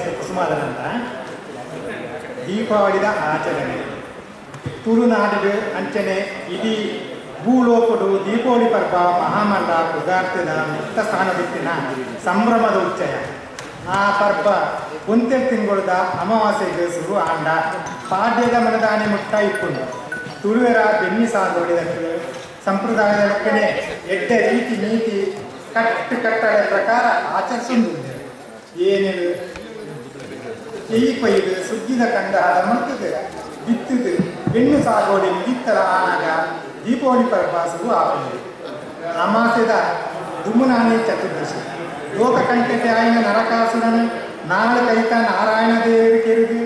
ಹೆಸರು ಕುಸುಮಾಧರ ಅಂತ. ದೀಪಾವಳಿದ ಆಚರಣೆ ತುಳುನಾಡಿಗೆ ಅಂಚನೆ ಇಡೀ ಭೂಲೋಕಡು ದೀಪಾವಳಿ ಪರ್ವ ಮಹಾಮಲ್ಲ ಉದಾರ್ತಿದ ಮುಕ್ತ ಸ್ಥಾನದಿತ್ತಿನ ಸಂಭ್ರಮದ ಉಚ್ಚಯ. ಆ ಪರ್ವ ಒಂತೆ ತಿಂಗಳದ ಅಮಾವಾಸ್ಯೆಗೆ ಶುರು ಆಂಡ ಪಾಡ್ಯದ ಮನದಾನೆ ಮುಟ್ಟ ಇಟ್ಕೊಂಡು ತುಳುವೆರ ಬೆನ್ನಿ ಸಾಗೋಡಿದಕ್ಕೆ ಸಂಪ್ರದಾಯದ ಲೆಕ್ಕನೆ ಎಡ್ಡೆ ರೀತಿ ನೀತಿ ಕಟ್ಟಡ ಪ್ರಕಾರ ಆಚರಿಸೊಂದು ಏನೇನು ಕೈ ಕೊಯ್ದು ಸುಗ್ಗಿದ ಕಂಡ ಮರ್ತದೆ ಬಿತ್ತದು ಬೆನ್ನು ಸಾಗೋಡಿ ಬಿತ್ತರ ಆನಾಗ ದೀಪಾವಳಿ ಪರ್ವ ಶುರು ಆಗುವುದು. ಅಮಾಸೆದ ದುಮುನಾನಿ ಚತುರ್ದಶಿ ಲೋಕಕಂಠತೆ ಆಯ್ನ ನರಕಾಸುರನ ನಾಳೆ ಕೈತ ನಾರಾಯಣ ದೇವರಿಗೆ ಕೆರೆದು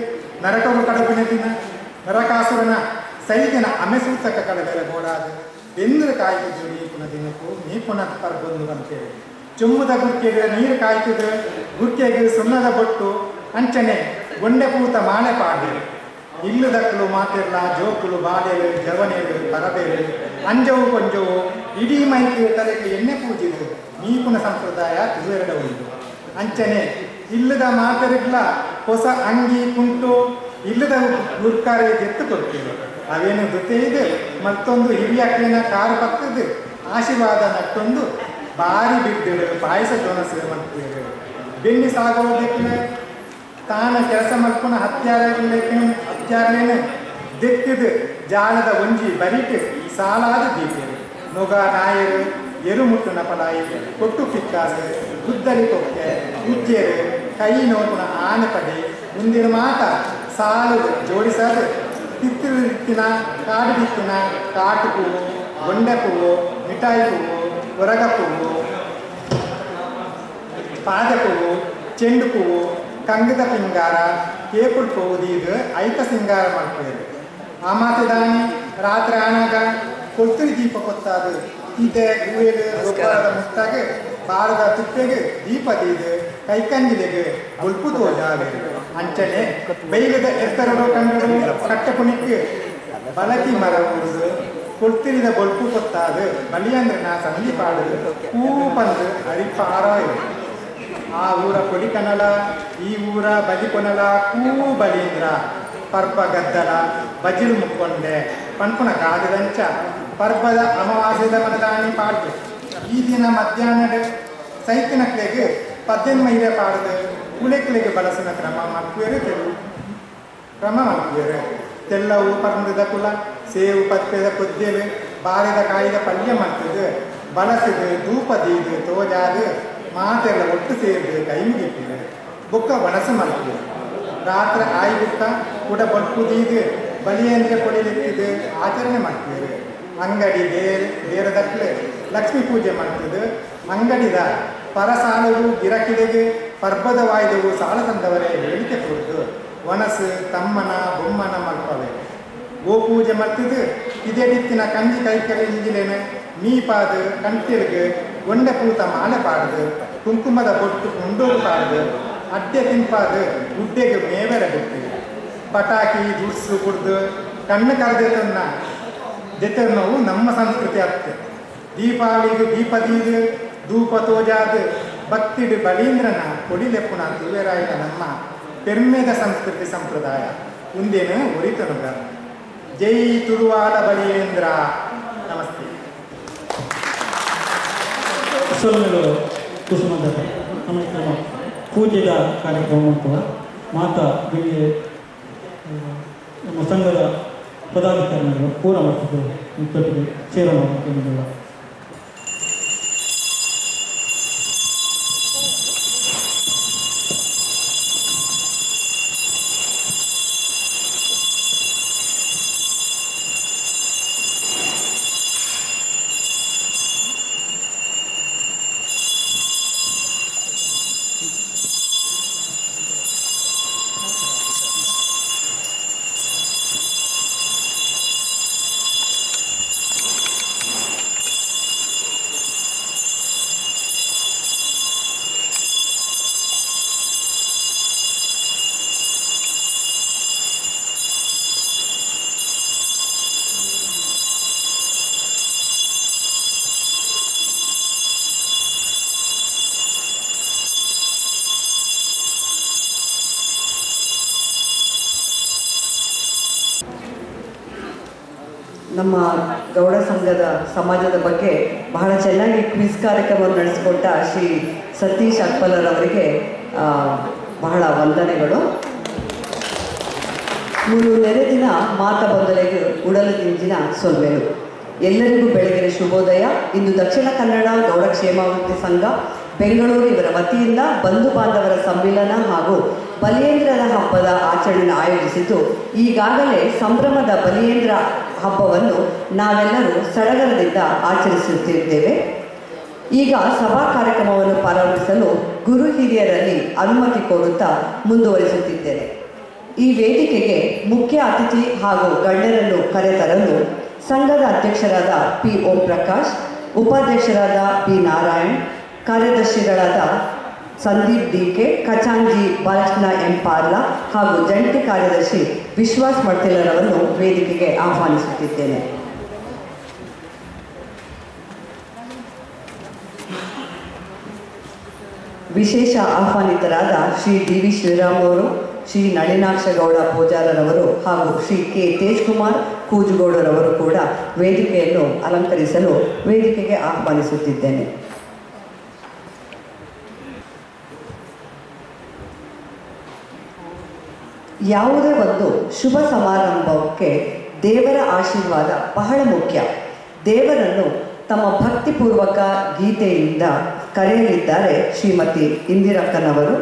ನರಕವು ಕಡಪಿನ ದಿನ ನರಕಾಸುರನ ಸೈದಿನ ಅಮೆಸೂತಕ ಕಳೆದರ ಗೋಡಾದು ಬೆಂದ್ರ ಕಾಯ್ತಿದ್ದು ನೀಪುನ ದಿನಕ್ಕೂ ನೀಪುನ ಪರ್ಬಂದು ಅಂತೇಳಿ ಚುಮ್ಮದ ಗುರ್ಕೆಗೆ ನೀರು ಕಾಯ್ತಿದ್ದು ಗುರ್ಕೆಗೆ ಸುಣ್ಣದ ಬೊಟ್ಟು ಅಂಚನೆ ಗೊಂಡೆ ಪೂತ ಮಾಳೆ ಪಾಡಿ ಇಲ್ಲದಕ್ಕಲು ಮಾತಿರ್ಲ ಜೋಕುಲು ಬಾಳೆಲು ಜವನೇಲು ಬರಬೇಲು ಅಂಜವು ಕೊಂಜವು ಇಡೀ ಮೈಗೆ ತಲೆಗೆ ಎಣ್ಣೆ ಪೂಜಿದು ನೀಪುನ ಸಂಪ್ರದಾಯ ಇವೆರಡ ಉಂಟು. ಅಂಚನೆ ಇಲ್ಲದ ಮಾತಿರ್ಲ ಹೊಸ ಅಂಗಿ ಕುಂಟು ಇಲ್ಲದ ಗುರ್ಕಾರಿ ಎತ್ತು ಕೊಡ್ತೇವೆ. ಅವೇನು ಜೊತೆ ಇದೆ ಮತ್ತೊಂದು ಹಿರಿಯಕ್ಕೇನ ಕಾರು ಪಕ್ಕದ ಆಶೀರ್ವಾದ ನಟ್ಟೊಂದು ಬಾರಿ ಬಿದ್ದು ಪಾಯಸ ಜೋನಸ ಮಾಡ್ತೇವೆ. ಬೆನ್ನಿ ಸಾಗೋದಕ್ಕೆ ತಾನ ಕೆಲಸ ಮಾಡ್ಕೊಂಡು ಹತ್ಯಾರಲೇನೆ ದೆಕ್ಕಿದು ಜಾಳದ ಒಂಜಿ ಬರಿಕೆ ಸಾಲಾದ ದೀಪರು ನೊಗ ನಾಯರು ಎರುಮುಟ್ಟುನ ಪಲಾಯಿ ಕೊಟ್ಟು ಕಿಕ್ಕಾಸು ಗುದ್ದಲಿ ಕೊಕ್ಕೆ ಉಜ್ಜೆರು ಕೈ ನೋಟುನ ಆನೆ ಪಡೆ ಮುಂದಿನ ಮಾತ ಸಾಲು ಜೋಡಿಸದು ತಿತ್ತಿರು ದಿಕ್ಕಿನ ಕಾಡು ದಿಕ್ಕಿನ ಕಾಟು ಹೂವು ಗೊಂಡೆ ಹೂವು ಮಿಠಾಯಿ ಹೂವು ಹೊರಗ ಹೂವು ಪಾದ ಹೂವು ಚೆಂಡು ಹೂವು ಕಂಗದ ಸಿಂಗಾರ ಕೇಪುಲ್ ಪೌದೀದು ಐತ ಸಿಂಗಾರ ಮಾಡ್ತಾರೆ. ಆ ಮಾತಿದಾನಿ ರಾತ್ರಿ ಆನಾಗ ಕೊತ್ತರಿ ದೀಪ ಕೊತ್ತಾದು ಇದೆ ಹೂವೇಲು ಗೊಬ್ಬರದ ಮುತ್ತಾಗೆ ಬಾರದ ತುಪ್ಪೆಗೆ ದೀಪ ತೀದು ಕೈಕಂಜಿಲೆಗೆ ಬೊಲ್ಪು ತೋಜಾವೆ. ಅಂಚನೆ ಬೈಲದ ಎತ್ತರಡು ಕಂಡರು ಕಟ್ಟೆ ಪುಣಿಕ್ಕೆ ಬಲಕಿ ಮರ ಉಳಿದು ಕೊಡ್ತಿರಿದ ಬೊಲ್ಪು ಕೊತ್ತಾದು ಬಲಿಯಂದ್ರೆ ನಾ ಸಂಧಿ ಪಾಡುದು ಹೂಪಂದು ಅರಿಪಾರಾಯು. ಆ ಊರ ಕೊಡಿಕನಲ ಈ ಊರ ಬಲಿಕೊನಲ ಕೂ ಬಲೀಂದ್ರ ಪರ್ಬ ಗದ್ದಲ ಬಜಿಲು ಮುಕ್ಕೊಂಡೆ ಪನ್ಪುನ ಗಾದದಂಚ ಪರ್ಬದ ಅಮಾವಾಸ್ಯದ ಮನದಾನಿ ಪಾಡ್ದು ಈ ದಿನ ಮಧ್ಯಾಹ್ನದ ಸೈತಿನ ಕ್ಲೆಗೆ 18 ಮೈಲೆ ಪಾಡ್ದು ಕುಳೆಕ್ಲೆಗೆ ಬಳಸಿನ ಕ್ರಮ ಮಾಡ್ತೀರು. ತೆಲ್ಲವು ಪರ್ಂದದ ಕುಲ ಸೇವು ಪತ್ತೆದ ಕೊದ್ದೆಲು ಬಾರಿದ ಕಾಯ್ದ ಪಲ್ಯ ಮಾಡ್ತದೆ ಬಳಸಿದು ಧೂಪ ದೀದು ತೋಜಾದು ಮಾತೆಲ್ಲ ಒಟ್ಟು ಸೇರಿದು ಕೈ ಮುಗಿತೀವಿ ಬುಕ್ಕ ಬಣಸು ಮಾಡ್ತೀವಿ. ರಾತ್ರಿ ಆಯಿ ಬುಕ್ಕ ಕೂಡ ಬೊಟ್ಟು ದೀದು ಬಲಿಯಂದ್ರೆ ಕೊಡಿಲಿಕ್ಕಿದು ಆಚರಣೆ ಮಾಡ್ತೀವಿ. ಅಂಗಡಿ ಬೇರದಕ್ಕಲೆ ಲಕ್ಷ್ಮೀ ಪೂಜೆ ಮಾಡ್ತಿದ್ದು ಅಂಗಡಿದ ಪರಸಾಲವು ಗಿರಕಿಲೆಗೆ ಪರ್ಬದ ವಾಯ್ದವು ಸಾಲ ತಂದವರೇ ಹೇಳಿಕೆ ಕೊಡ್ದು ವನಸು ತಮ್ಮನ ಬೊಮ್ಮನ ಮಲ್ಪವೆ ಗೋಪೂಜೆ ಮಾಡ್ತಿದ್ದು ಇದೇ ದಿಕ್ಕಿನ ಕಂಜಿ ಕೈಕರಿ ಇಂಜಿಲೇನೆ ಮೀಪಾದು ಕಂಟಿಲ್ಗೆ ಗೊಂಡೆ ಪೂತ ಮಾಲೆ ಪಾಡ್ದು ಕುಂಕುಮದ ಬೊಟ್ಟು ಉಂಡೋರು ಪಾಡ್ದು ಅಡ್ಡೆ ತಿಂಪಾದು ಗುಡ್ಡೆಗೆ ಮೇವೆರ ಬಿಡ್ತೀವಿ. ಪಟಾಕಿ ದುಡ್ಸು ಕುಡ್ದು ಕಣ್ಣು ಕರೆದೆತನ್ನ ದೆತನ್ನವು ನಮ್ಮ ಸಂಸ್ಕೃತಿ ಆಗ್ತದೆ. ದೀಪಾವಳಿಗೆ ದೀಪ ದೀದು ಧೂಪ ತೋಜಾದು ಭಕ್ತಿಡು ಬಲೀಂದ್ರನ ಕೊಡಿಲೆಪ್ಪುನ ತುವೆರಾಯಿನ ನಮ್ಮ ಪೆರ್ಮೆದ ಸಂಸ್ಕೃತಿ ಸಂಪ್ರದಾಯ ಮುಂದೇನು ಉರಿತನುಗ. ಜೈ ತುಳುವಾಡ ಬಲೀಂದ್ರ. ನಮಸ್ತೆ. ಸೊಲ್ಮೆಗಳು ಕುಸುಮದ ನಮ್ಮ ಪೂಜೆದ ಕಾರ್ಯಕ್ರಮ ಉಂಟು. ಮಾತಾ ಬೆಳಿಗ್ಗೆ ನಮ್ಮ ಸಂಘದ ಪದಾಧಿಕಾರಿಗಳು ಪೂರ ಮಟ್ಟದ ಜೊತೆಗೆ ಸೇರೋಣ. ನಮ್ಮ ಗೌಡ ಸಂಘದ ಸಮಾಜದ ಬಗ್ಗೆ ಬಹಳ ಚೆನ್ನಾಗಿ ಕ್ವಿಜ್ ಕಾರ್ಯಕ್ರಮವನ್ನು ನಡೆಸಿಕೊಟ್ಟ ಶ್ರೀ ಸತೀಶ್ ಅಕ್ಪಲರವರಿಗೆ ಬಹಳ ವಂದನೆಗಳು. ಮೂರು ನೆರೆದಿನ ಮಾತ ಬದಲಿಗೆ ಉಡಲು ತಿಂಜಿನ ಸೊಲ್ಮೆಲು. ಎಲ್ಲರಿಗೂ ಬೆಳಗಿನ ಶುಭೋದಯ. ಇಂದು ದಕ್ಷಿಣ ಕನ್ನಡ ಗೌಡ ಕ್ಷೇಮಾಭಿವೃದ್ಧಿ ಸಂಘ ಬೆಂಗಳೂರು ಇವರ ವತಿಯಿಂದ ಬಂಧು ಬಾಂಧವರ ಸಮ್ಮಿಲನ ಹಾಗೂ ಬಲಿಯೇಂದ್ರರ ಹಬ್ಬದ ಆಚರಣೆ ಆಯೋಜಿಸಿದ್ದು, ಈಗಾಗಲೇ ಸಂಭ್ರಮದ ಬಲಿಯೇಂದ್ರ ಹಬ್ಬವನ್ನು ನಾವೆಲ್ಲರೂ ಸಡಗರದಿಂದ ಆಚರಿಸುತ್ತಿದ್ದೇವೆ. ಈಗ ಸಭಾ ಕಾರ್ಯಕ್ರಮವನ್ನು ಪ್ರಾರಂಭಿಸಲು ಗುರು ಹಿರಿಯರಲ್ಲಿ ಅನುಮತಿ ಕೋರುತ್ತಾ ಮುಂದುವರಿಸುತ್ತಿದ್ದೇನೆ. ಈ ವೇದಿಕೆಗೆ ಮುಖ್ಯ ಅತಿಥಿ ಹಾಗೂ ಗಣ್ಯರನ್ನು ಕರೆತರಲು ಸಂಘದ ಅಧ್ಯಕ್ಷರಾದ ಪಿ ಓಂ ಪ್ರಕಾಶ್, ಉಪಾಧ್ಯಕ್ಷರಾದ ಪಿ ನಾರಾಯಣ್, ಕಾರ್ಯದರ್ಶಿಗಳಾದ ಸಂದೀಪ್ ಡಿಕೆ, ಖಚಾಂಜಿ ಬಾಲಕೃಷ್ಣ ಎಂ ಪಾರ್ಲಾ ಹಾಗೂ ಜಂಟಿ ಕಾರ್ಯದರ್ಶಿ ವಿಶ್ವಾಸ್ ಮಡ್ತಿಲರವನ್ನು ವೇದಿಕೆಗೆ ಆಹ್ವಾನಿಸುತ್ತಿದ್ದೇನೆ. ವಿಶೇಷ ಆಹ್ವಾನಿತರಾದ ಶ್ರೀ ಡಿ ವಿ ಶ್ರೀರಾಮ್ ಅವರು, ಶ್ರೀ ನಳಿನಾಕ್ಷಗೌಡ ಪೂಜಾರರವರು ಹಾಗೂ ಶ್ರೀ ಕೆ ತೇಜ್ಕುಮಾರ್ ಕೂಜುಗೌಡರವರು ಕೂಡ ವೇದಿಕೆಯನ್ನು ಅಲಂಕರಿಸಲು ವೇದಿಕೆಗೆ ಆಹ್ವಾನಿಸುತ್ತಿದ್ದೇನೆ. ಯಾವುದೇ ಒಂದು ಶುಭ ಸಮಾರಂಭಕ್ಕೆ ದೇವರ ಆಶೀರ್ವಾದ ಬಹಳ ಮುಖ್ಯ. ದೇವರನ್ನು ತಮ್ಮ ಭಕ್ತಿಪೂರ್ವಕ ಗೀತೆಯಿಂದ ಕರೆಯಲಿದ್ದಾರೆ ಶ್ರೀಮತಿ ಇಂದಿರಕ್ಕನವರು.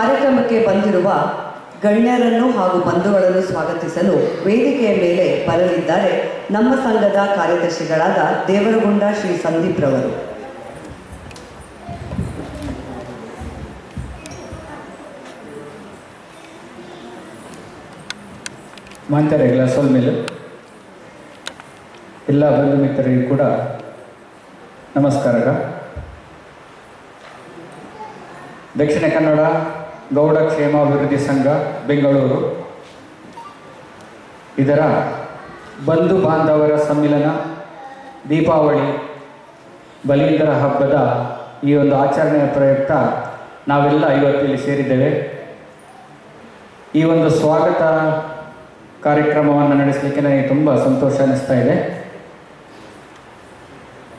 ಕಾರ್ಯಕ್ರಮಕ್ಕೆ ಬಂದಿರುವ ಗಣ್ಯರನ್ನು ಹಾಗೂ ಬಂಧುಗಳನ್ನು ಸ್ವಾಗತಿಸಲು ವೇದಿಕೆಯ ಮೇಲೆ ಬರಲಿದ್ದಾರೆ ನಮ್ಮ ಸಂಘದ ಕಾರ್ಯದರ್ಶಿಗಳಾದ ದೇವರಗುಂಡ ಶ್ರೀ ಸಂದೀಪ್ ರವರು. ಮಾಂತರೆಗಳ ಸೋಲ್ಮೇಲು ಎಲ್ಲ ಬಂಧು ಮಿತ್ರರಿಗೂ ಕೂಡ ನಮಸ್ಕಾರ. ದಕ್ಷಿಣ ಕನ್ನಡ ಗೌಡ ಕ್ಷೇಮಾಭಿವೃದ್ಧಿ ಸಂಘ ಬೆಂಗಳೂರು ಇದರ ಬಂಧು ಬಾಂಧವರ ಸಮ್ಮಿಲನ ದೀಪಾವಳಿ ಬಲೀಂದ್ರ ಹಬ್ಬದ ಈ ಒಂದು ಆಚರಣೆಯ ಪ್ರಯುಕ್ತ ನಾವೆಲ್ಲ ಇವತ್ತಿಲ್ಲಿ ಸೇರಿದ್ದೇವೆ. ಈ ಒಂದು ಸ್ವಾಗತ ಕಾರ್ಯಕ್ರಮವನ್ನು ನಡೆಸಲಿಕ್ಕೆ ನನಗೆ ತುಂಬ ಸಂತೋಷ ಅನ್ನಿಸ್ತಾ ಇದೆ.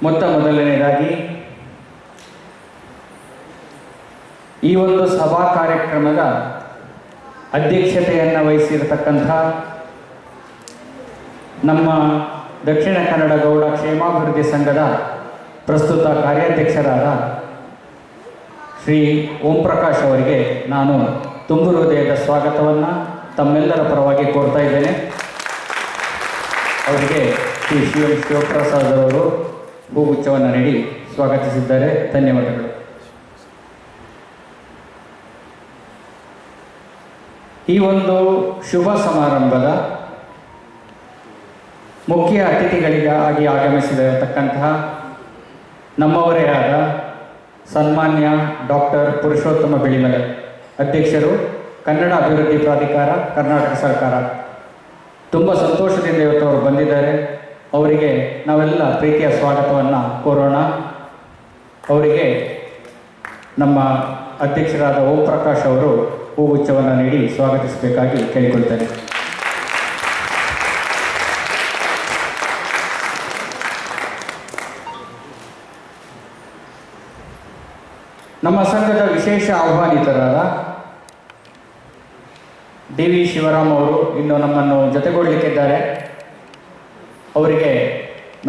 ಮೊದಲನೇದಾಗಿ ಈ ಒಂದು ಸಭಾ ಕಾರ್ಯಕ್ರಮದ ಅಧ್ಯಕ್ಷತೆಯನ್ನು ವಹಿಸಿರತಕ್ಕಂಥ ನಮ್ಮ ದಕ್ಷಿಣ ಕನ್ನಡ ಗೌಡ ಕ್ಷೇಮಾಭಿವೃದ್ಧಿ ಸಂಘದ ಪ್ರಸ್ತುತ ಕಾರ್ಯಾಧ್ಯಕ್ಷರಾದ ಶ್ರೀ ಓಂ ಪ್ರಕಾಶ್ ಅವರಿಗೆ ನಾನು ತುಂಬು ಹೃದಯದ ಸ್ವಾಗತವನ್ನು ತಮ್ಮೆಲ್ಲರ ಪರವಾಗಿ ಕೋರ್ತಾ ಇದ್ದೇನೆ. ಅವರಿಗೆ ಶ್ರೀ ಶಿವಪ್ರಸಾದ್ ಅವರು ಹೂಗುಚ್ಛವನ್ನು ನೀಡಿ ಸ್ವಾಗತಿಸಿದ್ದಾರೆ. ಧನ್ಯವಾದಗಳು. ಈ ಒಂದು ಶುಭ ಸಮಾರಂಭದ ಮುಖ್ಯ ಅತಿಥಿಗಳಿಗಾಗಿ ಆಗಮಿಸಿರತಕ್ಕಂತಹ ನಮ್ಮವರೇ ಆದ ಸನ್ಮಾನ್ಯ ಡಾಕ್ಟರ್ ಪುರುಷೋತ್ತಮ ಬಿಳಿಮಲೆ ಅಧ್ಯಕ್ಷರು, ಕನ್ನಡ ಅಭಿವೃದ್ಧಿ ಪ್ರಾಧಿಕಾರ, ಕರ್ನಾಟಕ ಸರ್ಕಾರ. ತುಂಬ ಸಂತೋಷದಿಂದ ಇವತ್ತು ಅವರು ಬಂದಿದ್ದಾರೆ. ಅವರಿಗೆ ನಾವೆಲ್ಲ ಪ್ರೀತಿಯ ಸ್ವಾಗತವನ್ನು ಕೋರೋಣ. ಅವರಿಗೆ ನಮ್ಮ ಅಧ್ಯಕ್ಷರಾದ ಓಂ ಪ್ರಕಾಶ್ ಅವರು ಹೂಗುಚ್ಛವನ್ನು ನೀಡಿ ಸ್ವಾಗತಿಸಬೇಕಾಗಿ ಕೇಳಿಕೊಳ್ತೇನೆ. ನಮ್ಮ ಸಂಘದ ವಿಶೇಷ ಆಹ್ವಾನಿತರಾದ ಡಿ ವಿ ಶಿವರಾಮ್ ಅವರು ಇನ್ನು ನಮ್ಮನ್ನು ಜೊತೆಗೂಡಲಿಕ್ಕಿದ್ದಾರೆ. ಅವರಿಗೆ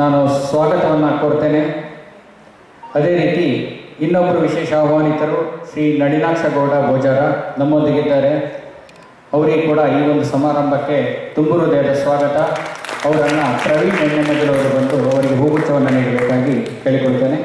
ನಾನು ಸ್ವಾಗತವನ್ನು ಕೋರ್ತೇನೆ. ಅದೇ ರೀತಿ ಇನ್ನೊಬ್ಬರು ವಿಶೇಷ ಆಹ್ವಾನಿತರು ಶ್ರೀ ನಳಿನಾಕ್ಷಗೌಡ ಬೋಜಾರ ನಮ್ಮೊಂದಿಗಿದ್ದಾರೆ. ಅವರಿಗೆ ಕೂಡ ಈ ಒಂದು ಸಮಾರಂಭಕ್ಕೆ ತುಂಬು ಹೃದಯದ ಸ್ವಾಗತ. ಅವರನ್ನು ಪ್ರವೀಣ್ ಎಣ್ಣೆಮಜಲವರು ಬಂದು ಅವರಿಗೆ ಹೂಗುಚ್ಛವನ್ನು ನೀಡಬೇಕಾಗಿ ಕೇಳಿಕೊಳ್ತೇನೆ.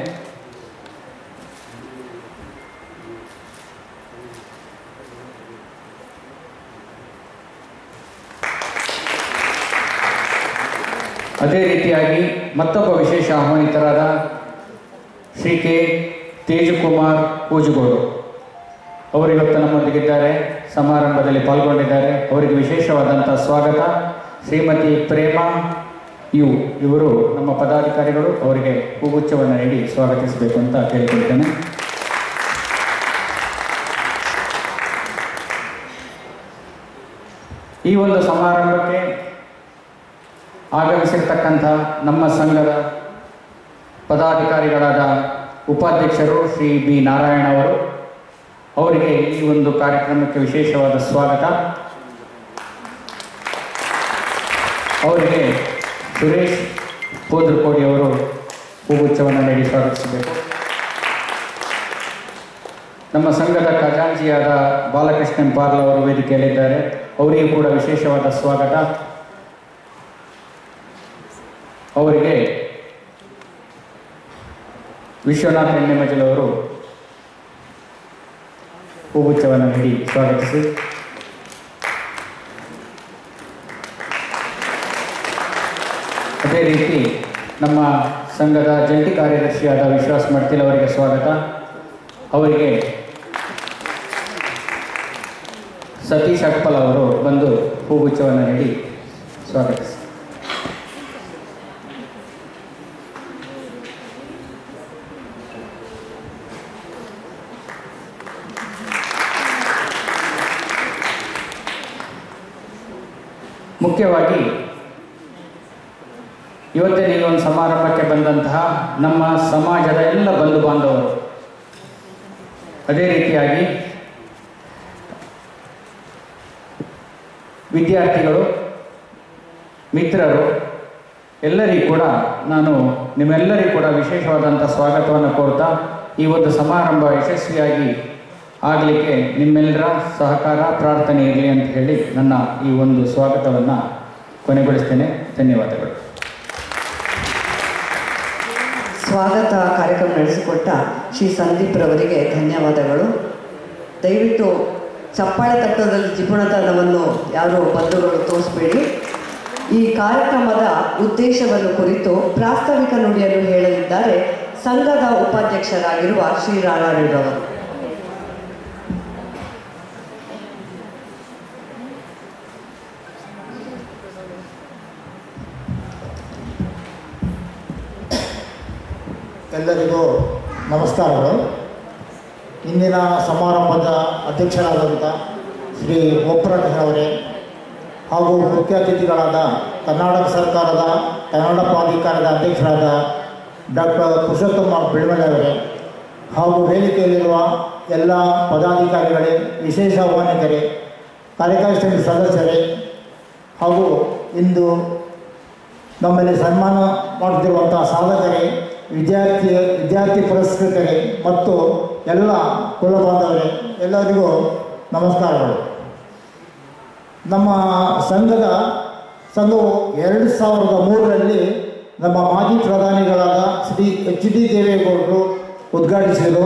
ಅದೇ ರೀತಿಯಾಗಿ ಮತ್ತೊಬ್ಬ ವಿಶೇಷ ಆಹ್ವಾನಿತರಾದ ಶ್ರೀ ಕೆ ತೇಜಕುಮಾರ್ ಕೂಜುಗೋಡು ಅವರು ಇವತ್ತು ನಮ್ಮೊಂದಿಗಿದ್ದಾರೆ, ಸಮಾರಂಭದಲ್ಲಿ ಪಾಲ್ಗೊಂಡಿದ್ದಾರೆ. ಅವರಿಗೆ ವಿಶೇಷವಾದಂಥ ಸ್ವಾಗತ. ಶ್ರೀಮತಿ ಪ್ರೇಮಾ ಇವರು ನಮ್ಮ ಪದಾಧಿಕಾರಿಗಳು. ಅವರಿಗೆ ಹೂಗುಚ್ಛವನ್ನು ನೀಡಿ ಸ್ವಾಗತಿಸಬೇಕು ಅಂತ ಕೇಳಿಕೊಳ್ತೇನೆ. ಈ ಒಂದು ಸಮಾರಂಭಕ್ಕೆ ಆಗಮಿಸಿರ್ತಕ್ಕಂಥ ನಮ್ಮ ಸಂಘದ ಪದಾಧಿಕಾರಿಗಳಾದ ಉಪಾಧ್ಯಕ್ಷರು ಶ್ರೀ ಬಿ ನಾರಾಯಣ ಅವರು, ಅವರಿಗೆ ಈ ಒಂದು ಕಾರ್ಯಕ್ರಮಕ್ಕೆ ವಿಶೇಷವಾದ ಸ್ವಾಗತ. ಅವರಿಗೆ ಸುರೇಶ್ ಪೋದ್ರಕೋಡಿ ಅವರು ಹೂಗುಚ್ಛವನ್ನು ನೀಡಿ ಸ್ವಾಗತಿಸಬೇಕು. ನಮ್ಮ ಸಂಘದ ಖಜಾಂಚಿಯಾದ ಬಾಲಕೃಷ್ಣನ್ ಪಾರ್ಲ ಅವರು ವೇದಿಕೆಯಲ್ಲಿದ್ದಾರೆ. ಅವರಿಗೂ ಕೂಡ ವಿಶೇಷವಾದ ಸ್ವಾಗತ. ಅವರಿಗೆ ವಿಶ್ವನಾಥ್ ಎಣ್ಣೆಮಜಲ್ ಅವರು ಹೂಗುಚ್ಛವನ್ನು ನೀಡಿ ಸ್ವಾಗತಿಸಿ. ಅದೇ ರೀತಿ ನಮ್ಮ ಸಂಘದ ಜಂಟಿ ಕಾರ್ಯದರ್ಶಿಯಾದ ವಿಶ್ವಾಸ್ ಮಡ್ತಿಲ್ ಅವರಿಗೆ ಸ್ವಾಗತ. ಅವರಿಗೆ ಸತೀಶ್ ಅಟ್ಪಲ್ ಅವರು ಬಂದು ಹೂಗುಚ್ಛವನ್ನು ನೀಡಿ ಸ್ವಾಗತಿಸಿ. ಮುಖ್ಯವಾಗಿ ಇವತ್ತಿನ ಈ ಒಂದು ಸಮಾರಂಭಕ್ಕೆ ಬಂದಂತಹ ನಮ್ಮ ಸಮಾಜದ ಎಲ್ಲ ಬಂಧು ಬಾಂಧವರು, ಅದೇ ರೀತಿಯಾಗಿ ವಿದ್ಯಾರ್ಥಿಗಳು, ಮಿತ್ರರು ಎಲ್ಲರಿಗೂ ಕೂಡ ನಾನು ನಿಮ್ಮೆಲ್ಲರಿಗೂ ಕೂಡ ವಿಶೇಷವಾದಂಥ ಸ್ವಾಗತವನ್ನು ಕೋರ್ತಾ ಈ ಒಂದು ಸಮಾರಂಭ ಯಶಸ್ವಿಯಾಗಿ ಆಗಲಿಕ್ಕೆ ನಿಮ್ಮೆಲ್ಲರ ಸಹಕಾರ ಪ್ರಾರ್ಥನೆ ಇರಲಿ ಅಂತ ಹೇಳಿ ನನ್ನ ಈ ಒಂದು ಸ್ವಾಗತವನ್ನು ಕೊನೆಗೊಳಿಸ್ತೇನೆ. ಧನ್ಯವಾದಗಳು. ಸ್ವಾಗತ ಕಾರ್ಯಕ್ರಮ ನಡೆಸಿಕೊಟ್ಟ ಶ್ರೀ ಸಂದೀಪ್ ರವರಿಗೆ ಧನ್ಯವಾದಗಳು. ದಯವಿಟ್ಟು ಚಪ್ಪಾಳೆ ತಟ್ಟೋದ್ರಲ್ಲಿ ಜಿಪುಣತನವನ್ನು ಯಾರು ಬಂಧುಗಳು ತೋರಿಸಬೇಡಿ. ಈ ಕಾರ್ಯಕ್ರಮದ ಉದ್ದೇಶವನ್ನು ಕುರಿತು ಪ್ರಾಸ್ತಾವಿಕ ನುಡಿಯನ್ನು ಹೇಳಲಿದ್ದಾರೆ ಸಂಘದ ಉಪಾಧ್ಯಕ್ಷರಾಗಿರುವ ಶ್ರೀ ರಾಳಾರವರು. ಎಲ್ಲರಿಗೂ ನಮಸ್ಕಾರಗಳು. ಇಂದಿನ ಸಮಾರಂಭದ ಅಧ್ಯಕ್ಷರಾದಂಥ ಶ್ರೀ ಓಂಪ್ರಕಾಶ್ ಅವರೇ ಹಾಗೂ ಮುಖ್ಯ ಅತಿಥಿಗಳಾದ ಕರ್ನಾಟಕ ಸರ್ಕಾರದ ಕನ್ನಡ ಪ್ರಾಧಿಕಾರದ ಅಧ್ಯಕ್ಷರಾದ ಡಾಕ್ಟರ್ ಪುರುಷೋತ್ತಮ ಬೆಳ್ಮಲೆ ಅವರೇ ಹಾಗೂ ವೇದಿಕೆಯಲ್ಲಿರುವ ಎಲ್ಲ ಪದಾಧಿಕಾರಿಗಳೇ, ವಿಶೇಷ ಆಹ್ವಾನಿತರೇ, ಕಾರ್ಯಕಾರಿ ಸಮಿತಿ ಸದಸ್ಯರೇ ಹಾಗೂ ಇಂದು ನಮ್ಮಲ್ಲಿ ಸನ್ಮಾನ ಮಾಡುತ್ತಿರುವಂಥ ಸಾಧಕರೇ, ವಿದ್ಯಾರ್ಥಿ ಪುರಸ್ಕೃತರೇ ಮತ್ತು ಎಲ್ಲ ಕುಲಬಾಂಧವರೇ, ಎಲ್ಲರಿಗೂ ನಮಸ್ಕಾರಗಳು. ನಮ್ಮ ಸಂಘವು 2003ರಲ್ಲಿ ನಮ್ಮ ಮಾಜಿ ಪ್ರಧಾನಿಗಳಾದ ಶ್ರೀ HD ದೇವೇಗೌಡರು ಉದ್ಘಾಟಿಸಿದರು.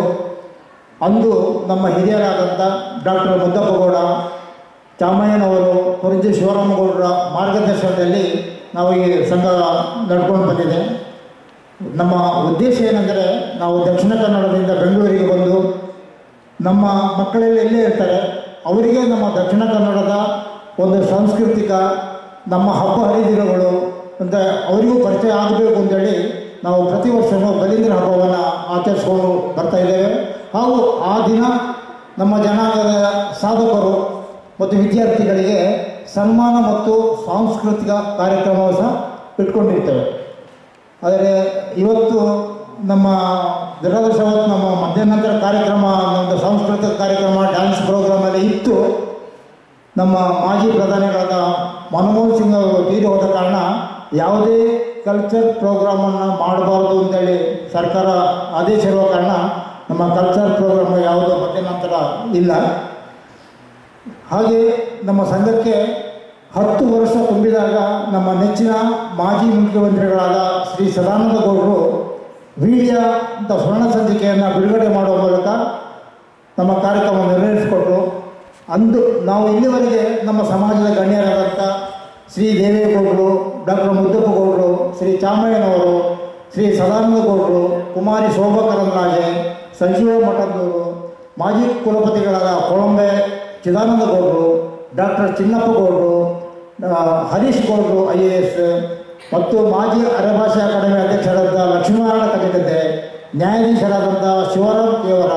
ಅಂದು ನಮ್ಮ ಹಿರಿಯರಾದಂಥ ಡಾಕ್ಟರ್ ಮುದ್ದಪ್ಪಗೌಡ, ಚಾಮಯ್ಯನವರು, ಕೊರಜಿ ಶಿವರಾಮಗೌಡರ ಮಾರ್ಗದರ್ಶನದಲ್ಲಿ ನಾವು ಈ ಸಂಘ ನಡ್ಕೊಂಡು ಬಂದಿದೆ. ನಮ್ಮ ಉದ್ದೇಶ ಏನೆಂದರೆ, ನಾವು ದಕ್ಷಿಣ ಕನ್ನಡದಿಂದ ಬೆಂಗಳೂರಿಗೆ ಬಂದು ನಮ್ಮ ಮಕ್ಕಳೆಲ್ಲ ಎಲ್ಲೇ ಇರ್ತಾರೆ, ಅವರಿಗೆ ನಮ್ಮ ದಕ್ಷಿಣ ಕನ್ನಡದ ಒಂದು ಸಾಂಸ್ಕೃತಿಕ ನಮ್ಮ ಹಬ್ಬ ಹರಿದಿನಗಳು ಅಂತ ಅವರಿಗೂ ಪರಿಚಯ ಆಗಬೇಕು ಅಂತೇಳಿ ನಾವು ಪ್ರತಿ ವರ್ಷವೂ ಬಲೀಂದ್ರ ಹಬ್ಬವನ್ನು ಆಚರಿಸ್ಕೊಂಡು ಬರ್ತಾಯಿದ್ದೇವೆ. ಹಾಗೂ ಆ ದಿನ ನಮ್ಮ ಜನಾಂಗದ ಸಾಧಕರು ಮತ್ತು ವಿದ್ಯಾರ್ಥಿಗಳಿಗೆ ಸನ್ಮಾನ ಮತ್ತು ಸಾಂಸ್ಕೃತಿಕ ಕಾರ್ಯಕ್ರಮವು ಸಹ ಇಟ್ಕೊಂಡಿರ್ತೇವೆ. ಆದರೆ ಇವತ್ತು ನಮ್ಮ ದುರದೃಷ್ಟವತ್ತು ನಮ್ಮ ಮಧ್ಯಾಹ್ನಂತರ ಕಾರ್ಯಕ್ರಮ, ನಮ್ಮದು ಸಾಂಸ್ಕೃತಿಕ ಕಾರ್ಯಕ್ರಮ, ಡ್ಯಾನ್ಸ್ ಪ್ರೋಗ್ರಾಮಲ್ಲಿ ಇತ್ತು. ನಮ್ಮ ಮಾಜಿ ಪ್ರಧಾನಿಗಳಾದ ಮನಮೋಹನ್ ಸಿಂಗ್ ಅವರು ತೀರಿ ಹೋದ ಕಾರಣ ಯಾವುದೇ ಕಲ್ಚರ್ ಪ್ರೋಗ್ರಾಮನ್ನು ಮಾಡಬಾರ್ದು ಅಂತೇಳಿ ಸರ್ಕಾರ ಆದೇಶ ಇರುವ ಕಾರಣ ನಮ್ಮ ಕಲ್ಚರ್ ಪ್ರೋಗ್ರಾಮ್ ಯಾವುದೂ ಮಧ್ಯಾಹ್ನಂತರ ಇಲ್ಲ. ಹಾಗೆ ನಮ್ಮ ಸಂಘಕ್ಕೆ 10 ವರ್ಷ ತುಂಬಿದಾಗ ನಮ್ಮ ನೆಚ್ಚಿನ ಮಾಜಿ ಮುಖ್ಯಮಂತ್ರಿಗಳಾದ ಶ್ರೀ ಸದಾನಂದ ಗೌಡರು ವೀರ್ಯ ಅಂತ ಸ್ವರ್ಣ ಸಂಚಿಕೆಯನ್ನು ಬಿಡುಗಡೆ ಮಾಡುವ ಮೂಲಕ ನಮ್ಮ ಕಾರ್ಯಕ್ರಮ ನೆರವೇರಿಸಿಕೊಟ್ರು. ಅಂದು ನಾವು ಇಲ್ಲಿವರೆಗೆ ನಮ್ಮ ಸಮಾಜದ ಗಣ್ಯರಾದಂಥ ಶ್ರೀ ದೇವೇಗೌಡರು, ಡಾಕ್ಟರ್ ಮುದ್ದಪ್ಪಗೌಡರು, ಶ್ರೀ ಚಾಮಯ್ಯನವರು, ಶ್ರೀ ಸದಾನಂದ ಗೌಡರು, ಕುಮಾರಿ ಶೋಭಾ ಕರಂದ್ಲಾಜೆ, ಸಂಜೀವ ಮಠದವರು, ಮಾಜಿ ಕುಲಪತಿಗಳಾದ ಕೊಳಂಬೆ ಚಿದಾನಂದ ಗೌಡರು, ಡಾಕ್ಟರ್ ಚಿನ್ನಪ್ಪ ಗೌಡರು, ಹರೀಶ್ ಗೌಡರು IAS ಮತ್ತು ಮಾಜಿ ಅರೆಭಾಷೆ ಅಕಾಡೆಮಿ ಅಧ್ಯಕ್ಷರಾದ ಲಕ್ಷ್ಮೀನಾರಾಯಣ ಕಜಗದ್ದೆ, ನ್ಯಾಯಾಧೀಶರಾದಂಥ ಶಿವರಾಮ್ ಕೇವರ,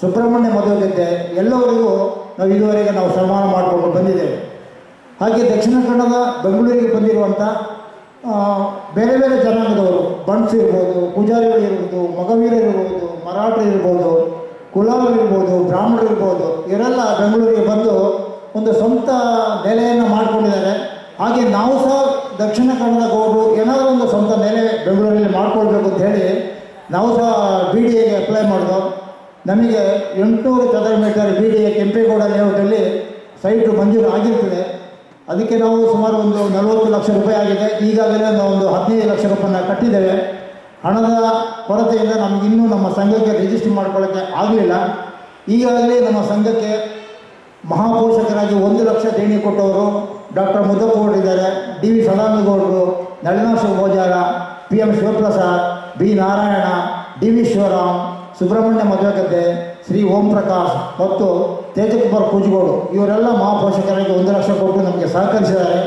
ಸುಬ್ರಹ್ಮಣ್ಯ ಮಧುಗದ್ದೆ, ಎಲ್ಲವರಿಗೂ ನಾವು ಇದುವರೆಗೆ ನಾವು ಸನ್ಮಾನ ಮಾಡಿಕೊಂಡು ಬಂದಿದ್ದೇವೆ. ಹಾಗೆ ದಕ್ಷಿಣ ಕನ್ನಡದ ಬೆಂಗಳೂರಿಗೆ ಬಂದಿರುವಂಥ ಬೇರೆ ಬೇರೆ ಜನಾಂಗದವರು, ಬಣ್ಸ್ ಇರ್ಬೋದು, ಪೂಜಾರಿಗಳು ಇರ್ಬೋದು, ಮಗವೀರರು ಇರ್ಬೋದು, ಮರಾಠರು ಇರ್ಬೋದು, ಕುಲಾಲರು ಇರ್ಬೋದು, ಬ್ರಾಹ್ಮಣರು ಇರ್ಬೋದು, ಇವರೆಲ್ಲ ಬೆಂಗಳೂರಿಗೆ ಬಂದು ಒಂದು ಸ್ವಂತ ನೆಲೆಯನ್ನು ಮಾಡಿಕೊಂಡಿದ್ದಾರೆ. ಹಾಗೆ ನಾವು ಸಹ ದಕ್ಷಿಣ ಕನ್ನಡ ಗೌಡರು ಏನಾದರೂ ಒಂದು ಸ್ವಂತ ನೆಲೆ ಬೆಂಗಳೂರಲ್ಲಿ ಮಾಡ್ಕೊಳ್ಬೇಕು ಅಂತ ಹೇಳಿ ನಾವು ಸಹ BDAಗೆ ಅಪ್ಲೈ ಮಾಡಿದೋ. ನಮಗೆ 800 ಚದರ ಮೀಟರ್ BDA ಕೆಂಪೇಗೌಡ ಲೇಔಟಲ್ಲಿ ಸೈಟು ಮಂಜೂರು ಆಗಿರ್ತದೆ. ಅದಕ್ಕೆ ನಾವು ಸುಮಾರು ಒಂದು 40 ಲಕ್ಷ ರೂಪಾಯಿ ಆಗಿದೆ. ಈಗಾಗಲೇ ನಾವು ಒಂದು 15 ಲಕ್ಷ ರೂಪಾಯಿನ ಕಟ್ಟಿದ್ದೇವೆ. ಹಣದ ಕೊರತೆಯಿಂದ ನಮಗಿನ್ನೂ ನಮ್ಮ ಸಂಘಕ್ಕೆ ರಿಜಿಸ್ಟರ್ ಮಾಡ್ಕೊಳ್ಳೋಕ್ಕೆ ಆಗಲಿಲ್ಲ. ಈಗಾಗಲೇ ನಮ್ಮ ಸಂಘಕ್ಕೆ ಮಹಾಪೋಷಕರಾಗಿ 1 ಲಕ್ಷ ದೇಣಿ ಕೊಟ್ಟವರು ಡಾಕ್ಟರ್ ಮುದ್ದಪ್ಪಗೌಡರು ಇದ್ದಾರೆ, DV ಸದಾನಂದಗೌಡರು, Nalinaksha ಗೋಜಾರ, PM Shivaprasad, B Narayana, DV Shivaram, Subrahmanya ಮಧುಗದ್ದೆ, Shri Om Prakash ಮತ್ತು ತೇಜಕುಮಾರ್ ಕೂಜಗೋಡು, ಇವರೆಲ್ಲ ಮಹಾಪೋಷಕರಾಗಿ 1 ಲಕ್ಷ ಕೊಟ್ಟು ನಮಗೆ ಸಹಕರಿಸಿದ್ದಾರೆ.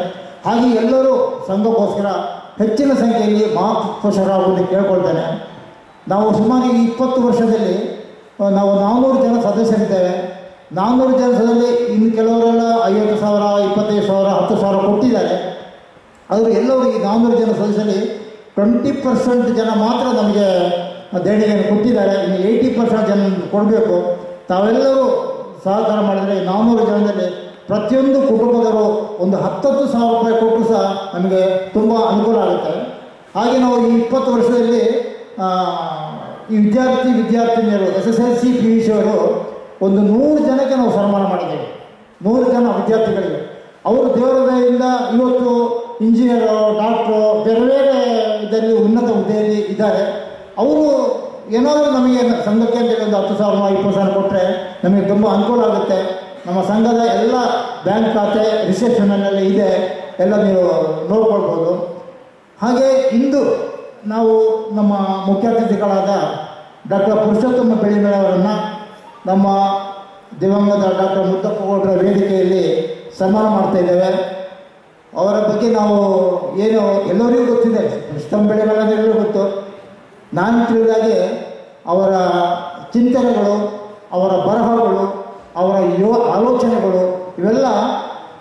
ಹಾಗೆ ಎಲ್ಲರೂ ಸಂಘಕ್ಕೋಸ್ಕರ ಹೆಚ್ಚಿನ ಸಂಖ್ಯೆಯಲ್ಲಿ ಮಹಾಪೋಷಕರಾಗುವಂತೆ ಕೇಳ್ಕೊಳ್ತೇನೆ. ನಾವು ಸುಮಾರು 20 ವರ್ಷದಲ್ಲಿ ನಾವು 400 ಜನ ಸದಸ್ಯರಿದ್ದೇವೆ. 400 ಜನದಲ್ಲಿ ಇನ್ನು ಕೆಲವರೆಲ್ಲ 50,000, 25,000, 10,000 ಕೊಟ್ಟಿದ್ದಾರೆ. ಅವರು ಎಲ್ಲರೂ ಈ 400 ಜನ ಸದಸ್ಯರಲ್ಲಿ 20% ಜನ ಮಾತ್ರ ನಮಗೆ ದೇಣಿಗೆಯನ್ನು ಕೊಟ್ಟಿದ್ದಾರೆ. ಇನ್ನು 80% ಜನ ಕೊಡಬೇಕು. ತಾವೆಲ್ಲರೂ ಸಹಕಾರ ಮಾಡಿದರೆ 400 ಜನದಲ್ಲಿ ಪ್ರತಿಯೊಂದು ಕುಟುಂಬದವರು ಒಂದು 10,000 ರೂಪಾಯಿ ಕೊಟ್ಟರು ಸಹ ನಮಗೆ ತುಂಬ ಅನುಕೂಲ ಆಗುತ್ತೆ. ಹಾಗೆ ನಾವು ಈ 20 ವರ್ಷದಲ್ಲಿ ಈ ವಿದ್ಯಾರ್ಥಿನಿಯರು SSLC PUC ಅವರು ಒಂದು 100 ಜನಕ್ಕೆ ನಾವು ಸನ್ಮಾನ ಮಾಡಿದ್ದೇವೆ. 100 ಜನ ವಿದ್ಯಾರ್ಥಿಗಳಿಗೆ. ಅವರು ದೇವರ ದಯೆಯಿಂದ ಇವತ್ತು ಇಂಜಿನಿಯರು, ಡಾಕ್ಟ್ರು, ಬೇರೆ ಬೇರೆ ಇದರಲ್ಲಿ ಉನ್ನತ ಹುದ್ದೆಯಲ್ಲಿ ಇದ್ದಾರೆ. ಅವರು ಏನಾದರೂ ನಮಗೆ ಸಂಘಕ್ಕೆ ಅಂತೇಳಿ ಒಂದು 10,000 20,000 ಕೊಟ್ಟರೆ ನಮಗೆ ತುಂಬ ಅನುಕೂಲ ಆಗುತ್ತೆ. ನಮ್ಮ ಸಂಘದ ಎಲ್ಲ ಬ್ಯಾಂಕ್ ಖಾತೆ ರಿಸೆಪ್ಷನ್ನಲ್ಲಿ ಇದೆ, ಎಲ್ಲ ನೀವು ನೋಡ್ಕೊಳ್ಬೋದು. ಹಾಗೆ ಇಂದು ನಾವು ನಮ್ಮ ಮುಖ್ಯ ಅತಿಥಿಗಳಾದ ಡಾಕ್ಟರ್ ಪುರುಷೋತ್ತಮ ಬೆಳ್ಳಿಮಳೆಯವರನ್ನು ನಮ್ಮ ದಿವಂಗತ ಡಾಕ್ಟರ್ ಮುದ್ದಪ್ಪ ಗೌಡರ ವೇದಿಕೆಯಲ್ಲಿ ಸನ್ಮಾನ ಮಾಡ್ತಾಯಿದ್ದೇವೆ. ಅವರ ಬಗ್ಗೆ ನಾವು ಏನು ಎಲ್ಲರಿಗೂ ಗೊತ್ತಿದೆ, ಪುರುಷೋತ್ತಮ ಬೆಳ್ಳಿಮಳೆ ಎಲ್ಲರಿಗೂ ಗೊತ್ತು. ನಾನು ತಿಳಿದಾಗೆ ಅವರ ಚಿಂತನೆಗಳು, ಅವರ ಬರಹಗಳು, ಅವರ ಆಲೋಚನೆಗಳು ಇವೆಲ್ಲ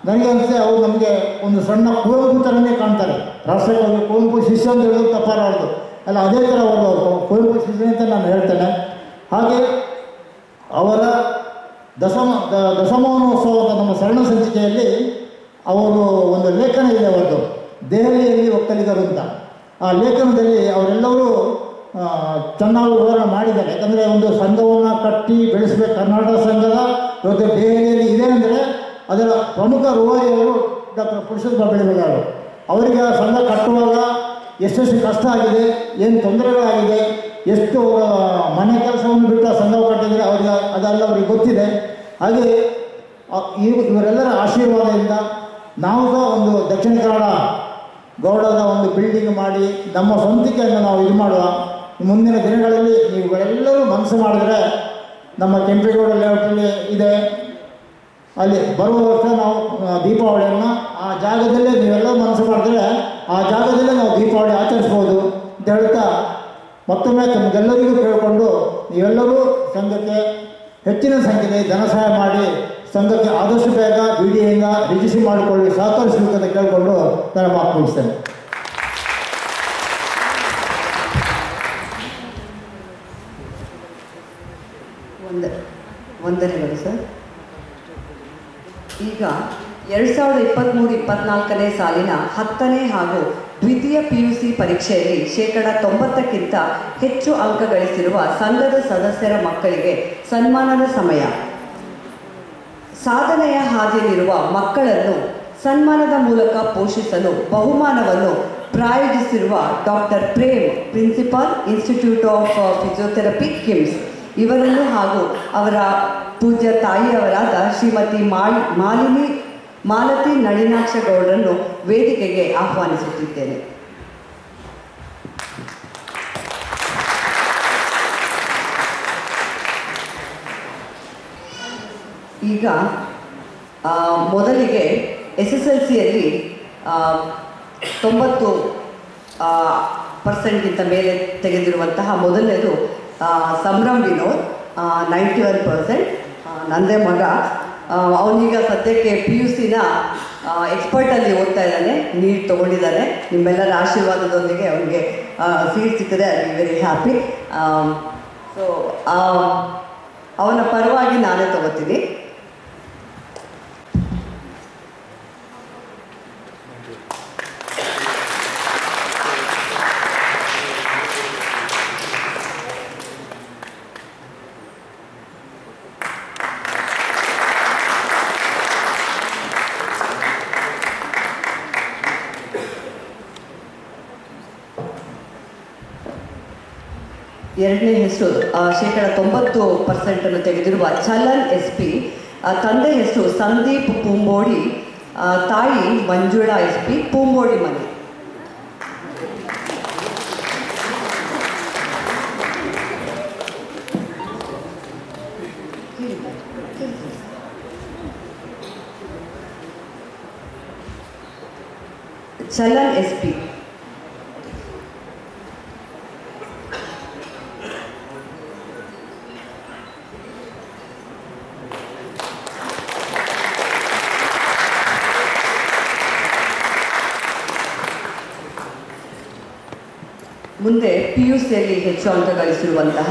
ನನಗೆ ಅನಿಸುತ್ತೆ ಅವರು ನಮಗೆ ಒಂದು ಸಣ್ಣ ಕುವೆಂಪು ಥರನೇ ಕಾಣ್ತಾರೆ. ರಾಷ್ಟ್ರಕವಿ ಕುವೆಂಪು ಶಿಷ್ಯ ಅಂತ ಹೇಳೋದು ತಪ್ಪಾರದು ಅಲ್ಲ, ಅದೇ ಥರ ಅವರು ಕುವೆಂಪು ಶಿಷ್ಯ ಅಂತ ನಾನು ಹೇಳ್ತೇನೆ. ಹಾಗೆ ಅವರ ದಶಮಾನೋತ್ಸವ ಅಂತ ನಮ್ಮ ಶರಣ ಸಂಚಿಕೆಯಲ್ಲಿ ಅವರು ಒಂದು ಲೇಖನ ಇದೆ ಅವರದು, ದೆಹಲಿಯಲ್ಲಿ ಒಕ್ಕಲಿಗರು ಅಂತ. ಆ ಲೇಖನದಲ್ಲಿ ಅವರೆಲ್ಲರೂ ಚೆನ್ನಾಗಿ ವಿವರಣೆ ಮಾಡಿದ್ದಾರೆ. ಯಾಕಂದರೆ ಒಂದು ಸಂಘವನ್ನು ಕಟ್ಟಿ ಬೆಳೆಸಬೇಕು, ಕರ್ನಾಟಕ ಸಂಘದ ಇವತ್ತು ದೆಹಲಿಯಲ್ಲಿ ಇದೆ ಅಂದರೆ ಅದರ ಪ್ರಮುಖ ರೂವಾರಿಯವರು ಡಾಕ್ಟರ್ ಪುರುಷೋತ್ತಮ ಬೆಳ್ಳಿಮಳೆಯವರು. ಅವರಿಗೆ ಆ ಸಂಘ ಕಟ್ಟುವಾಗ ಎಷ್ಟೆಷ್ಟು ಕಷ್ಟ ಆಗಿದೆ, ಏನು ತೊಂದರೆಗಳಾಗಿದೆ, ಎಷ್ಟು ಮನೆ ಕೆಲಸವನ್ನು ಬಿಟ್ಟು ಆ ಸಂಘ ಕಟ್ಟಿದರೆ ಅವರಿಗೆ ಅದೆಲ್ಲ ಅವ್ರಿಗೆ ಗೊತ್ತಿದೆ. ಹಾಗೆ ಇವರೆಲ್ಲರ ಆಶೀರ್ವಾದದಿಂದ ನಾವು ಸಹ ಒಂದು ದಕ್ಷಿಣ ಕನ್ನಡ ಗೌಡದ ಒಂದು ಬಿಲ್ಡಿಂಗ್ ಮಾಡಿ ನಮ್ಮ ಸ್ವಂತಿಕೆಯನ್ನು ನಾವು ಇದು ಮಾಡುವ. ಮುಂದಿನ ದಿನಗಳಲ್ಲಿ ನೀವುಗಳೆಲ್ಲರೂ ಮನಸ್ಸು ಮಾಡಿದ್ರೆ ನಮ್ಮ ಕೆಂಪೇಗೌಡ ಲೇಔಟಲ್ಲಿ ಇದೆ, ಅಲ್ಲಿ ಬರುವ ವರ್ಷ ನಾವು ದೀಪಾವಳಿಯನ್ನು ಆ ಜಾಗದಲ್ಲೇ ನೀವೆಲ್ಲರೂ ಮನಸ್ಸು ಮಾಡಿದ್ರೆ ಆ ಜಾಗದಲ್ಲೇ ನಾವು ದೀಪಾವಳಿ ಆಚರಿಸ್ಬೋದು ಅಂತ ಹೇಳ್ತಾ ಮತ್ತೊಮ್ಮೆ ತಮಗೆಲ್ಲರಿಗೂ ಕೇಳಿಕೊಂಡು ನೀವೆಲ್ಲರೂ ಸಂಘಕ್ಕೆ ಹೆಚ್ಚಿನ ಸಂಖ್ಯೆಯಲ್ಲಿ ಧನ ಸಹಾಯ ಮಾಡಿ ಸಂಘಕ್ಕೆ ಆದಷ್ಟು ಬೇಗ BDAಯಿಂದ ರಿಜಿಸ್ಟ್ರಿ ಮಾಡಿಕೊಳ್ಳಿ, ಸಹಕರಿಸಬೇಕಂತ ಕೇಳಿಕೊಂಡು ನಾನು ಮಾತು ಮುಗಿಸ್ತೇನೆ. ವಂದನೆಗಳು ಸರ್. ಈಗ 2023-24ನೇ ಸಾಲಿನ 10ನೇ ಹಾಗೂ ದ್ವಿತೀಯ PUC ಪರೀಕ್ಷೆಯಲ್ಲಿ 90%ಕ್ಕಿಂತ ಹೆಚ್ಚು ಅಂಕ ಗಳಿಸಿರುವ ಸಂಘದ ಸದಸ್ಯರ ಮಕ್ಕಳಿಗೆ ಸನ್ಮಾನದ ಸಮಯ. ಸಾಧನೆಯ ಹಾದಿಯಲ್ಲಿರುವ ಮಕ್ಕಳನ್ನು ಸನ್ಮಾನದ ಮೂಲಕ ಪೋಷಿಸಲು ಬಹುಮಾನವನ್ನು ಪ್ರಾಯೋಜಿಸಿರುವ doctor Prem, principal, institute of physiotherapy, KIMS ಇವರನ್ನು ಹಾಗೂ ಅವರ ಪೂಜ್ಯ ತಾಯಿಯವರಾದ ಶ್ರೀಮತಿ ಮಾಲತಿ ನಳಿನಾಕ್ಷ ಗೌಡರನ್ನು ವೇದಿಕೆಗೆ ಆಹ್ವಾನಿಸುತ್ತಿದ್ದೇನೆ. ಈಗ ಮೊದಲಿಗೆ SSLCಯಲ್ಲಿ 90% ಮೇಲೆ ತೆಗೆದಿರುವಂತಹ ಮೊದಲನೇದು ಸಂಭ್ರಮ್ ವಿನೋದ್, 91%. ನಂದೇ ಮಗ, ಅವನೀಗ ಸದ್ಯಕ್ಕೆ PUCನ ಎಕ್ಸ್ಪರ್ಟಲ್ಲಿ ಓದ್ತಾ ಇದ್ದಾನೆ, ನೀಟ್ ತೊಗೊಂಡಿದ್ದಾನೆ. ನಿಮ್ಮೆಲ್ಲರ ಆಶೀರ್ವಾದದೊಂದಿಗೆ ಅವನಿಗೆ ಸೀಟ್ ಸಿಕ್ಕಿದೆ, I am very happy. So ಅವನ ಪರವಾಗಿ ನಾನೇ ತಗೋತೀನಿ. ಎರಡನೇ ಹೆಸರು 90% ತೆಗೆದಿರುವ ಚಲನ್ SP. ತಂದೆ ಹೆಸರು ಸಂದೀಪ್ ಪೂಂಬೋಡಿ, ತಾಯಿ ಮಂಜುಳಾ SP, ಪೂಂಬೋಡಿ ಮನೆ. ಚಲನ್ SP. ಮುಂದೆ PUCಯಲ್ಲಿ ಹೆಚ್ಚು ಅಂಕ ಗಳಿಸಿರುವಂತಹ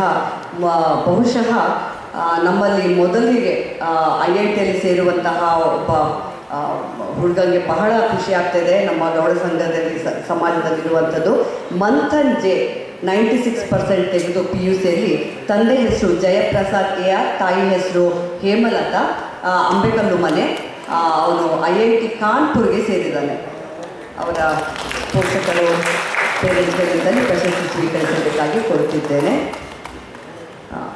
ಬಹುಶಃ ನಮ್ಮಲ್ಲಿ ಮೊದಲಿಗೆ IITಯಲ್ಲಿ ಸೇರುವಂತಹ ಒಬ್ಬ ಹುಡುಗನಿಗೆ ಬಹಳ ಖುಷಿ ಆಗ್ತಾಯಿದೆ. ನಮ್ಮ ಗೌಡ ಸಂಘದಲ್ಲಿ ಸಮಾಜದಲ್ಲಿರುವಂಥದ್ದು ಮಂಥನ್ J 96% ತೆಗೆದು PUCಯಲ್ಲಿ ತಂದೆ ಹೆಸರು ಜಯಪ್ರಸಾದ್ AR, ತಾಯಿ ಹೆಸರು ಹೇಮಲತಾ, ಅಂಬೇಕಲ್ಲು ಮನೆ. ಅವನು IIT ಕಾನ್ಪುರ್ಗೆ ಸೇರಿದ್ದಾನೆ. ಅವರ ಪೋಷಕರು ಪೇರೆಂಟ್ಸ್ಗಳಿಂದಲೇ ಪ್ರಶಸ್ತಿ ಸ್ವೀಕರಿಸಬೇಕಾಗಿ ಕೊಡುತ್ತಿದ್ದೇನೆ.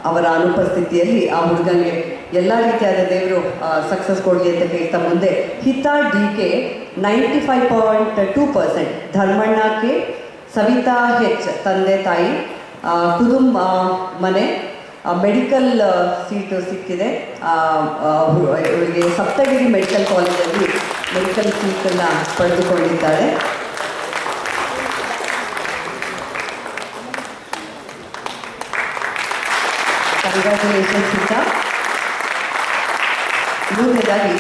ಅವರ ಅನುಪಸ್ಥಿತಿಯಲ್ಲಿ ಆ ಹುಡುಗನಿಗೆ ಎಲ್ಲ ರೀತಿಯಾದ ದೇವರು ಸಕ್ಸಸ್ ಕೊಡಲಿ ಅಂತ ಹೇಳ್ತಾ ಮುಂದೆ ಹಿತಾ DK 95.2%, Dharmanna K, Savita H ತಂದೆ ತಾಯಿ, ಕುದುಂಬ ಮನೆ, ಮೆಡಿಕಲ್ ಸೀಟು ಸಿಕ್ಕಿದೆ. ಇವರಿಗೆ ಸಪ್ತಗಿರಿ ಮೆಡಿಕಲ್ ಕಾಲೇಜಲ್ಲಿ ಮೆಡಿಕಲ್ ಸೀಟನ್ನು ಪಡೆದುಕೊಂಡಿದ್ದಾರೆ. ಕಂಗ್ರ್ಯಾಚುಲೇಷನ್ಸ್ ಅಂತ. ಮೂರನೇದಾಗಿ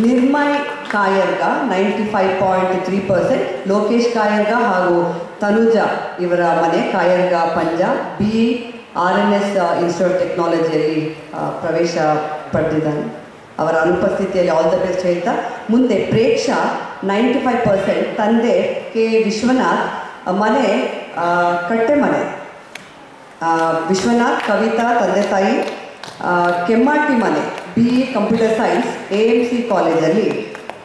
ನಿರ್ಮಯ್ ಕಾಯರ್ಗ 95.3%, ಲೋಕೇಶ್ ಕಾಯರ್ಗ ಹಾಗೂ ತನುಜಾ ಇವರ ಮನೆ ಕಾಯರ್ಗ ಪಂಜಾಬ್, BE RNS ಇನ್ಸ್ಟಿಟ್ಯೂಟ್ ಟೆಕ್ನಾಲಜಿಯಲ್ಲಿ ಪ್ರವೇಶ ಪಡೆದಿದ್ದಾನೆ. ಅವರ ಅನುಪಸ್ಥಿತಿಯಲ್ಲಿ ಆಲ್ ದ ಬೆಸ್ಟ್ ಹೇಳ್ತಾ ಮುಂದೆ ಪ್ರೇಕ್ಷಾ 95%, ತಂದೆ K ವಿಶ್ವನಾಥ್, ಮನೆ ಕಟ್ಟೆ ಮನೆ, ವಿಶ್ವನಾಥ್ ಕವಿತಾ ತಂದೆ ತಾಯಿ, ಕೆಮ್ಮಾಟಿ ಮನೆ, BE ಕಂಪ್ಯೂಟರ್ ಸೈನ್ಸ್ AMC ಕಾಲೇಜಲ್ಲಿ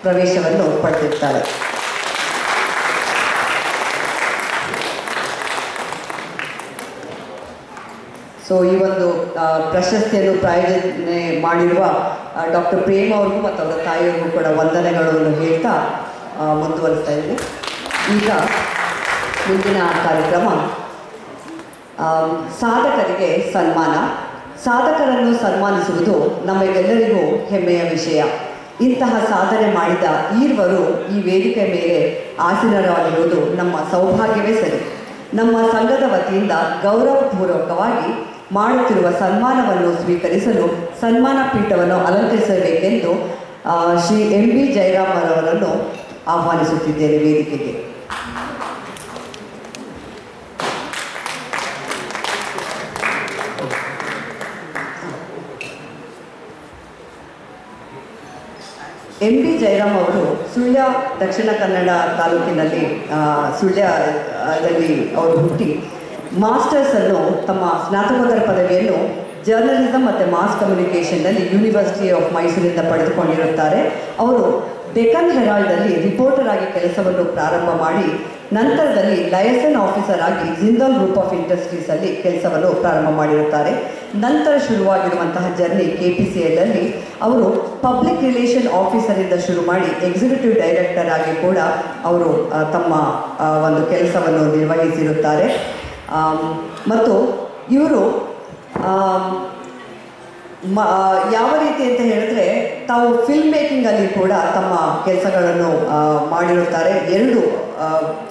ಪ್ರವೇಶವನ್ನು ಪಡೆದಿರ್ತಾರೆ. ಸೊ ಈ ಒಂದು ಪ್ರಶಸ್ತಿಯನ್ನು ಪ್ರಾಯೋಜನೆ ಮಾಡಿರುವ ಡಾಕ್ಟರ್ ಪ್ರೇಮ್ ಅವ್ರಿಗೂ ಮತ್ತು ಅವರ ತಾಯಿಯವ್ರಿಗೂ ಕೂಡ ವಂದನೆಗಳನ್ನು ಹೇಳ್ತಾ ಮುಂದುವರಿಸ್ತಾ ಇದ್ದೀನಿ. ಈಗ ಮುಂದಿನ ಕಾರ್ಯಕ್ರಮ ಸಾಧಕರಿಗೆ ಸನ್ಮಾನ. ಸಾಧಕರನ್ನು ಸನ್ಮಾನಿಸುವುದು ನಮಗೆಲ್ಲರಿಗೂ ಹೆಮ್ಮೆಯ ವಿಷಯ. ಇಂತಹ ಸಾಧನೆ ಮಾಡಿದ ಈರ್ವರು ಈ ವೇದಿಕೆ ಮೇಲೆ ಆಸೀನರಾಗಿರುವುದು ನಮ್ಮ ಸೌಭಾಗ್ಯವೇ ಸರಿ. ನಮ್ಮ ಸಂಘದ ವತಿಯಿಂದ ಗೌರವಪೂರ್ವಕವಾಗಿ ಮಾಡುತ್ತಿರುವ ಸನ್ಮಾನವನ್ನು ಸ್ವೀಕರಿಸಲು ಸನ್ಮಾನ ಪೀಠವನ್ನು ಅಲಂಕರಿಸಬೇಕೆಂದು ಶ್ರೀ MB ಜಯರಾಮ್ ಅವರನ್ನು ಆಹ್ವಾನಿಸುತ್ತಿದ್ದೇನೆ ವೇದಿಕೆಗೆ. MB ಜಯರಾಮ್ ಅವರು ಸುಳ್ಯ ದಕ್ಷಿಣ ಕನ್ನಡ ತಾಲೂಕಿನಲ್ಲಿ ಸುಳ್ಯದಲ್ಲಿ ಅವರು ಹುಟ್ಟಿ ಮಾಸ್ಟರ್ಸನ್ನು ತಮ್ಮ ಸ್ನಾತಕೋತ್ತರ ಪದವಿಯನ್ನು ಜರ್ನಲಿಸಮ್ ಮತ್ತು ಮಾಸ್ ಕಮ್ಯುನಿಕೇಷನ್ನಲ್ಲಿ ಯೂನಿವರ್ಸಿಟಿ ಆಫ್ ಮೈಸೂರಿಂದ ಪಡೆದುಕೊಂಡಿರುತ್ತಾರೆ. ಅವರು ಡೆಕ್ಕನ್ ಹೆರಾಲ್ಡಲ್ಲಿ ರಿಪೋರ್ಟರ್ ಆಗಿ ಕೆಲಸವನ್ನು ಪ್ರಾರಂಭ ಮಾಡಿ ನಂತರದಲ್ಲಿ ಲಯಸನ್ ಆಫೀಸರ್ ಆಗಿ ಜಿಂದಾಲ್ ಗ್ರೂಪ್ ಆಫ್ ಇಂಡಸ್ಟ್ರೀಸಲ್ಲಿ ಕೆಲಸವನ್ನು ಪ್ರಾರಂಭ ಮಾಡಿರುತ್ತಾರೆ. ನಂತರ ಶುರುವಾಗಿರುವಂತಹ ಜರ್ನಿ KPCL ಅಲ್ಲಿ ಅವರು ಪಬ್ಲಿಕ್ ರಿಲೇಷನ್ ಆಫೀಸರಿಂದ ಶುರು ಮಾಡಿ ಎಕ್ಸಿಕ್ಯೂಟಿವ್ ಡೈರೆಕ್ಟರ್ ಆಗಿ ಕೂಡ ಅವರು ತಮ್ಮ ಒಂದು ಕೆಲಸವನ್ನು ನಿರ್ವಹಿಸಿರುತ್ತಾರೆ. ಮತ್ತು ಇವರು ಯಾವ ರೀತಿ ಅಂತ ಹೇಳಿದ್ರೆ ತಾವು ಫಿಲ್ಮ್ ಮೇಕಿಂಗಲ್ಲಿ ಕೂಡ ತಮ್ಮ ಕೆಲಸಗಳನ್ನು ಮಾಡಿರುತ್ತಾರೆ. 2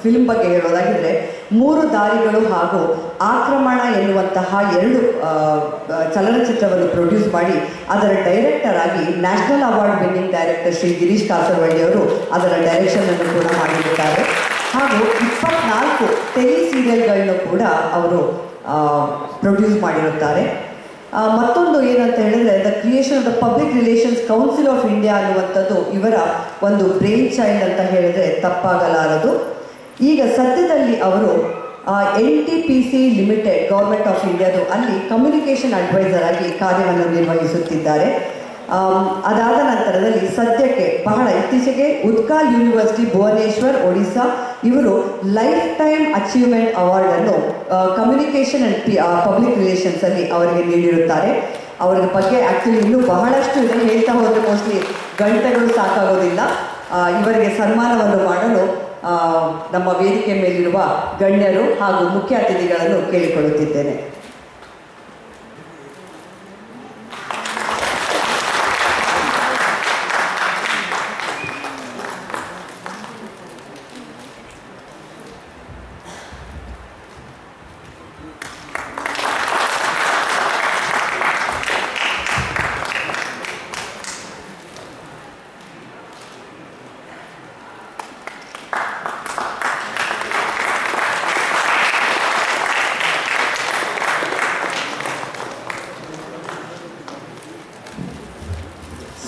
ಫಿಲ್ಮ್ ಬಗ್ಗೆ ಹೇಳೋದಾಗಿದ್ದರೆ 3 ದಾರಿಗಳು ಹಾಗೂ ಆಕ್ರಮಣ ಎನ್ನುವಂತಹ 2 ಚಲನಚಿತ್ರವನ್ನು ಪ್ರೊಡ್ಯೂಸ್ ಮಾಡಿ ಅದರ ಡೈರೆಕ್ಟರ್ ಆಗಿ national award winning director Shri Girish ಕಾಸರವಳ್ಳಿಯವರು ಅದರ ಡೈರೆಕ್ಷನನ್ನು ಕೂಡ ಮಾಡಿರುತ್ತಾರೆ. ಹಾಗೂ 24 ಟೆಲಿ ಸೀರಿಯಲ್ಗಳನ್ನು ಕೂಡ ಅವರು ಪ್ರೊಡ್ಯೂಸ್ ಮಾಡಿರುತ್ತಾರೆ. ಮತ್ತೊಂದು ಏನಂತ ಹೇಳಿದ್ರೆ the creation of the public relations council of India ಅನ್ನುವಂಥದ್ದು ಇವರ ಒಂದು ಬ್ರೈನ್ ಚೈಲ್ಡ್ ಅಂತ ಹೇಳಿದ್ರೆ ತಪ್ಪಾಗಲಾರದು. ಈಗ ಸದ್ಯದಲ್ಲಿ ಅವರು NTPC ಲಿಮಿಟೆಡ್ ಗೌರ್ಮೆಂಟ್ ಆಫ್ ಇಂಡಿಯಾದು ಅಲ್ಲಿ ಕಮ್ಯುನಿಕೇಷನ್ ಅಡ್ವೈಸರ್ ಆಗಿ ಕಾರ್ಯವನ್ನು ನಿರ್ವಹಿಸುತ್ತಿದ್ದಾರೆ. ಅದಾದ ನಂತರದಲ್ಲಿ ಸದ್ಯಕ್ಕೆ ಬಹಳ ಇತ್ತೀಚೆಗೆ ಉತ್ಕಾಲ್ ಯೂನಿವರ್ಸಿಟಿ ಭುವನೇಶ್ವರ್ ಒಡಿಸ್ಸಾ ಇವರು ಲೈಫ್ ಟೈಮ್ ಅಚೀವ್ಮೆಂಟ್ ಅವಾರ್ಡನ್ನು ಕಮ್ಯುನಿಕೇಷನ್ ಆ್ಯಂಡ್ ಪಬ್ಲಿಕ್ ರಿಲೇಷನ್ಸಲ್ಲಿ ಅವರಿಗೆ ನೀಡಿರುತ್ತಾರೆ. ಅವರ ಬಗ್ಗೆ ಆ್ಯಕ್ಚುಲಿ ಇನ್ನೂ ಬಹಳಷ್ಟು ಇದನ್ನು ಹೇಳ್ತಾ ಹೋದರೆ ಮೋಸ್ಟ್ಲಿ ಗಂಟೆಗಳು ಸಾಕಾಗೋದಿಲ್ಲ. ಇವರಿಗೆ ಸನ್ಮಾನವನ್ನು ಮಾಡಲು ನಮ್ಮ ವೇದಿಕೆ ಮೇಲಿರುವ ಗಣ್ಯರು ಹಾಗೂ ಮುಖ್ಯ ಅತಿಥಿಗಳನ್ನು ಕೇಳಿಕೊಳ್ಳುತ್ತಿದ್ದೇನೆ.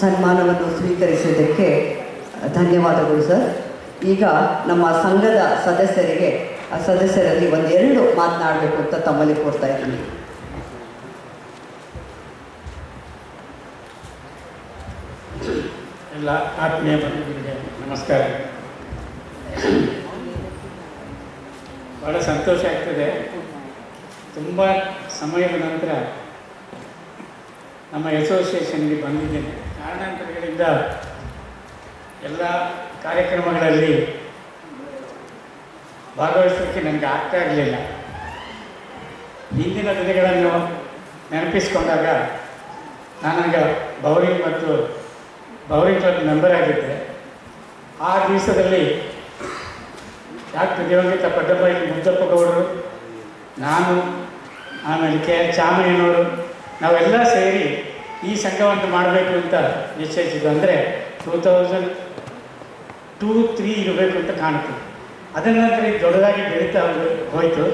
ಸನ್ಮಾನವನ್ನು ಸ್ವೀಕರಿಸುವುದಕ್ಕೆ ಧನ್ಯವಾದಗಳು ಸರ್. ಈಗ ನಮ್ಮ ಸಂಘದ ಸದಸ್ಯರಿಗೆ ಸದಸ್ಯರಲ್ಲಿ ಒಂದೆರಡು ಮಾತನಾಡಬೇಕು ಅಂತ ತಮ್ಮಲ್ಲಿ ಕೋರ್ತಾ ಇದ್ದೀನಿ. ಎಲ್ಲ ಆತ್ಮೀಯ ಬಂಧುಗಳಿಗೆ ನಮಸ್ಕಾರ. ಭಾಳ ಸಂತೋಷ ಆಗ್ತದೆ. ತುಂಬ ಸಮಯದ ನಂತರ ನಮ್ಮ ಅಸೋಸಿಯೇಷನ್ಗೆ ಬಂದಿದ್ದೇನೆ. ಕಾರಣಾಂತರಗಳಿಂದ ಎಲ್ಲ ಕಾರ್ಯಕ್ರಮಗಳಲ್ಲಿ ಭಾಗವಹಿಸೋಕ್ಕೆ ನನಗೆ ಆಗ್ತಾ ಇರಲಿಲ್ಲ. ಹಿಂದಿನ ದಿನಗಳನ್ನು ನೆನಪಿಸ್ಕೊಂಡಾಗ ನಾನಾಗ ಬೌರಿಂಗ್ ಕ್ಲಬ್ ಮೆಂಬರ್ ಆಗಿದ್ದೆ. ಆ ದಿವಸದಲ್ಲಿ ಡಾಕ್ಟರ್ ದಿವಂಗತ ಪಡ್ಡಬೈಲಿ ಮುದ್ದಪ್ಪ ಗೌಡರು, ನಾನು, ಆಮೇಲೆ KR ಚಾಮಯ್ಯನವರು, ನಾವೆಲ್ಲ ಸೇರಿ ಈ ಸಂಘವನ್ನು ಮಾಡಬೇಕು ಅಂತ ನಿಶ್ಚಯಿಸಿದ್ದು. ಅಂದರೆ 2002-03 ಇರಬೇಕು ಅಂತ ಕಾಣುತ್ತೆ. ಅದರ ನಂತರ ಇದು ದೊಡ್ಡದಾಗಿ ಬೆಳೀತಾ ಹೋಯಿತು.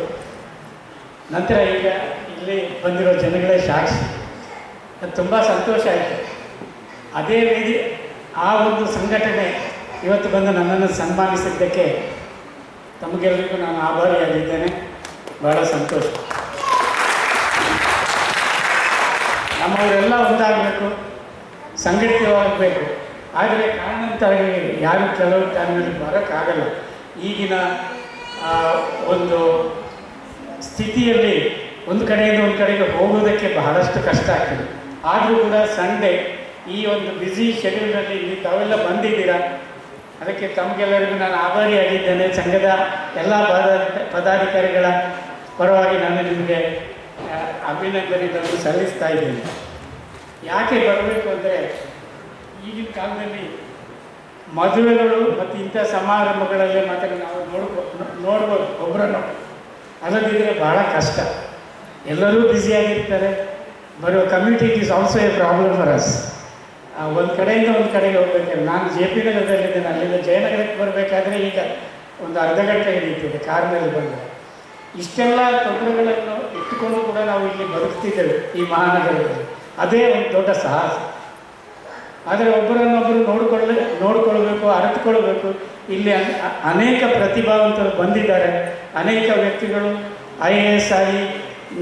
ನಂತರ ಈಗ ಇಲ್ಲಿ ಬಂದಿರೋ ಜನಗಳೇ ಸಾಕ್ಷಿ. ಅದು ತುಂಬ ಸಂತೋಷ ಆಯಿತು. ಅದೇ ರೀತಿ ಆ ಒಂದು ಸಂಘಟನೆ ಇವತ್ತು ಬಂದು ನನ್ನನ್ನು ಸನ್ಮಾನಿಸಿದ್ದಕ್ಕೆ ತಮಗೆಲ್ಲರಿಗೂ ನಾನು ಆಭಾರಿಯಾಗಿದ್ದೇನೆ. ಬಹಳ ಸಂತೋಷ. ನಮ್ಮವರೆಲ್ಲ ಒಂದಾಗಬೇಕು, ಸಂಘಟಿತವಾಗಬೇಕು. ಆದರೆ ಕಾರಣಾಂತರವಾಗಿ ಯಾರು ಕೆಲವು ಟೈಮ್ನಲ್ಲಿ ಬರೋಕ್ಕಾಗಲ್ಲ. ಈಗಿನ ಒಂದು ಸ್ಥಿತಿಯಲ್ಲಿ ಒಂದು ಕಡೆಯಿಂದ ಒಂದು ಕಡೆಗೆ ಹೋಗೋದಕ್ಕೆ ಬಹಳಷ್ಟು ಕಷ್ಟ ಆಗ್ತದೆ. ಆದರೂ ಕೂಡ ಸಂಡೇ ಈ ಒಂದು ಬ್ಯುಸಿ ಶೆಡ್ಯೂಲ್ನಲ್ಲಿ ಇಲ್ಲಿ ತಾವೆಲ್ಲ ಬಂದಿದ್ದೀರಾ, ಅದಕ್ಕೆ ತಮಗೆಲ್ಲರಿಗೂ ನಾನು ಆಭಾರಿಯಾಗಿದ್ದೇನೆ. ಸಂಘದ ಎಲ್ಲ ಪದಾಧಿಕಾರಿಗಳ ಪರವಾಗಿ ನಾನು ನಿಮಗೆ ಅಭಿನಂದನೆಗಳನ್ನು ಸಲ್ಲಿಸ್ತಾ ಇದ್ದೀನಿ. ಯಾಕೆ ಬರಬೇಕು ಅಂದರೆ ಈಗಿನ ಕಾಲದಲ್ಲಿ ಮದುವೆಗಳು ಮತ್ತು ಇಂಥ ಸಮಾರಂಭಗಳಲ್ಲೇ ಮಾತ್ರ ನಾವು ನೋಡ್ಬೋದು ಒಬ್ಬರನ್ನು, ಅಲ್ಲದಿದ್ದರೆ ಭಾಳ ಕಷ್ಟ. ಎಲ್ಲರೂ ಬ್ಯುಸಿಯಾಗಿರ್ತಾರೆ. ಬರೋ community is also A problem for us. ಒಂದು ಕಡೆಯಿಂದ ಒಂದು ಕಡೆಗೆ ಹೋಗ್ಬೇಕಾದ್ರೆ ನಾನು JP ನಗರದಲ್ಲಿದ್ದೇನೆ. ಅಲ್ಲಿಂದ ಜಯನಗರಕ್ಕೆ ಬರಬೇಕಾದ್ರೆ ಈಗ ಒಂದು ಅರ್ಧ ಗಂಟೆ ಹಿಡಿಯುತ್ತದೆ ಕಾರ್ನಲ್ಲಿ ಬಂದರೆ. ಇಷ್ಟೆಲ್ಲ ತೊಂದರೆಗಳನ್ನು ಇಟ್ಟುಕೊಂಡು ಕೂಡ ನಾವು ಇಲ್ಲಿ ಬದುಕ್ತಿದ್ದೇವೆ ಈ ಮಹಾನಗರದಲ್ಲಿ. ಅದೇ ಒಂದು ದೊಡ್ಡ ಸಾಹಸ. ಆದರೆ ಒಬ್ಬರನ್ನೊಬ್ಬರು ನೋಡಿಕೊಳ್ಬೇಕು, ಅರಿತುಕೊಳ್ಬೇಕು. ಇಲ್ಲಿ ಅನೇಕ ಪ್ರತಿಭಾವಂತರು ಬಂದಿದ್ದಾರೆ. ಅನೇಕ ವ್ಯಕ್ತಿಗಳು IAS ಆಗಿ,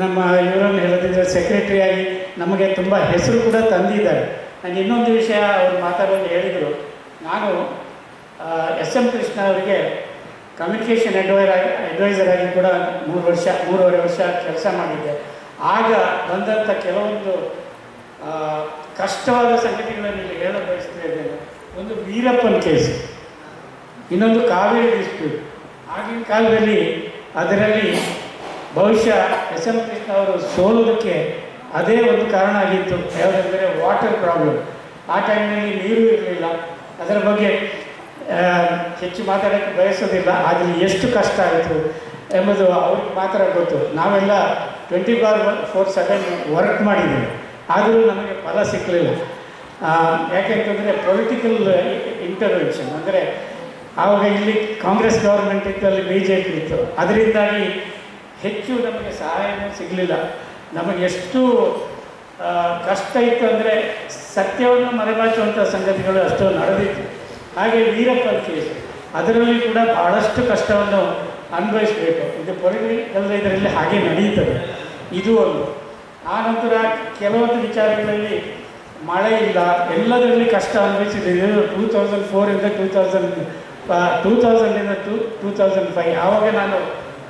ನಮ್ಮ ಇವರನ್ನು ಹೇಳದಿದ್ದರೆ ಸೆಕ್ರೆಟರಿ ಆಗಿ ನಮಗೆ ತುಂಬ ಹೆಸರು ಕೂಡ ತಂದಿದ್ದಾರೆ. ನನಗೆ ಇನ್ನೊಂದು ವಿಷಯ ಅವರು ಮಾತಾಡೋದು ಹೇಳಿದರು. ನಾನು SM ಕೃಷ್ಣ ಅವರಿಗೆ ಕಮ್ಯುನಿಕೇಷನ್ ಅಡ್ವೈಸರ್ ಆಗಿ ಕೂಡ 3.5 ವರ್ಷ ಕೆಲಸ ಮಾಡಿದ್ದೆ. ಆಗ ಬಂದಂಥ ಕೆಲವೊಂದು ಕಷ್ಟವಾದ ಸಂಗತಿಗಳನ್ನು ಇಲ್ಲಿ ಹೇಳ ಬಯಸ್ತಾ ಇದ್ದೇನೆ. ಒಂದು ವೀರಪ್ಪನ ಕೇಸ್, ಇನ್ನೊಂದು ಕಾವೇರಿ ಡಿಸ್ಪ್ಯೂಟ್. ಆಗಿನ ಕಾಲದಲ್ಲಿ ಅದರಲ್ಲಿ ಬಹುಶಃ SM ಕೃಷ್ಣ ಅವರು ಸೋಲೋದಕ್ಕೆ ಅದೇ ಒಂದು ಕಾರಣ ಆಗಿತ್ತು. ಯಾವುದಂದರೆ ವಾಟರ್ ಪ್ರಾಬ್ಲಮ್. ಆ ಟೈಮ್ನಲ್ಲಿ ನೀರು ಇರಲಿಲ್ಲ. ಅದರ ಬಗ್ಗೆ ಹೆಚ್ಚು ಮಾತಾಡೋಕ್ಕೆ ಬಯಸೋದಿಲ್ಲ. ಆದರೆ ಎಷ್ಟು ಕಷ್ಟ ಆಯಿತು ಎಂಬುದು ಅವ್ರಿಗೆ ಮಾತ್ರ ಗೊತ್ತು. ನಾವೆಲ್ಲ 24/7 ವರ್ಕ್ ಮಾಡಿದ್ದೀವಿ. ಆದರೂ ನಮಗೆ ಫಲ ಸಿಕ್ಕಲಿಲ್ಲ. ಯಾಕೆಂತಂದರೆ ಪೊಲಿಟಿಕಲ್ ಇಂಟರ್ವೆನ್ಷನ್. ಅಂದರೆ ಆವಾಗ ಇಲ್ಲಿ ಕಾಂಗ್ರೆಸ್ ಗೌರ್ಮೆಂಟ್ ಇತ್ತು, ಅಲ್ಲಿ BJP ಇತ್ತು. ಅದರಿಂದಾಗಿ ಹೆಚ್ಚು ನಮಗೆ ಸಹಾಯವೂ ಸಿಗಲಿಲ್ಲ. ನಮಗೆ ಎಷ್ಟು ಕಷ್ಟ ಇತ್ತು ಅಂದರೆ ಸತ್ಯವನ್ನು ಮರೆಮಾಚುವಂಥ ಸಂಗತಿಗಳು ಅಷ್ಟು ನಡೆದಿತ್ತು. ಹಾಗೆ ವೀರಪ್ಪನ ಕೇಸ್, ಅದರಲ್ಲಿ ಕೂಡ ಭಾಳಷ್ಟು ಕಷ್ಟವನ್ನು ಅನುಭವಿಸಬೇಕು. ಇದು ಪೊಲಿಟಿಕಲ್ ಇದರಲ್ಲಿ ಹಾಗೆ ನಡೆಯುತ್ತದೆ. ಇದು ಒಂದು. ಆನಂತರ ಕೆಲವೊಂದು ವಿಚಾರಗಳಲ್ಲಿ ಮಳೆ ಇಲ್ಲ, ಎಲ್ಲದರಲ್ಲಿ ಕಷ್ಟ ಅನುಭವಿಸಿದ್ದೀವಿ. 2004ಇಂದ 2005 ಆವಾಗ ನಾನು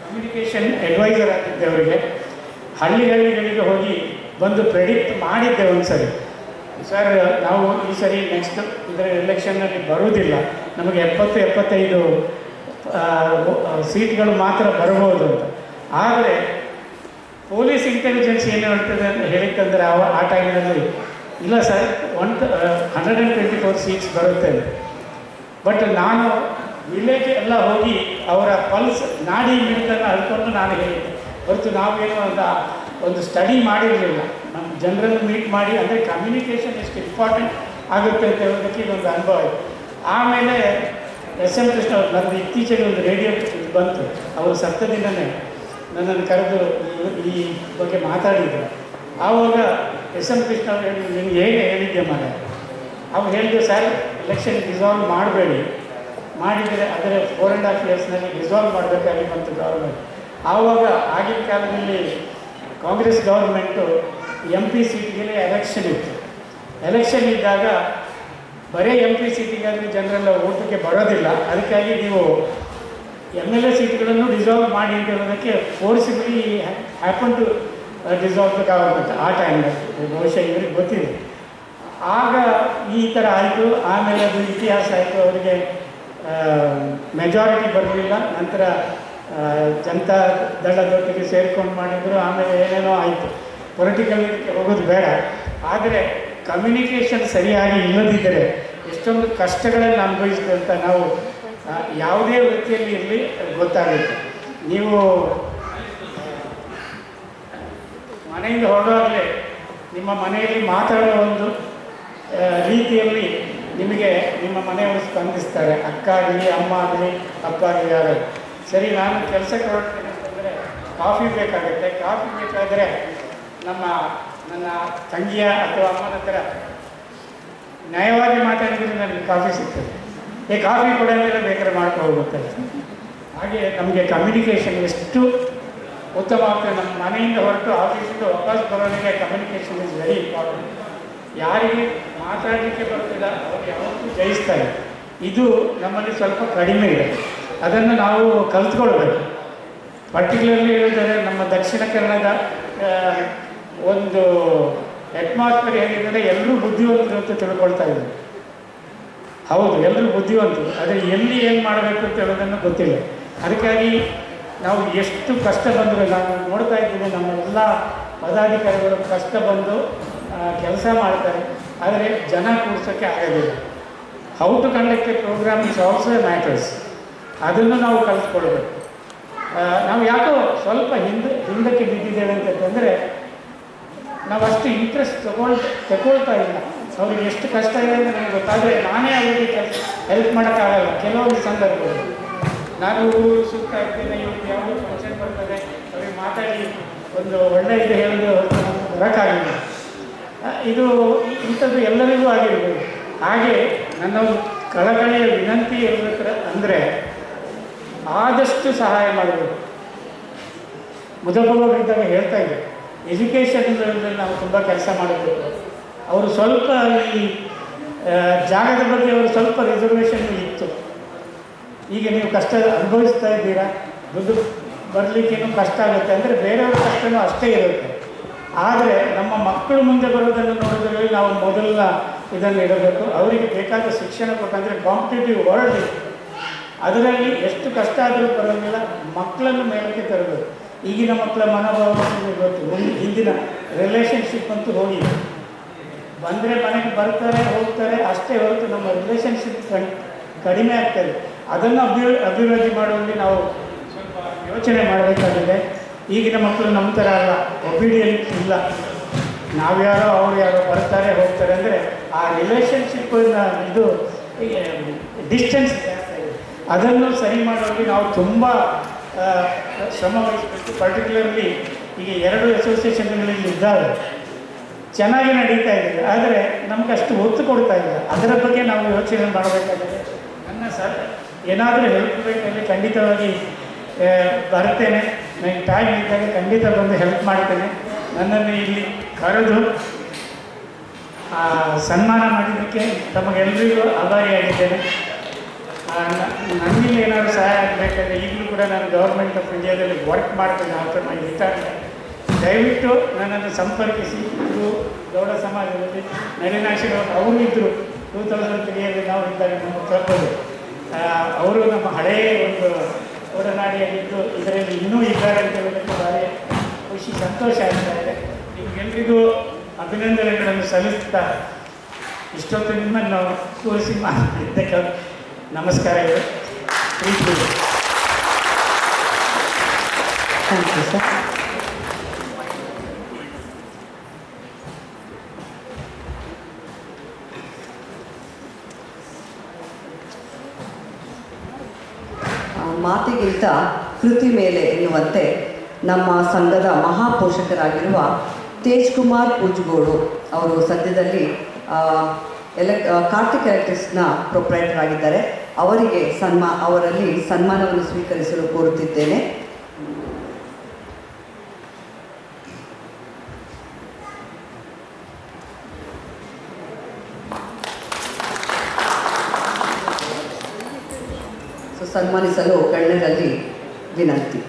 ಕಮ್ಯುನಿಕೇಷನ್ ಅಡ್ವೈಸರ್ ಆಗಿದ್ದೆ. ಅವರಿಗೆ ಹಳ್ಳಿಗಳಿಗೆ ಹೋಗಿ ಬಂದು ಪ್ರೆಡಿಕ್ಟ್ ಮಾಡಿದ್ದೆ ಒಂದು ಸರಿ. ಸರ್, ನಾವು ಈ ಸರಿ ನೆಕ್ಸ್ಟ್ ಇದರ ಎಲೆಕ್ಷನ್ನಲ್ಲಿ ಬರುವುದಿಲ್ಲ, ನಮಗೆ 70-75 ಸೀಟ್ಗಳು ಮಾತ್ರ ಬರ್ಬೋದು ಅಂತ. ಆದರೆ ಪೊಲೀಸ್ ಇಂಟೆಲಿಜೆನ್ಸ್ ಏನು ಹೇಳ್ತದೆ ಅಂತ ಹೇಳಿತ್ತಂದರೆ ಆ ಟೈಮ್ನಲ್ಲಿ ಇಲ್ಲ ಸರ್ 124 ಸೀಟ್ಸ್ ಬರುತ್ತೆ ಅಂತ. ಬಟ್ ನಾನು ವಿಲೇಜ್ ಎಲ್ಲ ಹೋಗಿ ಅವರ ಪಲ್ಸ್ ನಾಡಿ ಮಿಡಿತನ್ನು ಅಳ್ಕೊಂಡು ನಾನು ಹೇಳಿದ್ದೆ ಹೊರತು ನಾವೇನು ಒಂದು ಸ್ಟಡಿ ಮಾಡಿರಲಿಲ್ಲ. ನಮ್ಮ ಜನರನ್ನು ಮೀಟ್ ಮಾಡಿ, ಅಂದರೆ ಕಮ್ಯುನಿಕೇಷನ್ ಎಷ್ಟು ಇಂಪಾರ್ಟೆಂಟ್ ಆಗುತ್ತೆ ಅಂತ ಹೇಳೋದಕ್ಕೆ ಇದೊಂದು ಅನುಭವ ಆಯಿತು. ಆಮೇಲೆ SM ಕೃಷ್ಣ ಅವರು ನನ್ನದು ಇತ್ತೀಚೆಗೆ ಒಂದು ರೇಡಿಯೋ ಬಂತು. ಅವರು ಸತ್ತದಿಂದನೇ ನನ್ನನ್ನು ಕರೆದು ಈ ಬಗ್ಗೆ ಮಾತಾಡಿದ್ರು. ಆವಾಗ SM ಕೃಷ್ಣ ಅವರು ಹೇಳಿದ್ರು, ನಿಮ್ಗೆ ಹೇಗೆ ಹೇಳಿದ್ದೆ ಮಗ? ಅವ್ರು ಹೇಳಿದ್ರು, ಸರ್ ಎಲೆಕ್ಷನ್ ಡಿಸಾಲ್ವ್ ಮಾಡಬೇಡಿ, ಮಾಡಿದರೆ ಅದರ 4.5 ಇಯರ್ಸ್ನಲ್ಲಿ ರಿಸಾಲ್ವ್ ಮಾಡಬೇಕಾಗಿ ಬಂತು ಗೌರ್ಮೆಂಟ್. ಆವಾಗ ಆಗಿನ ಕಾಲದಲ್ಲಿ ಕಾಂಗ್ರೆಸ್ ಗೌರ್ಮೆಂಟು MP ಸೀಟ್ಗೆ ಎಲೆಕ್ಷನ್ ಇತ್ತು. ಎಲೆಕ್ಷನ್ ಇದ್ದಾಗ ಬರೀ MP ಸೀಟಿಗಾದರೆ ಜನರೆಲ್ಲ ಓಟಿಗೆ ಬರೋದಿಲ್ಲ, ಅದಕ್ಕಾಗಿ ನೀವು MLA ಸೀಟ್ಗಳನ್ನು ಡಿಸಾಲ್ವ್ ಮಾಡಿ ಅಂತ ಹೇಳೋದಕ್ಕೆ forcibly happen to dissolve the government. ಆ ಟೈಮ್ನಲ್ಲಿ ಬಹುಶಃ ಇವರಿಗೆ ಗೊತ್ತಿದೆ. ಆಗ ಈ ಥರ ಆಯಿತು. ಆಮೇಲೆ ಅದು ಇತಿಹಾಸ ಆಯಿತು, ಅವರಿಗೆ ಮೆಜಾರಿಟಿ ಬರಲಿಲ್ಲ. ನಂತರ ಜನತಾ ದಳದೊಟ್ಟಿಗೆ ಸೇರ್ಕೊಂಡು ಮಾಡಿದರು. ಆಮೇಲೆ ಏನೇನೋ ಆಯಿತು. ಪೊಲಿಟಿಕಲ್ ಹೋಗೋದು ಬೇಡ. ಆದರೆ ಕಮ್ಯುನಿಕೇಷನ್ ಸರಿಯಾಗಿ ಇಲ್ಲದಿದ್ದರೆ ಎಷ್ಟೊಂದು ಕಷ್ಟಗಳನ್ನು ಅನುಭವಿಸಿದೆ ಅಂತ ನಾವು ಯಾವುದೇ ವೃತ್ತಿಯಲ್ಲಿ ಇರಲಿ ಗೊತ್ತಾಗುತ್ತೆ. ನೀವು ಮನೆಯಿಂದ ಹೊರಡುವಾಗಲೇ ನಿಮ್ಮ ಮನೆಯಲ್ಲಿ ಮಾತಾಡೋ ಒಂದು ರೀತಿಯಲ್ಲಿ ನಿಮಗೆ ನಿಮ್ಮ ಮನೆಯವರು ಸ್ಪಂದಿಸ್ತಾರೆ. ಅಕ್ಕ ಆಗಲಿ, ಅಮ್ಮ ಆಗಲಿ, ಅಪ್ಪ ಆಗಲಿ, ಯಾರಾಗಲಿ. ಸರಿ, ನಾನು ಕೆಲಸಕ್ಕೆ ಹೊರಡ್ತೇನೆ ಅಂತಂದರೆ ಕಾಫಿ ಬೇಕಾಗುತ್ತೆ. ಕಾಫಿ ಬೇಕಾದರೆ ನನ್ನ ತಂಗಿಯ ಅಥವಾ ಅಮ್ಮನ ಹತ್ರ ನ್ಯಾಯವಾಗಿ ಮಾತಾಡಿದರೆ ನನಗೆ ಕಾಫಿ ಸಿಗ್ತದೆ. ಕಾಫಿ ಕೊಡೋದೆಲ್ಲ ಬೇಕಾದ್ರೆ ಮಾಡ್ಕೊಂಡು ಹೋಗುತ್ತೆ. ಹಾಗೆ ನಮಗೆ ಕಮ್ಯುನಿಕೇಷನ್ ಎಷ್ಟು ಉತ್ತಮ ಆಗ್ತದೆ. ನಮ್ಮ ಮನೆಯಿಂದ ಹೊರಟು ಆಫೀಸಿಂದ ವಾಪಸ್ ಬರೋರಿಗೆ ಕಮ್ಯುನಿಕೇಷನ್ ಇಸ್ ವೆರಿ ಇಂಪಾರ್ಟೆಂಟ್. ಯಾರಿಗೆ ಮಾತಾಡಲಿಕ್ಕೆ ಬರ್ತಿಲ್ಲ ಅವ್ರಿಗೆ ಯಾವತ್ತೂ ಜಯಿಸ್ತಾರೆ. ಇದು ನಮ್ಮಲ್ಲಿ ಸ್ವಲ್ಪ ಕಡಿಮೆ ಇದೆ. ಅದನ್ನು ನಾವು ಕಲ್ತ್ಕೊಳ್ಬೇಕು. ಪರ್ಟಿಕ್ಯುಲರ್ಲಿ ಹೇಳಿದರೆ ನಮ್ಮ ದಕ್ಷಿಣ ಕನ್ನಡದ ಒಂದು ಅಟ್ಮಾಸ್ಫಿಯರ್ ಹೇಗಿದ್ದರೆ ಎಲ್ಲರೂ ಬುದ್ಧಿವಂತರು ಅಂತ ತಿಳ್ಕೊಳ್ತಾ ಇದ್ದಾರೆ. ಹೌದು, ಎಲ್ಲರೂ ಬುದ್ಧಿವಂತರು. ಆದರೆ ಎಲ್ಲಿ ಏನು ಮಾಡಬೇಕು ಅಂತ ಹೇಳೋದನ್ನು ಗೊತ್ತಿಲ್ಲ. ಅದಕ್ಕಾಗಿ ನಾವು ಎಷ್ಟು ಕಷ್ಟ ಬಂದರೂ, ನಾನು ನೋಡ್ತಾ ಇದ್ದೀನಿ ನಮ್ಮೆಲ್ಲ ಪದಾಧಿಕಾರಿಗಳು ಕಷ್ಟ ಬಂದು ಕೆಲಸ ಮಾಡ್ತಾರೆ. ಆದರೆ ಜನ ಕೂಡಿಸೋಕ್ಕೆ ಆಗೋದಿಲ್ಲ. How to conduct a program is also matters. ಅದನ್ನು ನಾವು ಕಲಿಸ್ಕೊಳ್ಬೇಕು. ನಾವು ಯಾಕೋ ಸ್ವಲ್ಪ ಹಿಂದಕ್ಕೆ ಬಿದ್ದಿದ್ದೇವೆ ಅಂತಂದರೆ ನಾವು ಅಷ್ಟು ಇಂಟ್ರೆಸ್ಟ್ ತಗೊಳ್ತಾ ಇಲ್ಲ. ಅವ್ರಿಗೆ ಎಷ್ಟು ಕಷ್ಟ ಇದೆ ಅಂತ ನನಗೆ ಗೊತ್ತಾದರೆ ನಾನೇ ಅವರಿಗೆ ಹೆಲ್ಪ್ ಮಾಡೋಕ್ಕಾಗಲ್ಲ. ಕೆಲವೊಂದು ಸಂದರ್ಭಗಳು ನಾನು ಸುತ್ತ ಇರ್ತೇನೆ, ಇವ್ರಿಗೆ ಯಾವುದೋ ಫಂಕ್ಷನ್ ಬರ್ತದೆ, ಅವ್ರಿಗೆ ಮಾತಾಡಿ ಒಂದು ಒಳ್ಳೆ ಇದು ಹೇಳೋದು ಬರೋಕ್ಕಾಗಿಲ್ಲ. ಇದು ಇಂಥದ್ದು ಎಲ್ಲರಿಗೂ ಆಗಿರ್ಬೋದು. ಹಾಗೆ ನನ್ನ ಒಂದು ಕಳಕಳಿಯ ವಿನಂತಿ ಎಲ್ಲರ ಅಂದರೆ ಆದಷ್ಟು ಸಹಾಯ ಮಾಡಬೇಕು. ಮುಜಫರ್ನಗರದಾಗ ಹೇಳ್ತಾ ಇದ್ದೆ, ಎಜುಕೇಷನ್ಗಳಲ್ಲಿ ನಾವು ತುಂಬ ಕೆಲಸ ಮಾಡಬೇಕು. ಅವರು ಸ್ವಲ್ಪ ಈ ಜಾಗದ ಬಗ್ಗೆ ಅವರು ಸ್ವಲ್ಪ ರಿಸರ್ವೇಷನ್ ಇತ್ತು. ಈಗ ನೀವು ಕಷ್ಟ ಅನುಭವಿಸ್ತಾ ಇದ್ದೀರಾ, ದುಡ್ಡು ಬರಲಿಕ್ಕೇನು ಕಷ್ಟ ಆಗುತ್ತೆ ಅಂದರೆ ಬೇರೆಯವ್ರ ಕಷ್ಟನೂ ಅಷ್ಟೇ ಇರುತ್ತೆ. ಆದರೆ ನಮ್ಮ ಮಕ್ಕಳು ಮುಂದೆ ಬರೋದನ್ನು ನೋಡೋದ್ರಲ್ಲಿ ನಾವು ಮೊದಲ ಇದನ್ನು ಇಡಬೇಕು. ಅವರಿಗೆ ಬೇಕಾದ ಶಿಕ್ಷಣ ಕೊಟ್ಟಂದರೆ ಕಾಂಪಿಟೇಟಿವ್ ವರ್ಲ್ಡ್ ಇದೆ, ಅದರಲ್ಲಿ ಎಷ್ಟು ಕಷ್ಟ ಆದರೂ ಪರವಾಗಿಲ್ಲ, ಮಕ್ಕಳನ್ನು ಮೇಲಕ್ಕೆ ತರಬೇಕು. ಈಗಿನ ಮಕ್ಕಳ ಮನೋಭಾವ ಗೊತ್ತು. ಹಿಂದಿನ ರಿಲೇಷನ್ಶಿಪ್ ಅಂತೂ ಹೋಗಿದೆ. ಬಂದರೆ ಮನೆಗೆ ಬರ್ತಾರೆ ಹೋಗ್ತಾರೆ ಅಷ್ಟೇ ಹೊರತು ನಮ್ಮ ರಿಲೇಷನ್ಶಿಪ್ ಕಡಿಮೆ ಆಗ್ತದೆ. ಅದನ್ನು ಅಭಿವೃದ್ಧಿ ಮಾಡುವಲ್ಲಿ ನಾವು ಸ್ವಲ್ಪ ಯೋಚನೆ ಮಾಡಬೇಕಾಗಿದೆ. ಈಗಿನ ಮಕ್ಕಳು ನಮ್ಮ ಥರ ಅಲ್ಲ, ಒಬಿಡಿಯನ್ಸ್ ಇಲ್ಲ. ನಾವ್ಯಾರೋ ಅವ್ರು ಯಾರೋ ಬರ್ತಾರೆ ಹೋಗ್ತಾರೆ ಅಂದರೆ ಆ ರಿಲೇಷನ್ಶಿಪ್ಪನ್ನ ಇದು ಡಿಸ್ಟೆನ್ಸ್ ಜಾಸ್ತಿ ಆಗಿದೆ. ಅದನ್ನು ಸರಿ ಮಾಡುವಲ್ಲಿ ನಾವು ತುಂಬ ಶ್ರಮ ವಹಿಸಬೇಕು. ಪರ್ಟಿಕ್ಯುಲರ್ಲಿ ಈಗ 2 ಅಸೋಸಿಯೇಷನ್ಗಳಲ್ಲಿ ಇದ್ದಾವೆ, ಚೆನ್ನಾಗಿ ನಡೀತಾ ಇದೆ. ಆದರೆ ನಮ್ಗೆ ಅಷ್ಟು ಒತ್ತು ಕೊಡ್ತಾ ಇಲ್ಲ. ಅದರ ಬಗ್ಗೆ ನಾವು ಯೋಚನೆ ಮಾಡಬೇಕಾಗಿದೆ. ನನ್ನ ಸರ್ ಏನಾದರೂ ಹೆಲ್ಪ್ ಬೇಕಾದರೆ ಖಂಡಿತವಾಗಿ ಬರ್ತೇನೆ. ನನಗೆ ಟೈಮ್ ಇದ್ದಾಗ ಖಂಡಿತ ಬಂದು ಹೆಲ್ಪ್ ಮಾಡ್ತೇನೆ. ನನ್ನನ್ನು ಇಲ್ಲಿ ಕರೆದು ಸನ್ಮಾನ ಮಾಡಿದ್ದಕ್ಕೆ ತಮಗೆಲ್ಲರಿಗೂ ಆಭಾರಿಯಾಗಿದ್ದೇನೆ. ನನ್ನಿಂದ ಏನಾದರೂ ಸಹಾಯ ಆಗಬೇಕಾದ್ರೆ ಈಗಲೂ ಕೂಡ ನಾನು ಗೌರ್ಮೆಂಟ್ ಆಫ್ ಇಂಡಿಯಾದಲ್ಲಿ ವರ್ಕ್ ಮಾಡ್ತೇನೆ. ಆಫ್ಟರ್ ಮೈ ರಿಟೈರ್ಮೆಂಟ್ ದಯವಿಟ್ಟು ನನ್ನನ್ನು ಸಂಪರ್ಕಿಸಿ. ಇದು ಗೌಡ ಸಮಾಜದಲ್ಲಿ ನಳಿನಾಕ್ಷಿಗೌಡ ಅವರು ಇದ್ದರು. 2003ರಲ್ಲಿ ನಾವು ಇದ್ದಾಗ ನಮ್ಮ ಕ್ಲಬ್ಬಲ್ಲಿ ಅವರು ನಮ್ಮ ಹಳೆಯ ಒಂದು ಒಡನಾಡಿಯಾಗಿದ್ದು ಇದರಲ್ಲಿ ಇನ್ನೂ ಇದ್ದಾರೆ ಅಂತ ಹೇಳೋದಕ್ಕೆ ಭಾರಿ ಖುಷಿ ಸಂತೋಷ ಆಗ್ತಾ ಇದೆ. ನಿಮಗೆಲ್ಲರಿಗೂ ಅಭಿನಂದನೆಗಳನ್ನು ಸಲ್ಲಿಸ್ತಾ ಇಷ್ಟೊತ್ತು ನಿಮ್ಮನ್ನು ನಾವು ಕೂರಿಸಿ ಮಾತಾಡಿದ್ದಕ್ಕೆ ನಮಸ್ಕಾರಗಳು. ಪ್ರೀತಿ. Thank you sir. ಮಾತಿಗಿಂತ ಕೃತಿ ಮೇಲೆ ಎನ್ನುವಂತೆ ನಮ್ಮ ಸಂಘದ ಮಹಾಪೋಷಕರಾಗಿರುವ ತೇಜ್ ಕುಮಾರ್ ಕೂಜಗೋಡು ಅವರು ಸದ್ಯದಲ್ಲಿ ಕಾರ್ತಿಕ್ ಎಲೆಕ್ಟ್ರಿಕ್ಸ್ನ ಪ್ರೊಪ್ರೈಟರ್ ಆಗಿದ್ದಾರೆ. ಅವರಲ್ಲಿ ಸನ್ಮಾನವನ್ನು ಸ್ವೀಕರಿಸಲು ಕೋರುತ್ತಿದ್ದೇನೆ. ಸನ್ಮಾನಿಸಲು ಗಣ್ಯರಲ್ಲಿ ವಿನಂತಿ.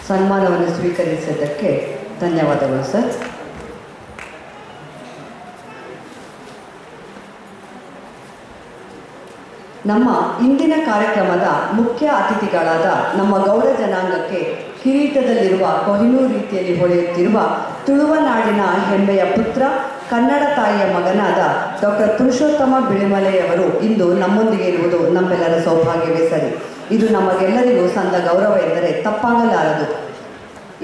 ಸನ್ಮಾನವನ್ನು ಸ್ವೀಕರಿಸಿದ್ದಕ್ಕೆ ಧನ್ಯವಾದಗಳು ಸರ್. ನಮ್ಮ ಇಂದಿನ ಕಾರ್ಯಕ್ರಮದ ಮುಖ್ಯ ಅತಿಥಿಗಳಾದ ನಮ್ಮ ಗೌಡ ಜನಾಂಗಕ್ಕೆ ಕಿರೀಟದಲ್ಲಿರುವ ಕೊಹಿನೂರು ರೀತಿಯಲ್ಲಿ ಹೊಳೆಯುತ್ತಿರುವ ತುಳುವನಾಡಿನ ಹೆಮ್ಮೆಯ ಪುತ್ರ, ಕನ್ನಡ ತಾಯಿಯ ಮಗನಾದ ಡಾಕ್ಟರ್ ಪುರುಷೋತ್ತಮ ಬಿಳಿಮಲೆಯವರು ಇಂದು ನಮ್ಮೊಂದಿಗೆ ಇರುವುದು ನಮ್ಮೆಲ್ಲರ ಸೌಭಾಗ್ಯವೇ ಸರಿ. ಇದು ನಮಗೆಲ್ಲರಿಗೂ ಸಂದ ಗೌರವ ಎಂದರೆ ತಪ್ಪಾಗಲಾರದು.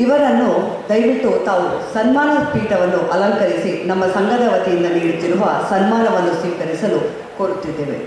ಇವರನ್ನು ದಯವಿಟ್ಟು ತಾವು ಸನ್ಮಾನ ಪೀಠವನ್ನು ಅಲಂಕರಿಸಿ ನಮ್ಮ ಸಂಘದ ವತಿಯಿಂದ ನೀಡುತ್ತಿರುವ ಸನ್ಮಾನವನ್ನು ಸ್ವೀಕರಿಸಲು ಕೋರುತ್ತಿದ್ದೇವೆ.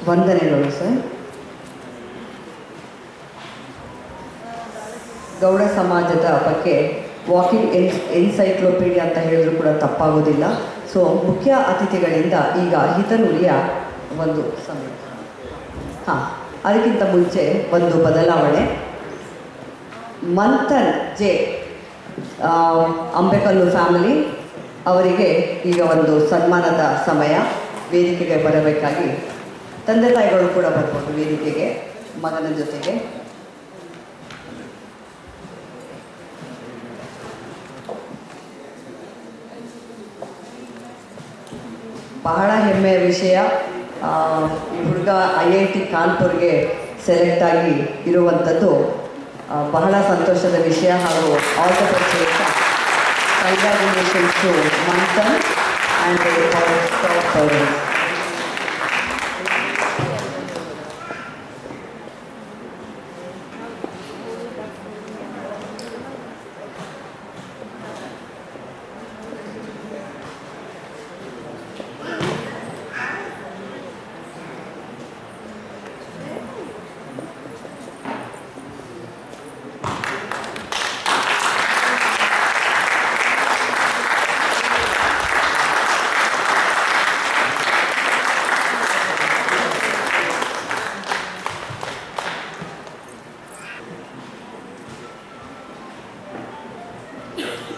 ವಂದನೆಗಳು ಸರ್. ಗೌಡ ಸಮಾಜದ ಬಗ್ಗೆ ವಾಕಿಂಗ್ ಎನ್ಸೈಕ್ಲೋಪೀಡಿಯಾ ಅಂತ ಹೇಳಿದ್ರು ಕೂಡ ತಪ್ಪಾಗೋದಿಲ್ಲ. ಸೊ ಮುಖ್ಯ ಅತಿಥಿಗಳಿಂದ ಈಗ ಹಿತನುಡಿಯ ಒಂದು ಸಮಯ. ಅದಕ್ಕಿಂತ ಮುಂಚೆ ಒಂದು ಬದಲಾವಣೆ. ಮಂಥನ್ ಜೆ ಅಂಬೇಕಲ್ಲು ಫ್ಯಾಮಿಲಿ ಅವರಿಗೆ ಈಗ ಒಂದು ಸನ್ಮಾನದ ಸಮಯ. ವೇದಿಕೆಗೆ ಬರಬೇಕಾಗಿ ತಂದೆ ತಾಯಿಗಳು ಕೂಡ ಬರ್ಬೋದು ವೇದಿಕೆಗೆ ಮಗನ ಜೊತೆಗೆ. ಬಹಳ ಹೆಮ್ಮೆಯ ವಿಷಯ. ಈ ಹುಡುಗ IIT ಕಾನ್ಪುರ್ಗೆ ಸೆಲೆಕ್ಟ್ ಆಗಿ ಇರುವಂಥದ್ದು ಬಹಳ ಸಂತೋಷದ ವಿಷಯ. ಹಾಗೂ all the best, congratulations to Manthan and parents.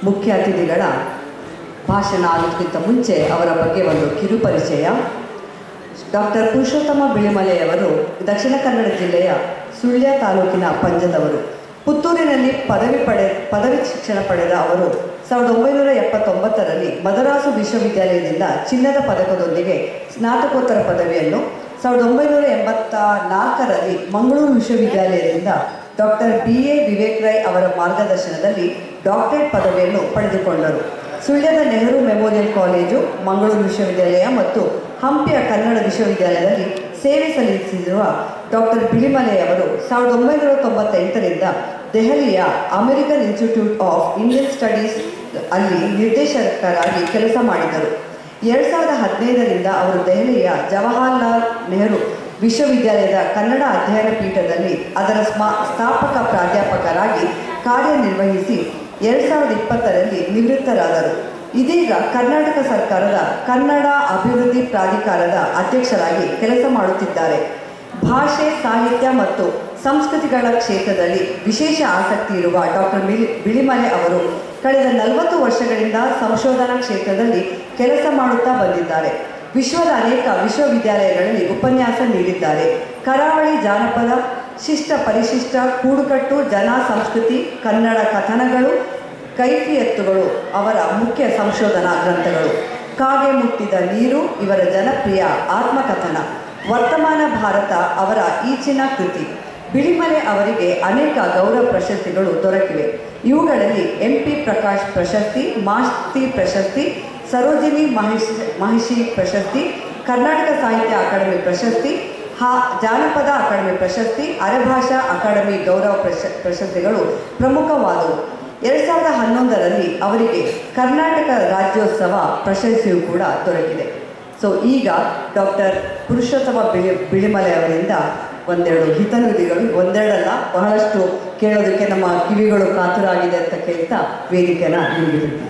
ಮುಖ್ಯ ಅತಿಥಿಗಳ ಭಾಷಣ ಆಗೋದಕ್ಕಿಂತ ಮುಂಚೆ ಅವರ ಬಗ್ಗೆ ಒಂದು ಕಿರು ಪರಿಚಯ. ಡಾಕ್ಟರ್ ಪುರುಷೋತ್ತಮ ಬಿಳಿಮಲೆಯವರು ದಕ್ಷಿಣ ಕನ್ನಡ ಜಿಲ್ಲೆಯ ಸುಳ್ಯ ತಾಲೂಕಿನ ಪಂಜದವರು. ಪುತ್ತೂರಿನಲ್ಲಿ ಪದವಿ ಶಿಕ್ಷಣ ಪಡೆದ ಅವರು 1979ರಲ್ಲಿ ಮದರಾಸು ವಿಶ್ವವಿದ್ಯಾಲಯದಿಂದ ಚಿನ್ನದ ಪದಕದೊಂದಿಗೆ ಸ್ನಾತಕೋತ್ತರ ಪದವಿಯನ್ನು, 1984ರಲ್ಲಿ ಮಂಗಳೂರು ವಿಶ್ವವಿದ್ಯಾಲಯದಿಂದ ಡಾಕ್ಟರ್ BA ವಿವೇಕ್ ರೈ ಅವರ ಮಾರ್ಗದರ್ಶನದಲ್ಲಿ ಡಾಕ್ಟರೇಟ್ ಪದವಿಯನ್ನು ಪಡೆದುಕೊಂಡರು. ಸುಳ್ಯದ ನೆಹರು ಮೆಮೋರಿಯಲ್ ಕಾಲೇಜು, ಮಂಗಳೂರು ವಿಶ್ವವಿದ್ಯಾಲಯ ಮತ್ತು ಹಂಪಿಯ ಕನ್ನಡ ವಿಶ್ವವಿದ್ಯಾಲಯದಲ್ಲಿ ಸೇವೆ ಸಲ್ಲಿಸಿರುವ ಡಾಕ್ಟರ್ ಬಿಳಿಮಲೆ ಅವರು 1998ರಿಂದ ದೆಹಲಿಯ American institute of Indian studies ಅಲ್ಲಿ ನಿರ್ದೇಶಕರಾಗಿ ಕೆಲಸ ಮಾಡಿದರು. 2015ರಿಂದ ಅವರು ದೆಹಲಿಯ ಜವಾಹರ್ಲಾಲ್ ನೆಹರು ವಿಶ್ವವಿದ್ಯಾಲಯದ ಕನ್ನಡ ಅಧ್ಯಯನ ಪೀಠದಲ್ಲಿ ಅದರ ಸ್ಥಾಪಕ ಪ್ರಾಧ್ಯಾಪಕರಾಗಿ ಕಾರ್ಯನಿರ್ವಹಿಸಿ 2020ರಲ್ಲಿ ನಿವೃತ್ತರಾದರು. ಇದೀಗ ಕರ್ನಾಟಕ ಸರ್ಕಾರದ ಕನ್ನಡ ಅಭಿವೃದ್ಧಿ ಪ್ರಾಧಿಕಾರದ ಅಧ್ಯಕ್ಷರಾಗಿ ಕೆಲಸ ಮಾಡುತ್ತಿದ್ದಾರೆ. ಭಾಷೆ, ಸಾಹಿತ್ಯ ಮತ್ತು ಸಂಸ್ಕೃತಿಗಳ ಕ್ಷೇತ್ರದಲ್ಲಿ ವಿಶೇಷ ಆಸಕ್ತಿ ಇರುವ ಡಾಕ್ಟರ್ ಬಿಳಿಮಲೆ ಅವರು ಕಳೆದ 40 ವರ್ಷಗಳಿಂದ ಸಂಶೋಧನಾ ಕ್ಷೇತ್ರದಲ್ಲಿ ಕೆಲಸ ಮಾಡುತ್ತಾ ಬಂದಿದ್ದಾರೆ. ವಿಶ್ವದ ಅನೇಕ ವಿಶ್ವವಿದ್ಯಾಲಯಗಳಲ್ಲಿ ಉಪನ್ಯಾಸ ನೀಡಿದ್ದಾರೆ. ಕರಾವಳಿ ಜಾನಪದ, ಶಿಷ್ಟ ಪರಿಶಿಷ್ಟ, ಕೂಡುಕಟ್ಟು, ಜನ ಸಂಸ್ಕೃತಿ, ಕನ್ನಡ ಕಥನಗಳು, ಕೈಫಿಯತ್ತುಗಳು ಅವರ ಮುಖ್ಯ ಸಂಶೋಧನಾ ಗ್ರಂಥಗಳು. ಕಾಗೆ ಮುಟ್ಟಿದ ನೀರು ಇವರ ಜನಪ್ರಿಯ ಆತ್ಮಕಥನ. ವರ್ತಮಾನ ಭಾರತ ಅವರ ಈಚಿನ ಕೃತಿ. ಬಿಳಿಮಲೆ ಅವರಿಗೆ ಅನೇಕ ಗೌರವ ಪ್ರಶಸ್ತಿಗಳು ದೊರಕಿವೆ. ಇವುಗಳಲ್ಲಿ MP ಪ್ರಕಾಶ್ ಪ್ರಶಸ್ತಿ, ಮಾಸ್ತಿ ಪ್ರಶಸ್ತಿ, ಸರೋಜಿನಿ ಮಹಿಷಿ ಪ್ರಶಸ್ತಿ, ಕರ್ನಾಟಕ ಸಾಹಿತ್ಯ ಅಕಾಡೆಮಿ ಪ್ರಶಸ್ತಿ, ಜಾನಪದ ಅಕಾಡೆಮಿ ಪ್ರಶಸ್ತಿ, ಅರೆಭಾಷಾ ಅಕಾಡೆಮಿ ಗೌರವ ಪ್ರಶಸ್ತಿಗಳು ಪ್ರಮುಖವಾದವು. 2011ರಲ್ಲಿ ಅವರಿಗೆ ಕರ್ನಾಟಕ ರಾಜ್ಯೋತ್ಸವ ಪ್ರಶಸ್ತಿಯೂ ಕೂಡ ದೊರಕಿದೆ. ಈಗ ಡಾಕ್ಟರ್ ಪುರುಷೋತ್ತಮ ಬಿಳಿಮಲೆ ಅವರಿಂದ ಒಂದೆರಡು ಹಿತನುಡಿಗಳು, ಒಂದೆರಡಲ್ಲ ಬಹಳಷ್ಟು ಕೇಳೋದಕ್ಕೆ ನಮ್ಮ ಕಿವಿಗಳು ಕಾತುರಾಗಿದೆ ಅಂತ ಕೇಳ್ತಾ ವೇದಿಕೆನ ನೀಡಿಬಿಡ್ತೀನಿ.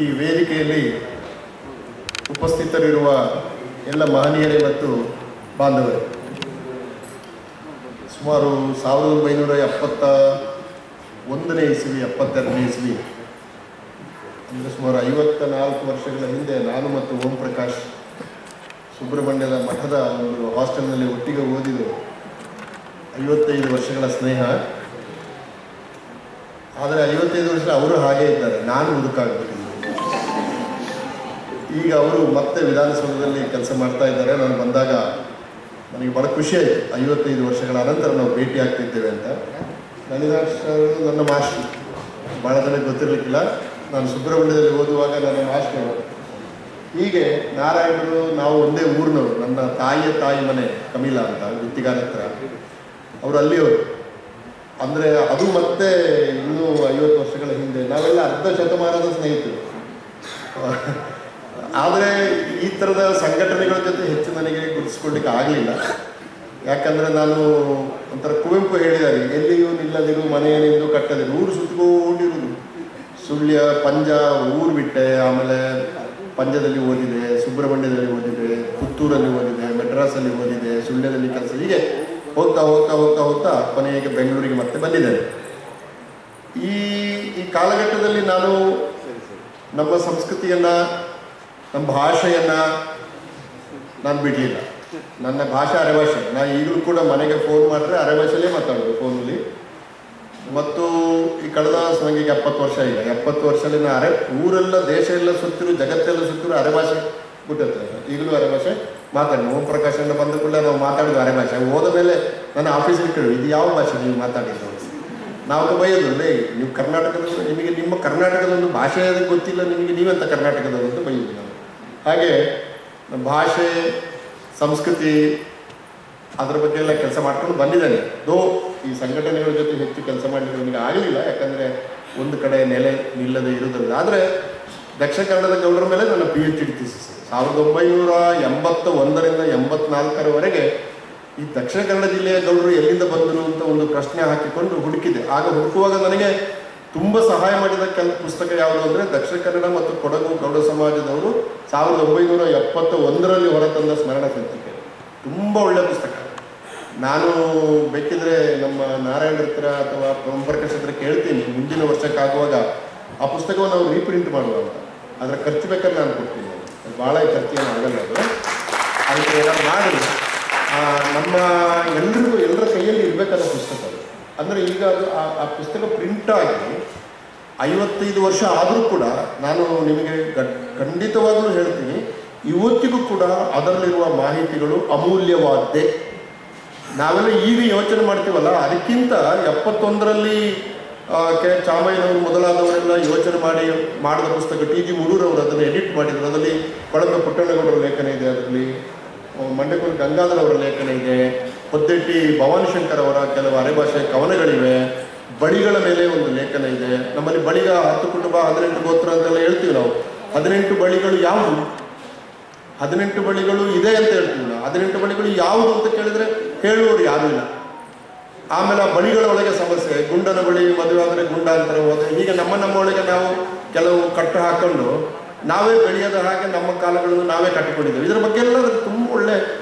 ಈ ವೇದಿಕೆಯಲ್ಲಿ ಉಪಸ್ಥಿತರಿರುವ ಎಲ್ಲ ಮಹನೀಯರೇ ಮತ್ತು ಬಾಂಧವರೇ, ಸುಮಾರು 1971ನೇ ಇಸವಿ 72ನೇ ಇಸವಿ ಅಂದರೆ ಸುಮಾರು 54 ವರ್ಷಗಳ ಹಿಂದೆ ನಾನು ಮತ್ತು ಓಂ ಪ್ರಕಾಶ್ ಸುಬ್ರಹ್ಮಣ್ಯದ ಮಠದ ಒಂದು ಹಾಸ್ಟೆಲ್ನಲ್ಲಿ ಒಟ್ಟಿಗೆ ಓದಿದ್ದು. 55 ವರ್ಷಗಳ ಸ್ನೇಹ. ಆದರೆ 55 ವರ್ಷ ಅವರು ಹಾಗೇ ಇದ್ದಾರೆ, ನಾನು ಮುದುಕಾಗ್ಬಿಟ್ಟಿದ್ದೀನಿ. ಈಗ ಅವರು ಮತ್ತೆ ವಿಧಾನಸೌಧದಲ್ಲಿ ಕೆಲಸ ಮಾಡ್ತಾ ಇದ್ದಾರೆ. ನಾನು ಬಂದಾಗ ನನಗೆ ಭಾಳ ಖುಷಿ ಆಯಿತು. 55 ವರ್ಷಗಳ ಅನಂತರ ನಾವು ಭೇಟಿ ಆಗ್ತಿದ್ದೇವೆ ಅಂತ. ನಳಿನಾಕ್ಷ ನನ್ನ ಮಾಸ್ಟ್ರು, ಭಾಳ ಜನಕ್ಕೆ ಗೊತ್ತಿರಲಿಕ್ಕಿಲ್ಲ. ನಾನು ಸುಬ್ರಹ್ಮಣ್ಯದಲ್ಲಿ ಓದುವಾಗ ನನ್ನ ಮಾಸ್ಟ್ರು. ಹೀಗೆ ನಾರಾಯಣರು, ನಾವು ಒಂದೇ ಊರಿನವರು. ನನ್ನ ತಾಯಿಯ ತಾಯಿ ಮನೆ ಕಮೀಲಾ ಅಂತ, ಗುತ್ತಿಗಾರ ಹತ್ರ. ಅವರು ಅಲ್ಲಿಯವರು. ಅಂದರೆ ಅದು ಮತ್ತೆ ಇನ್ನೂ 50 ವರ್ಷಗಳ ಹಿಂದೆ. ನಾವೆಲ್ಲ ಅರ್ಧ ಶತಮಾನದ ಸ್ನೇಹಿತರು. ಆದರೆ ಈ ಥರದ ಸಂಘಟನೆಗಳ ಜೊತೆ ಹೆಚ್ಚು ನನಗೆ ಗುರುತಿಸ್ಕೊಳ್ಳಿಕ್ಕೆ ಆಗಲಿಲ್ಲ. ಯಾಕಂದರೆ ನಾನು ಒಂಥರ ಕುವೆಂಪು ಹೇಳಿದ್ದಾರೆ, ಎಲ್ಲಿಯೂ ನಿಲ್ಲದಿರು ಮನೆಯನ್ನೆಂದು ಕಟ್ಟದಿರು. ಊರು ಸುತ್ತಕೊಂಡಿರುವುದು. ಸುಳ್ಯ, ಪಂಜ ಊರು ಬಿಟ್ಟೆ. ಆಮೇಲೆ ಪಂಜದಲ್ಲಿ ಓದಿದೆ, ಸುಬ್ರಹ್ಮಣ್ಯದಲ್ಲಿ ಓದಿದೆ, ಪುತ್ತೂರಲ್ಲಿ ಓದಿದೆ, ಮೆಡ್ರಾಸಲ್ಲಿ ಓದಿದೆ, ಸುಳ್ಯದಲ್ಲಿ ಕೆಲಸ. ಹೀಗೆ ಹೋಗ್ತಾ ಹೋಗ್ತಾ ಹೋಗ್ತಾ ಹೋಗ್ತಾ ಕೊನೆಗೆ ಬೆಂಗಳೂರಿಗೆ ಮತ್ತೆ ಬಂದಿದ್ದೇನೆ. ಈ ಕಾಲಘಟ್ಟದಲ್ಲಿ ನಾನು ನಮ್ಮ ಸಂಸ್ಕೃತಿಯನ್ನು, ನಮ್ಮ ಭಾಷೆಯನ್ನು ನಾನು ಬಿಡಲಿಲ್ಲ. ನನ್ನ ಭಾಷೆ ಅರೆಭಾಷೆ. ನಾನು ಈಗಲೂ ಕೂಡ ಮನೆಗೆ ಫೋನ್ ಮಾಡಿದ್ರೆ ಅರೆಭಾಷೆಯಲ್ಲೇ ಮಾತಾಡೋದು ಫೋನಲ್ಲಿ. ಮತ್ತು ಈ ಕಳೆದ ನನಗೆ 70 ವರ್ಷ. ಈಗ 70 ವರ್ಷದಲ್ಲಿ ನಾನು ಊರೆಲ್ಲ, ದೇಶ ಎಲ್ಲ ಸುತ್ತಿರು, ಜಗತ್ತೆಲ್ಲ ಸುತ್ತಿರು ಅರೆಭಾಷೆ ಬಿಟ್ಟಿರ್ತಾರೆ. ಈಗಲೂ ಅರೆಭಾಷೆ ಮಾತಾಡಿ. ಓಂ ಪ್ರಕಾಶನ ಬಂದ ಕೂಡಲೇ ನಾವು ಮಾತಾಡೋದು ಅರೆಭಾಷೆ. ಹೋದ ಮೇಲೆ ನನ್ನ ಆಫೀಸಿಗೆ ಕೇಳಿ, ಇದು ಯಾವ ಭಾಷೆ ನೀವು ಮಾತಾಡಿದ್ದು? ನಾವು ಬೈಯೋದು, ಅಲ್ಲೇ ನೀವು ಕರ್ನಾಟಕದ, ನಿಮಗೆ ನಿಮ್ಮ ಕರ್ನಾಟಕದ ಒಂದು ಭಾಷೆ ಗೊತ್ತಿಲ್ಲ, ನಿಮಗೆ ನೀವೆಂತ ಕರ್ನಾಟಕದವರು ಅಂತ ಬೈಯೋದು ನಾವು. ಹಾಗೆ ಭಾಷೆ, ಸಂಸ್ಕೃತಿ ಅದರ ಬಗ್ಗೆ ಎಲ್ಲ ಕೆಲಸ ಮಾಡ್ಕೊಂಡು ಬಂದಿದ್ದೇನೆ. ಈ ಸಂಘಟನೆಗಳ ಜೊತೆ ಹೆಚ್ಚು ಕೆಲಸ ಮಾಡಲಿಕ್ಕೆ ನನಗೆ ಆಗಲಿಲ್ಲ. ಯಾಕಂದರೆ ಒಂದು ಕಡೆ ನೆಲೆ ನಿಲ್ಲದೆ ಇರುವುದರಿಂದ. ಆದರೆ ದಕ್ಷಿಣ ಕನ್ನಡದ ಗೌಡರ ಮೇಲೆ ನನ್ನ PhD ಥೀಸಿಸ್ 1981ರಿಂದ 84ರವರೆಗೆ ಈ ದಕ್ಷಿಣ ಕನ್ನಡ ಜಿಲ್ಲೆಯ ಗೌಡರು ಎಲ್ಲಿಂದ ಬಂದರು ಅಂತ ಒಂದು ಪ್ರಶ್ನೆ ಹಾಕಿಕೊಂಡು ಹುಡುಕಿದೆ. ಆಗ ಹುಡುಕುವಾಗ ನನಗೆ ತುಂಬ ಸಹಾಯ ಮಾಡಿದ ಪುಸ್ತಕ ಯಾವುದು ಅಂದರೆ ದಕ್ಷಿಣ ಕನ್ನಡ ಮತ್ತು ಕೊಡಗು ಗೌಡ ಸಮಾಜದವರು 1971ರಲ್ಲಿ ಹೊರತಂದ ಸ್ಮರಣ ಸಂಚಿಕೆ. ತುಂಬ ಒಳ್ಳೆಯ ಪುಸ್ತಕ. ನಾನು ಬೇಕಿದ್ರೆ ನಮ್ಮ ನಾರಾಯಣ ಹತ್ರ ಅಥವಾ ಓಂ ಪ್ರಕಾಶ್ ಹತ್ರ ಕೇಳ್ತೀನಿ, ಮುಂದಿನ ವರ್ಷಕ್ಕಾಗುವಾಗ ಆ ಪುಸ್ತಕವನ್ನು ನಾವು ರೀಪ್ರಿಂಟ್ ಮಾಡುವ ಅಂತ. ಅದರ ಖರ್ಚು ಬೇಕಾದ್ರೆ ನಾನು ಕೊಡ್ತೀನಿ. ಭಾಳ ಖರ್ಚೇನು ಆಗಲ್ಲ ಅದು. ಅದಕ್ಕೆ ಏನಾದ್ರು ಮಾಡಿ ನಮ್ಮ ಎಲ್ಲರ ಕೈಯಲ್ಲಿ ಇರಬೇಕಾದ ಪುಸ್ತಕ ಅದು. ಅಂದರೆ ಈಗ ಅದು ಆ ಪುಸ್ತಕ ಪ್ರಿಂಟ್ ಆಗಿ 55 ವರ್ಷ ಆದರೂ ಕೂಡ ನಾನು ನಿಮಗೆ ಖಂಡಿತವಾಗಲೂ ಹೇಳ್ತೀನಿ, ಇವತ್ತಿಗೂ ಕೂಡ ಅದರಲ್ಲಿರುವ ಮಾಹಿತಿಗಳು ಅಮೂಲ್ಯವಾದ್ದೇ. ನಾವೆಲ್ಲ ಈಗ ಯೋಚನೆ ಮಾಡ್ತೀವಲ್ಲ, ಅದಕ್ಕಿಂತ 71ರಲ್ಲಿ ಚಾಮಯ್ಯನವರು ಮೊದಲಾದವರೆಲ್ಲ ಯೋಚನೆ ಮಾಡಿದ ಪುಸ್ತಕ ಟಿ.ಜಿ. ಮುರೂರವರು ಅದನ್ನು ಎಡಿಟ್ ಮಾಡಿದರು. ಅದರಲ್ಲಿ ಕೊಳಂಬ ಪುಟ್ಟಣ್ಣಗೌಡರ ಲೇಖನ ಇದೆ, ಅದರಲ್ಲಿ ಮಂಡ್ಯಕೂರು ಗಂಗಾಧರ ಅವರ ಲೇಖನ ಇದೆ, ಹೊದ್ದೆಟ್ಟಿ ಭವಾನಿ ಶಂಕರ್ ಅವರ ಕೆಲವು ಅರೆಭಾಷೆ ಕವನಗಳಿವೆ, ಬಳಿಗಳ ಮೇಲೆ ಒಂದು ಲೇಖನ ಇದೆ. ನಮ್ಮಲ್ಲಿ ಬಳಿಗ 10 ಕುಟುಂಬ 18 ಗೋತ್ರ ಅಂತೆಲ್ಲ ಹೇಳ್ತೀವಿ ನಾವು. 18 ಬಳಿಗಳು ಯಾವುದು? 18 ಬಳಿಗಳು ಇದೆ ಅಂತ ಹೇಳ್ತೀವಿ ನಾವು. 18 ಬಳಿಗಳು ಯಾವುದು ಅಂತ ಕೇಳಿದರೆ ಹೇಳುವವರು ಯಾರೂ ಇಲ್ಲ. ಆಮೇಲೆ ಆ ಬಳಿಗಳ ಒಳಗೆ ಸಮಸ್ಯೆ, ಗುಂಡನ ಬಳಿ ಮದುವೆ ಆದರೆ ಗುಂಡ ಅಂತಾರೆ ಹೋದರೆ, ಹೀಗೆ ನಮ್ಮ ಒಳಗೆ ನಾವು ಕೆಲವು ಕಟ್ಟು ಹಾಕೊಂಡು ನಾವೇ ಬೆಳೆಯದ ಹಾಗೆ ನಮ್ಮ ಕಾಲಗಳನ್ನು ನಾವೇ ಕಟ್ಟಿಕೊಂಡಿದ್ದೇವೆ. ಇದರ ಬಗ್ಗೆ ಎಲ್ಲ ತುಂಬ ಒಳ್ಳೆ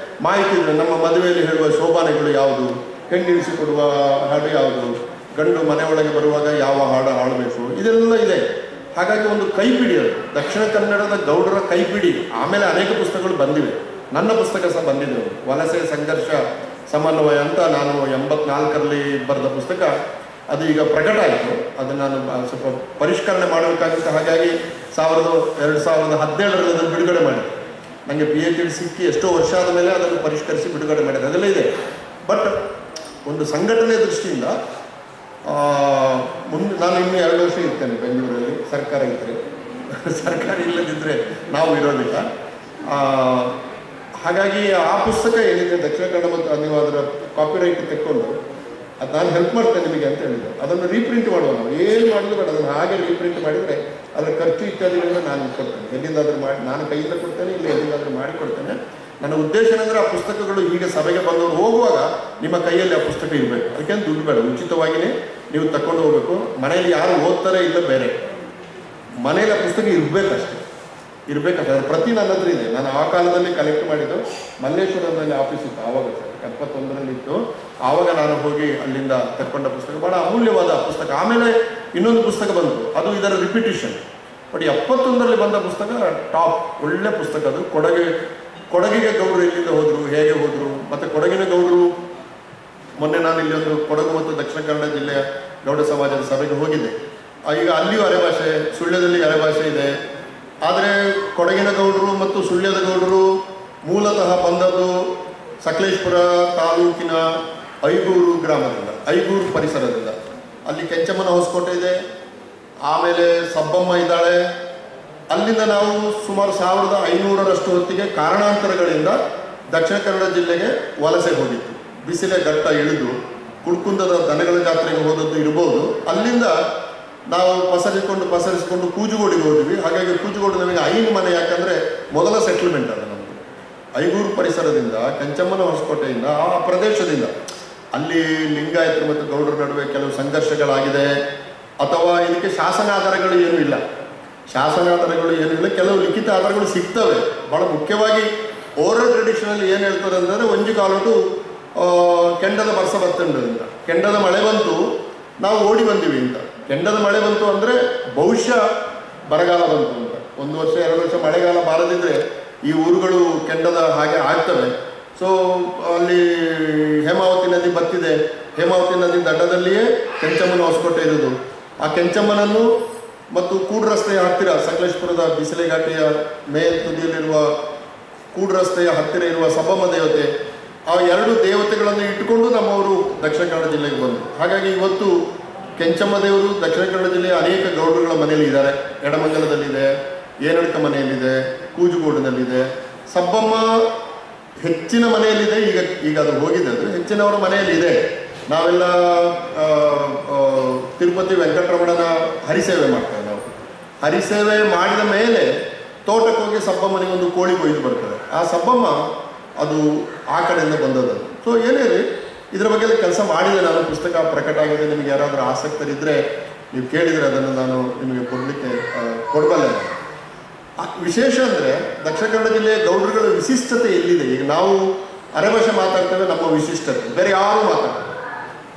ಮಾಹಿತಿ ಇದೆ. ನಮ್ಮ ಮದುವೆಯಲ್ಲಿ ಹೇಳುವ ಶೋಭಾನೆಗಳು ಯಾವುದು, ಹೆಣ್ಣಿಳಿಸಿಕೊಡುವ ಹಾಡು ಯಾವುದು, ಗಂಡು ಮನೆ ಒಳಗೆ ಬರುವಾಗ ಯಾವ ಹಾಡು ಹಾಡಬೇಕು, ಇದೆಲ್ಲ ಇದೆ. ಹಾಗಾಗಿ ಒಂದು ಕೈಪಿಡಿ ಅದು, ದಕ್ಷಿಣ ಕನ್ನಡದ ಗೌಡರ ಕೈಪಿಡಿ. ಆಮೇಲೆ ಅನೇಕ ಪುಸ್ತಕಗಳು ಬಂದಿವೆ, ನನ್ನ ಪುಸ್ತಕ ಸಹ ಬಂದಿದೆ, ವಲಸೆ ಸಂಘರ್ಷ ಸಮನ್ವಯ ಅಂತ ನಾನು 84ರಲ್ಲಿ ಬರೆದ ಪುಸ್ತಕ. ಅದು ಈಗ ಪ್ರಕಟ ಆಯಿತು. ಅದು ನಾನು ಸ್ವಲ್ಪ ಪರಿಷ್ಕರಣೆ ಮಾಡಬೇಕಾಗಿತ್ತು. ಹಾಗಾಗಿ 2017ರಲ್ಲಿ ಅದನ್ನು ಬಿಡುಗಡೆ ಮಾಡಿದೆ. ನನಗೆ PhD ಸಿಕ್ಕಿ ಎಷ್ಟೋ ವರ್ಷ ಆದ ಮೇಲೆ ಅದನ್ನು ಪರಿಷ್ಕರಿಸಿ ಬಿಡುಗಡೆ ಮಾಡಿದೆ. ಅದೆಲ್ಲ ಇದೆ. ಬಟ್ ಒಂದು ಸಂಘಟನೆ ದೃಷ್ಟಿಯಿಂದ ಮುಂದೆ ನಾನು ಇನ್ನೂ 2 ವರ್ಷ ಇರ್ತೇನೆ ಬೆಂಗಳೂರಲ್ಲಿ, ಸರ್ಕಾರ ಇದ್ದರೆ. ಸರ್ಕಾರ ಇಲ್ಲದಿದ್ದರೆ ನಾವು ಇರೋದಿಲ್ಲ. ಹಾಗಾಗಿ ಆ ಪುಸ್ತಕ ಏನಿದೆ ದಕ್ಷಿಣ ಕನ್ನಡ ಮತ್ತು ನೀವು ಅದರ ಕಾಪಿರೈಟ್ ತೆಕ್ಕೊಂಡು ಅದು ನಾನು ಹೆಲ್ಪ್ ಮಾಡ್ತೇನೆ ನಿಮಗೆ ಅಂತ ಹೇಳಿದೆ. ಅದನ್ನು ರೀಪ್ರಿಂಟ್ ಮಾಡುವ, ನಾವು ಏನು ಮಾಡಿದ್ರು ಬೇಡ, ಅದನ್ನು ಹಾಗೆ ರೀಪ್ರಿಂಟ್ ಮಾಡಿದರೆ ಅದರ ಖರ್ಚು ಇತ್ಯಾದಿಗಳನ್ನ ನಾನು ಕೊಡ್ತೇನೆ. ಎಲ್ಲಿಂದಾದರೂ ಮಾಡಿ ನಾನು ಕೈಯಿಂದ ಕೊಡ್ತೇನೆ, ಇಲ್ಲ ಎಲ್ಲಿಂದಾದರೂ ಮಾಡಿಕೊಡ್ತೇನೆ. ನನ್ನ ಉದ್ದೇಶ ಏನಂದರೆ ಆ ಪುಸ್ತಕಗಳು ಹೀಗೆ ಸಭೆಗೆ ಬಂದವರು ಹೋಗುವಾಗ ನಿಮ್ಮ ಕೈಯಲ್ಲಿ ಆ ಪುಸ್ತಕ ಇರಬೇಕು. ಅದಕ್ಕೇನು ದುಡ್ಡು ಬೇಡ, ಉಚಿತವಾಗಿಯೇ ನೀವು ತಗೊಂಡು ಹೋಗಬೇಕು. ಮನೆಯಲ್ಲಿ ಯಾರು ಓದ್ತಾರೆ ಇಲ್ಲ ಬೇರೆ, ಮನೆಯಲ್ಲಿ ಆ ಪುಸ್ತಕ ಇರಬೇಕಷ್ಟೇ. ಅದರ ಪ್ರತಿ ನನ್ನ ಹತ್ರ ಇದೆ. ನಾನು ಆ ಕಾಲದಲ್ಲಿ ಕಲೆಕ್ಟ್ ಮಾಡಿದ್ದು ಮಲ್ಲೇಶ್ವರದಲ್ಲಿ ಆಫೀಸ್ ಇತ್ತು, ಆವಾಗ 71ರಲ್ಲಿತ್ತು. ಆವಾಗ ನಾನು ಹೋಗಿ ಅಲ್ಲಿಂದ ತಕ್ಕೊಂಡ ಪುಸ್ತಕ, ಭಾಳ ಅಮೂಲ್ಯವಾದ ಪುಸ್ತಕ. ಆಮೇಲೆ ಇನ್ನೊಂದು ಪುಸ್ತಕ ಬಂತು, ಅದು ಇದರ ರಿಪಿಟೇಷನ್. ಬಟ್ 71ರಲ್ಲಿ ಬಂದ ಪುಸ್ತಕ ಟಾಪ್, ಒಳ್ಳೆ ಪುಸ್ತಕ ಅದು. ಕೊಡಗಿಗೆ ಗೌಡರು ಎಲ್ಲಿಂದ ಹೋದರು, ಹೇಗೆ ಹೋದರು, ಮತ್ತು ಕೊಡಗಿನ ಗೌಡರು, ಮೊನ್ನೆ ನಾನು ಇಲ್ಲಿ ಒಂದು ಕೊಡಗು ಮತ್ತು ದಕ್ಷಿಣ ಕನ್ನಡ ಜಿಲ್ಲೆಯ ಗೌಡ ಸಮಾಜದ ಸಭೆಗೆ ಹೋಗಿದ್ದೆ. ಈಗ ಅಲ್ಲಿಯೂ ಅರೆಭಾಷೆ, ಸುಳ್ಯದಲ್ಲಿ ಅರೆಭಾಷೆ ಇದೆ. ಆದರೆ ಕೊಡಗಿನ ಗೌಡರು ಮತ್ತು ಸುಳ್ಯದ ಗೌಡರು ಮೂಲತಃ ಬಂದದ್ದು ಸಕಲೇಶ್ಪುರ ತಾಲೂಕಿನ ಐಗೂರು ಗ್ರಾಮದಿಂದ, ಐಗೂರು ಪರಿಸರದಿಂದ. ಅಲ್ಲಿ ಕೆಂಚಮ್ಮನ ಹೊಸಕೋಟೆ ಇದೆ, ಆಮೇಲೆ ಸಬ್ಬಮ್ಮ ಇದ್ದಾಳೆ. ಅಲ್ಲಿಂದ ನಾವು ಸುಮಾರು 1500ರಷ್ಟು ಹೊತ್ತಿಗೆ ಕಾರಣಾಂತರಗಳಿಂದ ದಕ್ಷಿಣ ಕನ್ನಡ ಜಿಲ್ಲೆಗೆ ವಲಸೆ ಹೋಗಿತ್ತು. ಬಿಸಿಲೆ ಘಟ್ಟ ಇಳಿದು ಕುಡ್ಕುಂದದ ದನಗಳ ಜಾತ್ರೆಗೆ ಹೋದದ್ದು ಇರ್ಬೋದು. ಅಲ್ಲಿಂದ ನಾವು ಪಸರಿಸಿಕೊಂಡು ಕೂಜುಗೋಡಿಗೆ ಹೋದ್ವಿ. ಹಾಗಾಗಿ ಕೂಜುಗೋಡು ನಮಗೆ ಐನು ಮನೆ, ಯಾಕಂದರೆ ಮೊದಲ ಸೆಟ್ಲ್ಮೆಂಟ್ ಅದು ನಮ್ಮದು. ಐಗೂರು ಪರಿಸರದಿಂದ, ಕೆಂಚಮ್ಮನ ಹೊಸಕೋಟೆಯಿಂದ, ಆ ಪ್ರದೇಶದಿಂದ ಅಲ್ಲಿ ಲಿಂಗಾಯತರು ಮತ್ತು ಗೌಡರ ನಡುವೆ ಕೆಲವು ಸಂಘರ್ಷಗಳಾಗಿದೆ. ಅಥವಾ ಇದಕ್ಕೆ ಶಾಸನಾಧಾರಗಳು ಏನೂ ಇಲ್ಲ, ಕೆಲವು ಲಿಖಿತ ಆಧಾರಗಳು ಸಿಗ್ತವೆ. ಭಾಳ ಮುಖ್ಯವಾಗಿ ಓರಲ್ ಟ್ರೆಡಿಷನಲ್ಲಿ ಏನು ಹೇಳ್ತಾರೆ ಅಂದರೆ, ಒಂಜಿ ಕಾಲಟು ಕೆಂಡದ ಬರ್ಸ ಬತ್ತಂಡು ಅಂತ, ಕೆಂಡದ ಮಳೆ ಬಂತು ನಾವು ಓಡಿ ಬಂದಿವಿ ಅಂತ. ಕೆಂಡದ ಮಳೆ ಬಂತು ಅಂದರೆ ಬಹುಶಃ ಬರಗಾಲ ಬಂತು ಅಂತ. 1 ವರ್ಷ 2 ವರ್ಷ ಮಳೆಗಾಲ ಬಾರದಿದ್ದರೆ ಈ ಊರುಗಳು ಕೆಂಡದ ಹಾಗೆ ಆಗ್ತವೆ. ಸೊ ಅಲ್ಲಿ ಹೇಮಾವತಿ ನದಿ ಬತ್ತಿದೆ, ಹೇಮಾವತಿ ನದಿ ದಡ್ಡದಲ್ಲಿಯೇ ಕೆಂಚಮ್ಮನ ಹೊಸಕೋಟೆ ಇರೋದು. ಆ ಕೆಂಚಮ್ಮನನ್ನು ಮತ್ತು ಕೂಡು ರಸ್ತೆಯ ಹತ್ತಿರ, ಸಕಲೇಶ್ಪುರದ ಬಿಸಿಲೆಘಾಟಿಯ ಮೇಲ್ ತುದಿಯಲ್ಲಿರುವ ಕೂಡು ರಸ್ತೆಯ ಹತ್ತಿರ ಇರುವ ಸಬ್ಬಮ್ಮ ದೇವತೆ, ಆ 2 ದೇವತೆಗಳನ್ನು ಇಟ್ಟುಕೊಂಡು ನಮ್ಮವರು ದಕ್ಷಿಣ ಕನ್ನಡ ಜಿಲ್ಲೆಗೆ ಬಂದರು. ಹಾಗಾಗಿ ಇವತ್ತು ಕೆಂಚಮ್ಮ ದೇವರು ದಕ್ಷಿಣ ಕನ್ನಡ ಜಿಲ್ಲೆಯ ಅನೇಕ ಗೌಡರುಗಳ ಮನೆಯಲ್ಲಿ ಇದ್ದಾರೆ. ಎಡಮಂಗಲದಲ್ಲಿದೆ, ಏನಡ್ಕ ಮನೆಯಲ್ಲಿದೆ, ಕೂಜುಗೋಡಿನಲ್ಲಿದೆ. ಸಬ್ಬಮ್ಮ ಹೆಚ್ಚಿನ ಮನೆಯಲ್ಲಿದೆ, ಈಗ ಅದು ಹೋಗಿದೆ, ಅದು ಹೆಚ್ಚಿನವರ ಮನೆಯಲ್ಲಿದೆ. ನಾವೆಲ್ಲ ತಿರುಪತಿ ವೆಂಕಟರಮಣನ ಹರಿಸೇವೆ ಮಾಡ್ತೇವೆ. ನಾವು ಹರಿಸೇವೆ ಮಾಡಿದ ಮೇಲೆ ತೋಟಕ್ಕೆ ಹೋಗಿ ಸಬ್ಬಮ್ಮನಿಗೆ ಒಂದು ಕೋಳಿ ಕೊಯ್ದು ಬರ್ತದೆ. ಆ ಸಬ್ಬಮ್ಮ ಅದು ಆ ಕಡೆಯಿಂದ ಬಂದದ್ದು. ಸೊ ಏನೇ ರೀ, ಇದರ ಬಗ್ಗೆ ಕೆಲಸ ಮಾಡಿದೆ ನಾನು. ಪುಸ್ತಕ ಪ್ರಕಟ ಆಗಿದೆ. ನಿಮಗೆ ಯಾರಾದರೂ ಆಸಕ್ತರಿದ್ದರೆ ನೀವು ಕೇಳಿದರೆ ಅದನ್ನು ನಾನು ನಿಮಗೆ ಕೊಡಬಲ್ಲೆ. ವಿಶೇಷ ಅಂದರೆ ದಕ್ಷಿಣ ಕನ್ನಡ ಜಿಲ್ಲೆಯ ಗೌಡರುಗಳ ವಿಶಿಷ್ಟತೆ ಎಲ್ಲಿದೆ? ಈಗ ನಾವು ಅರೆಭಾಷೆ ಮಾತಾಡ್ತೇವೆ, ನಮ್ಮ ವಿಶಿಷ್ಟತೆ. ಬೇರೆ ಯಾರೂ ಮಾತಾಡ್ತಾರೆ,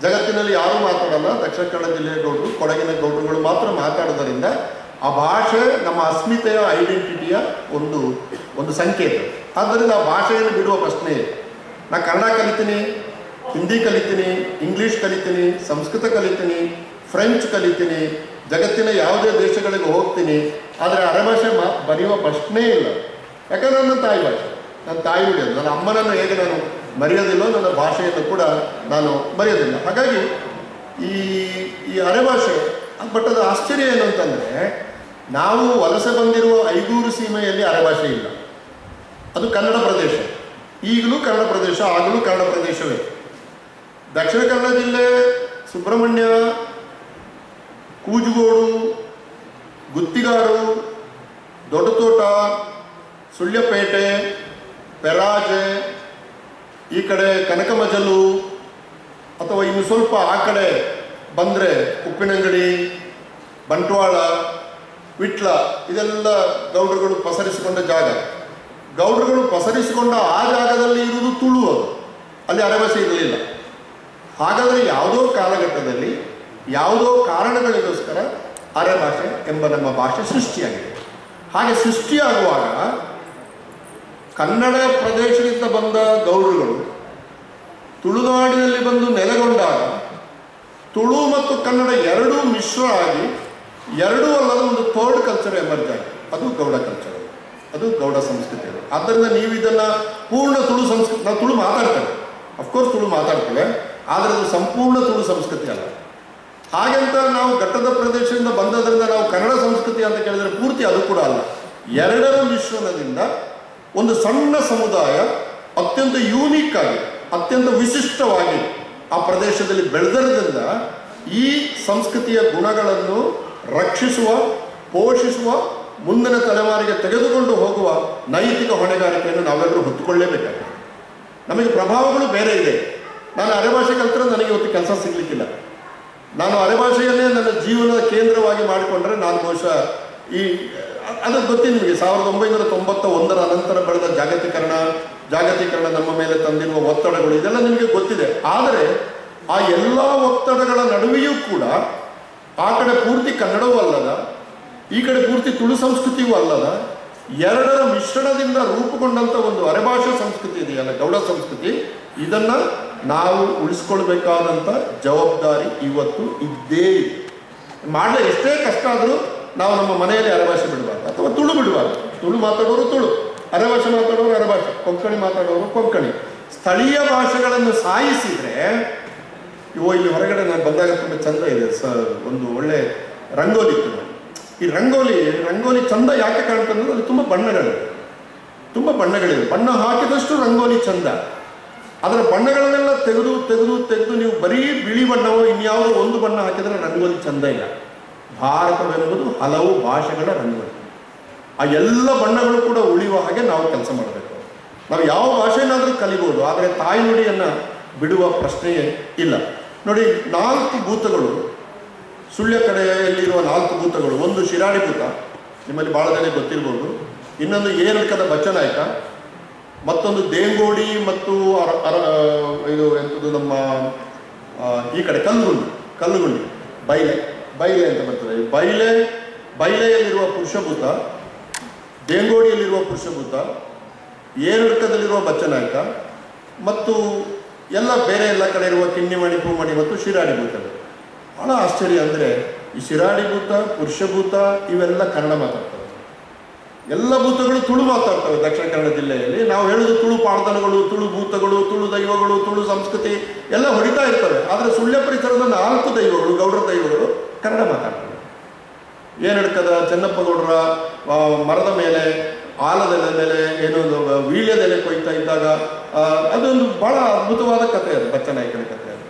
ಜಗತ್ತಿನಲ್ಲಿ ಯಾರೂ ಮಾತಾಡಲ್ಲ. ದಕ್ಷಿಣ ಕನ್ನಡ ಜಿಲ್ಲೆಯ ಗೌಡರು, ಕೊಡಗಿನ ಗೌಡರುಗಳು ಮಾತ್ರ ಮಾತಾಡೋದರಿಂದ ಆ ಭಾಷೆ ನಮ್ಮ ಅಸ್ಮಿತೆಯ, ಐಡೆಂಟಿಟಿಯ ಒಂದು ಸಂಕೇತ. ಆದ್ದರಿಂದ ಆ ಭಾಷೆಯನ್ನು ಬಿಡುವ ಪ್ರಶ್ನೆ ಇಲ್ಲ. ನಾನು ಕನ್ನಡ ಕಲಿತೀನಿ, ಹಿಂದಿ ಕಲಿತೀನಿ, ಇಂಗ್ಲೀಷ್ ಕಲಿತೀನಿ, ಸಂಸ್ಕೃತ ಕಲಿತೀನಿ, ಫ್ರೆಂಚ್ ಕಲಿತೀನಿ, ಜಗತ್ತಿನ ಯಾವುದೇ ದೇಶಗಳಿಗೆ ಹೋಗ್ತೀನಿ. ಆದರೆ ಅರೆಭಾಷೆ ಬರೆಯುವ ಪ್ರಶ್ನೆ ಇಲ್ಲ. ಯಾಕಂದರೆ ನನ್ನ ತಾಯಿ ಭಾಷೆ, ನನ್ನ ತಾಯಿ ನುಡಿಯೋದು. ನನ್ನ ಅಮ್ಮನನ್ನು ಹೇಗೆ ನಾನು ಮರೆಯೋದಿಲ್ಲೋ ನನ್ನ ಭಾಷೆಯನ್ನು ಕೂಡ ನಾನು ಮರೆಯೋದಿಲ್ಲ. ಹಾಗಾಗಿ ಈ ಅರೆಭಾಷೆ, ಬಟ್ ಅದು ಆಶ್ಚರ್ಯ ಏನು ಅಂತಂದರೆ, ನಾವು ವಲಸೆ ಬಂದಿರುವ ಐಗೂರು ಸೀಮೆಯಲ್ಲಿ ಅರೆಭಾಷೆ ಇಲ್ಲ. ಅದು ಕನ್ನಡ ಪ್ರದೇಶ, ಈಗಲೂ ಕನ್ನಡ ಪ್ರದೇಶ, ಆಗಲೂ ಕನ್ನಡ ಪ್ರದೇಶವೇ. ದಕ್ಷಿಣ ಕನ್ನಡ ಜಿಲ್ಲೆ ಸುಬ್ರಹ್ಮಣ್ಯ, ಕೂಜುಗೋಡು, ಗುತ್ತಿಗಾಡು, ದೊಡ್ಡತೋಟ, ಸುಳ್ಯಪೇಟೆ, ಪೆರಾಜೆ, ಈ ಕಡೆ ಕನಕಮಜಲು, ಅಥವಾ ಇನ್ನು ಸ್ವಲ್ಪ ಆ ಕಡೆ ಬಂದರೆ ಉಪ್ಪಿನಂಗಡಿ, ಬಂಟ್ವಾಳ, ವಿಟ್ಲ, ಇದೆಲ್ಲ ಗೌಡರುಗಳು ಪಸರಿಸಿಕೊಂಡ ಜಾಗ. ಗೌಡರುಗಳು ಪಸರಿಸಿಕೊಂಡ ಆ ಜಾಗದಲ್ಲಿ ಇರುವುದು ತುಳು. ಅದು ಅಲ್ಲಿ ಅರೆಭಾಷೆ ಇರಲಿಲ್ಲ. ಹಾಗಾದರೆ ಯಾವುದೋ ಕಾಲಘಟ್ಟದಲ್ಲಿ ಯಾವುದೋ ಕಾರಣಗಳಿಗೋಸ್ಕರ ಅರೆಭಾಷೆ ಎಂಬ ನಮ್ಮ ಭಾಷೆ ಸೃಷ್ಟಿಯಾಗಿದೆ. ಹಾಗೆ ಸೃಷ್ಟಿಯಾಗುವಾಗ ಕನ್ನಡ ಪ್ರದೇಶದಿಂದ ಬಂದ ಗೌಡರುಗಳು ತುಳುನಾಡಿನಲ್ಲಿ ಬಂದು ನೆಲೆಗೊಂಡಾಗ ತುಳು ಮತ್ತು ಕನ್ನಡ ಎರಡೂ ಮಿಶ್ರ ಆಗಿ ಎರಡೂ ಅಲ್ಲದ ಒಂದು ಥರ್ಡ್ ಕಲ್ಚರ್ ಎಮರ್ಜ್ ಆಗಿ, ಅದು ಗೌಡ ಕಲ್ಚರ್, ಅದು ಗೌಡ ಸಂಸ್ಕೃತಿ. ಆದ್ದರಿಂದ ನೀವು ಇದನ್ನು ಪೂರ್ಣ ತುಳು ಸಂಸ್ಕೃತಿ, ನಾವು ತುಳು ಮಾತಾಡ್ತೇವೆ, ಅಫ್ಕೋರ್ಸ್ ತುಳು ಮಾತಾಡ್ತೇವೆ, ಆದರೆ ಅದು ಸಂಪೂರ್ಣ ತುಳು ಸಂಸ್ಕೃತಿ ಅಲ್ಲ. ಹಾಗೆಂತ ನಾವು ಘಟ್ಟದ ಪ್ರದೇಶದಿಂದ ಬಂದದ್ರಿಂದ ನಾವು ಕನ್ನಡ ಸಂಸ್ಕೃತಿ ಅಂತ ಕೇಳಿದರೆ ಪೂರ್ತಿ ಅದು ಕೂಡ ಅಲ್ಲ. ಎರಡರ ಮಿಶ್ರಣದಿಂದ ಒಂದು ಸಣ್ಣ ಸಮುದಾಯ ಅತ್ಯಂತ ಯೂನಿಕ್ ಆಗಿ, ಅತ್ಯಂತ ವಿಶಿಷ್ಟವಾಗಿ ಆ ಪ್ರದೇಶದಲ್ಲಿ ಬೆಳೆದರಿಂದ ಈ ಸಂಸ್ಕೃತಿಯ ಗುಣಗಳನ್ನು ರಕ್ಷಿಸುವ, ಪೋಷಿಸುವ, ಮುಂದಿನ ತಲೆಮಾರಿಗೆ ತೆಗೆದುಕೊಂಡು ಹೋಗುವ ನೈತಿಕ ಹೊಣೆಗಾರಿಕೆಯನ್ನು ನಾವೆಲ್ಲರೂ ಹೊತ್ತುಕೊಳ್ಳೇಬೇಕಾಗಿದೆ. ನಮಗೆ ಪ್ರಭಾವಗಳು ಬೇರೆ ಇದೆ. ನಾನು ಅರೆಭಾಷೆ ಕಲಿತರೆ ನನಗೆ ಇವತ್ತು ಕೆಲಸ ಸಿಗಲಿಕ್ಕಿಲ್ಲ. ನಾನು ಅರೆಭಾಷೆಯನ್ನೇ ನನ್ನ ಜೀವನದ ಕೇಂದ್ರವಾಗಿ ಮಾಡಿಕೊಂಡ್ರೆ ನಾನು ಬಹುಶಃ ಅದಕ್ಕೆ ಗೊತ್ತಿದೆ ನಿಮಗೆ, 1991 ನಂತರ ಬೆಳೆದ ಜಾಗತೀಕರಣ ನಮ್ಮ ಮೇಲೆ ತಂದಿರುವ ಒತ್ತಡಗಳು, ಇದೆಲ್ಲ ನಿಮಗೆ ಗೊತ್ತಿದೆ. ಆದರೆ ಆ ಎಲ್ಲ ಒತ್ತಡಗಳ ನಡುವೆಯೂ ಕೂಡ ಆ ಕಡೆ ಪೂರ್ತಿ ಕನ್ನಡವೂ ಅಲ್ಲದ, ಈ ಕಡೆ ಪೂರ್ತಿ ತುಳು ಸಂಸ್ಕೃತಿಯೂ ಅಲ್ಲದ, ಎರಡರ ಮಿಶ್ರಣದಿಂದ ರೂಪುಗೊಂಡಂಥ ಒಂದು ಅರೆಭಾಷಾ ಸಂಸ್ಕೃತಿ ಇದೆಯಲ್ಲ, ಗೌಡ ಸಂಸ್ಕೃತಿ, ಇದನ್ನು ನಾವು ಉಳಿಸ್ಕೊಳ್ಬೇಕಾದಂಥ ಜವಾಬ್ದಾರಿ ಇವತ್ತು ಇದ್ದೇ ಇದೆ. ಮಾಡಲು ಎಷ್ಟೇ ಕಷ್ಟ ಆದರೂ ನಾವು ನಮ್ಮ ಮನೆಯಲ್ಲಿ ಅರೆಭಾಷೆ ಬಿಡಬಾರ್ದು, ಅಥವಾ ತುಳು ಬಿಡಬಾರ್ದು. ತುಳು ಮಾತಾಡೋರು ತುಳು, ಅರೆಭಾಷೆ ಮಾತಾಡೋರು ಅರೆಭಾಷೆ, ಕೊಂಕಣಿ ಮಾತಾಡೋರು ಕೊಂಕಣಿ. ಸ್ಥಳೀಯ ಭಾಷೆಗಳನ್ನು ಸಾಯಿಸಿದರೆ, ಇಲ್ಲಿ ಹೊರಗಡೆ ನಾನು ಬಂದಾಗ ತುಂಬ ಚಂದ ಇದೆ, ಒಂದು ಒಳ್ಳೆ ರಂಗೋಲಿ ಇತ್ತು ನೋಡಿ. ಈ ರಂಗೋಲಿ ಚಂದ ಯಾಕೆ ಕಾಣ್ತಂದ್ರೆ ಅಲ್ಲಿ ತುಂಬ ಬಣ್ಣಗಳಿವೆ. ಬಣ್ಣ ಹಾಕಿದಷ್ಟು ರಂಗೋಲಿ ಚಂದ. ಅದರ ಬಣ್ಣಗಳನ್ನೆಲ್ಲ ತೆಗೆದು ನೀವು ಬರೀ ಬಿಳಿ ಬಣ್ಣವೋ ಇನ್ಯಾವುದೋ ಒಂದು ಬಣ್ಣ ಹಾಕಿದರೆ ರಂಗೋಲಿ ಚಂದ ಇಲ್ಲ. ಭಾರತವೆಂಬುದು ಹಲವು ಭಾಷೆಗಳ ರಂಗೋಲಿ. ಆ ಎಲ್ಲ ಬಣ್ಣಗಳು ಕೂಡ ಉಳಿಯುವ ಹಾಗೆ ನಾವು ಕೆಲಸ ಮಾಡಬೇಕು. ನಾವು ಯಾವ ಭಾಷೆಯನ್ನಾದರೂ ಕಲಿಬೋದು, ಆದರೆ ತಾಯಿ ನುಡಿಯನ್ನು ಬಿಡುವ ಪ್ರಶ್ನೆಯೇ ಇಲ್ಲ. ನೋಡಿ, 4 ಭೂತಗಳು, ಸುಳ್ಯ ಕಡೆಯಲ್ಲಿರುವ 4 ಭೂತಗಳು. ಒಂದು ಶಿರಾಡಿ ಭೂತ, ನಿಮ್ಮಲ್ಲಿ ಭಾಳ ಜನ ಗೊತ್ತಿರ್ಬೋದು. ಇನ್ನೊಂದು ಏರಡ್ಕದ ಬಚ್ಚನಾಯಕ, ಮತ್ತೊಂದು ದೇಂಗೋಡಿ, ಮತ್ತು ಇದು ಎಂಥದ್ದು ನಮ್ಮ ಈ ಕಡೆ ಕಲ್ಲುಗುಂಡಿ ಬೈಲೆ ಅಂತ ಬರ್ತದೆ. ಬೈಲೆಯಲ್ಲಿರುವ ಪುರುಷಭೂತ, ದೇಂಗೋಡಿಯಲ್ಲಿರುವ ಪುರುಷಭೂತ, ಏರಡ್ಕದಲ್ಲಿರುವ ಬಚ್ಚನಾಯಕ, ಮತ್ತು ಎಲ್ಲ ಬೇರೆ ಎಲ್ಲ ಕಡೆ ಇರುವ ಕಿಣ್ಣಿಮಣಿ, ಪೂಮಣಿ ಮತ್ತು ಶಿರಾಡಿ ಭೂತಗಳು. ಭಾಳ ಆಶ್ಚರ್ಯ ಅಂದರೆ ಈ ಶಿರಾಡಿ ಭೂತ, ಪುರುಷಭೂತ ಇವೆಲ್ಲ ಕನ್ನಡ ಮಾತಾಡ್ತವೆ. ಎಲ್ಲ ಭೂತಗಳು ತುಳು ಮಾತಾಡ್ತವೆ. ದಕ್ಷಿಣ ಕನ್ನಡ ಜಿಲ್ಲೆಯಲ್ಲಿ ನಾವು ಹೇಳೋದು ತುಳು ಪಾಡ್ದನಗಳು, ತುಳು ಭೂತಗಳು, ತುಳು ದೈವಗಳು, ತುಳು ಸಂಸ್ಕೃತಿ ಎಲ್ಲ ಹೊಡಿತಾ ಇರ್ತವೆ. ಆದರೆ ಸುಳ್ಯ ಪರಿಸರದ 4 ದೈವಗಳು, ಗೌಡರ ದೈವಗಳು ಕನ್ನಡ ಮಾತಾಡ್ತವೆ. ಏನೆಡ್ಕದ ಚೆನ್ನಪ್ಪ ಗೌಡರ ಮರದ ಮೇಲೆ, ಆಲದೆಲೆ ಮೇಲೆ ಏನೋ ವೀಳ್ಯದೆಲೆ ಕೊಯ್ತಾ ಇದ್ದಾಗ ಅದೊಂದು ಭಾಳ ಅದ್ಭುತವಾದ ಕಥೆ, ಅದು ಬಚ್ಚನಾಯಕನ ಕಥೆ. ಅದು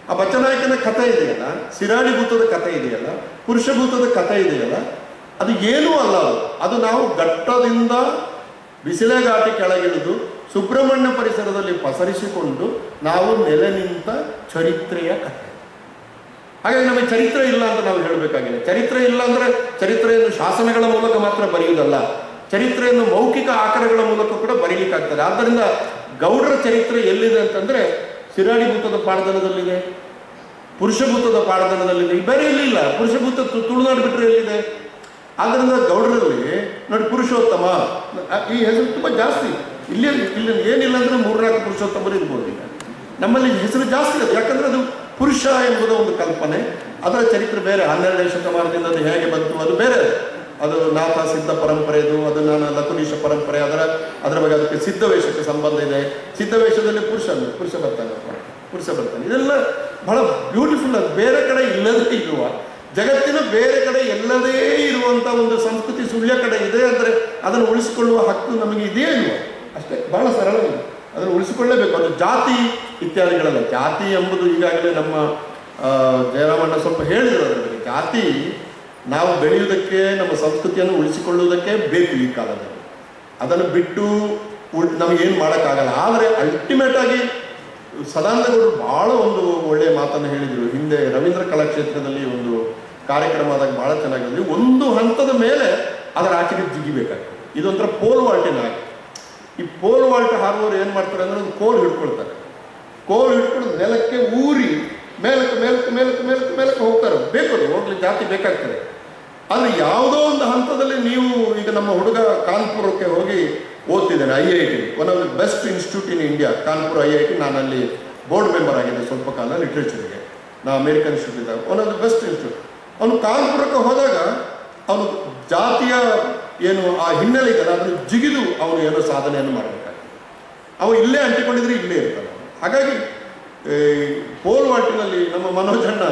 ಆ ಬಚ್ಚನಾಯಕನ ಕಥೆ ಇದೆಯಲ್ಲ, ಶಿರಾಡಿ ಭೂತದ ಕಥೆ ಇದೆಯಲ್ಲ, ಪುರುಷಭೂತದ ಕಥೆ ಇದೆಯಲ್ಲ, ಅದು ಏನೂ ಅಲ್ಲ. ಅದು ನಾವು ಘಟ್ಟದಿಂದ ಬಿಸಿಲೆಘಾಟಿ ಕೆಳಗಿಳಿದು ಸುಬ್ರಹ್ಮಣ್ಯ ಪರಿಸರದಲ್ಲಿ ಪಸರಿಸಿಕೊಂಡು ನಾವು ನೆಲೆ ನಿಂತ ಚರಿತ್ರೆಯ ಕಥೆ. ಹಾಗಾಗಿ ನಮಗೆ ಚರಿತ್ರೆ ಇಲ್ಲ ಅಂತ ನಾವು ಹೇಳಬೇಕಾಗಿದೆ. ಚರಿತ್ರೆ ಇಲ್ಲ ಅಂದರೆ ಚರಿತ್ರೆಯನ್ನು ಶಾಸನಗಳ ಮೂಲಕ ಮಾತ್ರ ಬರೆಯುವುದಲ್ಲ, ಚರಿತ್ರೆಯನ್ನು ಮೌಖಿಕ ಆಕಾರಗಳ ಮೂಲಕ ಕೂಡ ಬರೀಲಿಕ್ಕಾಗ್ತದೆ. ಆದ್ದರಿಂದ ಗೌಡರ ಚರಿತ್ರೆ ಎಲ್ಲಿದೆ ಅಂತಂದರೆ ಶಿರಾಡಿ ಭೂತದ ಪಾಡ್ದನದಲ್ಲಿದೆ, ಪುರುಷಭೂತದ ಪಾಡ್ದನದಲ್ಲಿದೆ, ಬೇರೆ ಎಲ್ಲಿಲ್ಲ. ಪುರುಷಭೂತ ತುಳುನಾಡು ಬಿಟ್ಟರೆ ಎಲ್ಲಿದೆ? ಆದ್ದರಿಂದ ಗೌಡರಲ್ಲಿ ನೋಡಿ, ಪುರುಷೋತ್ತಮ ಈ ಹೆಸರು ತುಂಬ ಜಾಸ್ತಿ. ಇಲ್ಲಿ ಏನಿಲ್ಲ ಅಂದರೆ 3-4 ಪುರುಷೋತ್ತಮರು ಇರ್ಬೋದು. ಈಗ ನಮ್ಮಲ್ಲಿ ಹೆಸರು ಜಾಸ್ತಿ ಇರುತ್ತೆ, ಯಾಕಂದರೆ ಅದು ಪುರುಷ ಎಂಬುದು ಒಂದು ಕಲ್ಪನೆ, ಅದರ ಚರಿತ್ರೆ ಬೇರೆ. 12ನೇ ಶತಮಾನದಿಂದ ಅದು ಹೇಗೆ ಬಂತು ಅದು ಬೇರೆ. ಅದು ನಾಥ ಸಿದ್ಧ ಪರಂಪರೆದು, ಅದು ನಾನು ಲಕುಲೀಶ ಪರಂಪರೆ, ಅದರ ಬಗ್ಗೆ ಅದಕ್ಕೆ ಸಿದ್ಧವೇಷಕ್ಕೆ ಸಂಬಂಧ ಇದೆ. ಸಿದ್ಧವೇಷದಲ್ಲಿ ಪುರುಷ ಬರ್ತಾನೆ. ಇದೆಲ್ಲ ಬಹಳ ಬ್ಯೂಟಿಫುಲ್. ಅದು ಬೇರೆ ಕಡೆ ಇಲ್ಲದೇ ಇರುವ, ಜಗತ್ತಿನ ಬೇರೆ ಕಡೆ ಎಲ್ಲದೇ ಇರುವಂಥ ಒಂದು ಸಂಸ್ಕೃತಿ ಸುಳ್ಯ ಕಡೆ ಇದೆ ಅಂದರೆ ಅದನ್ನು ಉಳಿಸಿಕೊಳ್ಳುವ ಹಕ್ಕು ನಮಗೆ ಇದೆಯೇ ಇಲ್ವ? ಅಷ್ಟೇ, ಬಹಳ ಸರಳ. ಅದನ್ನು ಉಳಿಸಿಕೊಳ್ಳಲೇಬೇಕು. ಅದು ಜಾತಿ ಇತ್ಯಾದಿಗಳಲ್ಲ. ಜಾತಿ ಎಂಬುದು ಈಗಾಗಲೇ ನಮ್ಮ ಜಯರಾಮಣ್ಣ ಸ್ವಲ್ಪ ಹೇಳಿದರು ಅದರ ಬಗ್ಗೆ. ಜಾತಿ ನಾವು ಬೆಳೆಯುವುದಕ್ಕೆ, ನಮ್ಮ ಸಂಸ್ಕೃತಿಯನ್ನು ಉಳಿಸಿಕೊಳ್ಳುವುದಕ್ಕೆ ಬೇಕು ಈ ಕಾಲದಲ್ಲಿ. ಅದನ್ನು ಬಿಟ್ಟು ನಮಗೇನು ಮಾಡೋಕ್ಕಾಗಲ್ಲ. ಆದರೆ ಅಲ್ಟಿಮೇಟ್ ಆಗಿ ಸದಾನಂದಗೌಡರು ಭಾಳ ಒಂದು ಒಳ್ಳೆಯ ಮಾತನ್ನು ಹೇಳಿದರು. ಹಿಂದೆ ರವೀಂದ್ರ ಕಲಾಕ್ಷೇತ್ರದಲ್ಲಿ ಒಂದು ಕಾರ್ಯಕ್ರಮ ಆದಾಗ ಭಾಳ ಚೆನ್ನಾಗಿದ್ವಿ. ಒಂದು ಹಂತದ ಮೇಲೆ ಅದರ ಆಚೆಗೆ ಜಿಗಿಬೇಕಾಗ್ತದೆ. ಇದೊಂಥರ ಪೋಲ್ ವಾಲ್ಟಿನ ಹಾಗೆ. ಈ ಪೋಲ್ ವಾಲ್ಟ್ ಹಾರುವವರು ಏನು ಮಾಡ್ತಾರೆ ಅಂದರೆ ಒಂದು ಕೋಲ್ ಹಿಡ್ಕೊಳ್ತಾರೆ. ಕೋಲ್ ಹಿಡ್ಕೊಂಡು ನೆಲಕ್ಕೆ ಊರಿ ಮೇಲಕ್ಕೆ ಹೋಗ್ತಾರೆ. ಬೇಕು, ಅದು ಹೋಗ್ಲಿ, ಜಾತಿ ಬೇಕಾಗ್ತದೆ. ಆದರೆ ಯಾವುದೋ ಒಂದು ಹಂತದಲ್ಲಿ ನೀವು, ಈಗ ನಮ್ಮ ಹುಡುಗ ಕಾನ್ಪುರಕ್ಕೆ ಹೋಗಿ ಓದ್ತಿದ್ದೇನೆ, IIT, one of the best institute in India, Kanpur IIT. ನಾನು ಅಲ್ಲಿ ಬೋರ್ಡ್ ಮೆಂಬರ್ ಆಗಿದ್ದೆ ಸ್ವಲ್ಪ ಕಾಲ ಲಿಟ್ರೇಚರ್ಗೆ. ನಾವು ಅಮೇರಿಕನ್ ಇನ್ಸ್ಟಿಟ್ಯೂಟ್ ಇದ್ದಾಗ one of the best institute. ಅವನು ಕಾನ್ಪುರಕ್ಕೆ ಹೋದಾಗ ಅವನು ಜಾತಿಯ ಏನು ಆ ಹಿನ್ನೆಲೆ ಇದೆಯಲ್ಲ ಅದನ್ನು ಜಿಗಿದು ಅವನು ಏನೋ ಸಾಧನೆಯನ್ನು ಮಾಡಬೇಕಾಗ್ತದೆ. ಅವ ಇಲ್ಲೇ ಅಂಟಿಕೊಂಡಿದ್ರೆ ಇಲ್ಲೇ ಇರ್ತಾನೆ. ಹಾಗಾಗಿ ಪೋಲ್ ವಾಲ್ಟಿನಲ್ಲಿ ನಮ್ಮ ಮನೋಜ್ ಅಣ್ಣ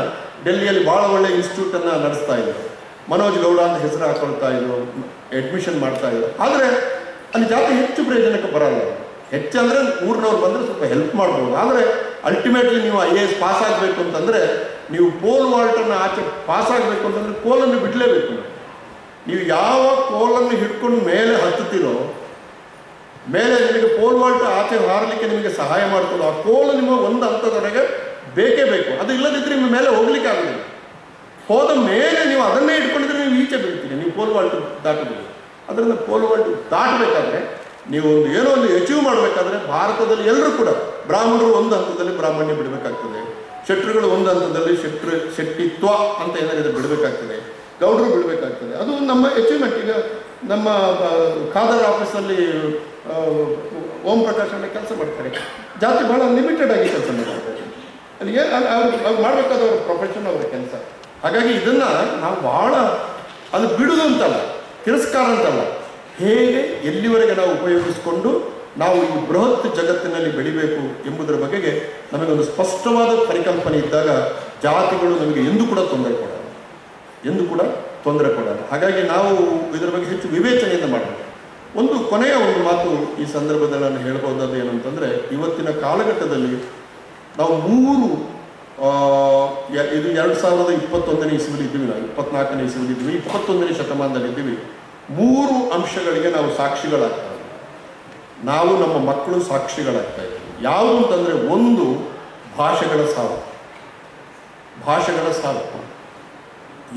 ಡೆಲ್ಲಿಯಲ್ಲಿ ಭಾಳ ಒಳ್ಳೆಯ ಇನ್ಸ್ಟಿಟ್ಯೂಟನ್ನು ನಡೆಸ್ತಾ ಇದ್ದರು. ಮನೋಜ್ ಗೌಡ ಅಂತ ಹೆಸರು ಹಾಕೊಳ್ತಾ ಇದ್ರು, ಅಡ್ಮಿಷನ್ ಮಾಡ್ತಾ ಇದ್ರು. ಆದರೆ ಅಲ್ಲಿ ಜಾತಿ ಹೆಚ್ಚು ಪ್ರಯೋಜನಕ್ಕೆ ಬರಲ್ಲ. ಹೆಚ್ಚಂದರೆ ಊರಿನವ್ರು ಬಂದರೆ ಸ್ವಲ್ಪ ಹೆಲ್ಪ್ ಮಾಡ್ಬೋದು. ಆದರೆ ಅಲ್ಟಿಮೇಟ್ಲಿ ನೀವು IAS ಪಾಸ್ ಆಗಬೇಕು ಅಂತಂದರೆ, ನೀವು ಪೋಲ್ ವಾಲ್ಟನ್ನು ಆಚೆ ಪಾಸ್ ಆಗಬೇಕು ಅಂತಂದರೆ ಕೋಲನ್ನು ಬಿಡಲೇಬೇಕು. ನೀವು ಯಾವ ಕೋಲನ್ನು ಹಿಡ್ಕೊಂಡು ಮೇಲೆ ಹತ್ತುತ್ತೀರೋ, ಮೇಲೆ ನಿಮಗೆ ಪೋಲ್ ವಾಲ್ಟ್ ಆಚೆ ಹಾರಲಿಕ್ಕೆ ನಿಮಗೆ ಸಹಾಯ ಮಾಡ್ಕೊಳ್ಳೋ ಆ ಕೋಲು ನಿಮ್ಮ ಒಂದು ಹಂತದವರೆಗೆ ಬೇಕೇ ಬೇಕು. ಅದು ಇಲ್ಲದಿದ್ದರೆ ನಿಮ್ಮ ಮೇಲೆ ಹೋಗ್ಲಿಕ್ಕೆ ಆಗೋದಿಲ್ಲ. ಹೋದ ಮೇಲೆ ನೀವು ಅದನ್ನೇ ಇಟ್ಕೊಂಡಿದ್ರೆ ನೀವು ಈಚೆ ಬೀಳ್ತೀರಿ, ನೀವು ಪೋಲ್ ವಾಲ್ಟ್ ದಾಟಬೇಕು. ಅದರಿಂದ ಪೋಲ್ ವಾಲ್ಟ್ ದಾಟಬೇಕಾದ್ರೆ, ನೀವು ಏನೋ ಒಂದು ಅಚೀವ್ ಮಾಡಬೇಕಾದ್ರೆ, ಭಾರತದಲ್ಲಿ ಎಲ್ಲರೂ ಕೂಡ ಬ್ರಾಹ್ಮಣರು ಒಂದು ಹಂತದಲ್ಲಿ ಬ್ರಾಹ್ಮಣ್ಯ ಬಿಡಬೇಕಾಗ್ತದೆ, ಶೆಟ್ರುಗಳು ಒಂದು ಹಂತದಲ್ಲಿ ಶೆಟ್ಟಿತ್ವ ಅಂತ ಏನಾಗಿದೆ ಬಿಡಬೇಕಾಗ್ತದೆ, ಗೌಡರು ಬಿಡಬೇಕಾಗ್ತದೆ. ಅದು ನಮ್ಮ ಅಚೀವ್ಮೆಂಟ್. ಈಗ ನಮ್ಮ ಖಾದರ್ ಆಫೀಸಲ್ಲಿ ಓಂ ಪ್ರಕಾಶ್ ಅನ್ನ ಕೆಲಸ ಮಾಡ್ತಾರೆ. ಜಾತಿ ಬಹಳ ಲಿಮಿಟೆಡ್ ಆಗಿ ಕೆಲಸ ಮಾಡ್ತಾರೆ. ಅಲ್ಲಿ ಅವ್ರು ಮಾಡಬೇಕಾದ ಅವ್ರ ಪ್ರೊಫೆಷನ್, ಅವರ ಕೆಲಸ. ಹಾಗಾಗಿ ಇದನ್ನು ನಾವು ಭಾಳ, ಅದು ಬಿಡುವುದು ಅಂತಲ್ಲ, ತಿರಸ್ಕಾರ ಅಂತಲ್ಲ, ಹೇಗೆ ಎಲ್ಲಿವರೆಗೆ ನಾವು ಉಪಯೋಗಿಸಿಕೊಂಡು ನಾವು ಈ ಬೃಹತ್ ಜಗತ್ತಿನಲ್ಲಿ ಬೆಳಿಬೇಕು ಎಂಬುದರ ಬಗೆಗೆ ನಮಗೊಂದು ಸ್ಪಷ್ಟವಾದ ಪರಿಕಲ್ಪನೆ ಇದ್ದಾಗ ಜಾತಿಗಳು ನಮಗೆ ಎಂದೂ ಕೂಡ ತೊಂದರೆ ಕೊಡಲ್ಲ. ಹಾಗಾಗಿ ನಾವು ಇದರ ಬಗ್ಗೆ ಹೆಚ್ಚು ವಿವೇಚನೆಯಿಂದ ಮಾಡಬೇಕು. ಕೊನೆಯ ಒಂದು ಮಾತು ಈ ಸಂದರ್ಭದಲ್ಲಿ ನಾನು ಹೇಳ್ಬೋದಾದ ಏನಂತಂದರೆ, ಇವತ್ತಿನ ಕಾಲಘಟ್ಟದಲ್ಲಿ ನಾವು ಇದು 2021ನೇ ಇಸ್ವಿಲಿ ಇದ್ದೀವಿ, ನಾವು 24ನೇ ಇಸ್ವಿಲಿ ಇದ್ದೀವಿ, 21ನೇ ಶತಮಾನದಲ್ಲಿ ಇದ್ದೀವಿ. 3 ಅಂಶಗಳಿಗೆ ನಾವು ಸಾಕ್ಷಿಗಳಾಗ್ತಾ ಇದ್ದೀವಿ. ನಾವು, ನಮ್ಮ ಮಕ್ಕಳು ಸಾಕ್ಷಿಗಳಾಗ್ತಾ ಇದ್ದೀವಿ. ಯಾವುದು ಅಂತಂದರೆ, ಒಂದು ಭಾಷೆಗಳ ಸಾವು.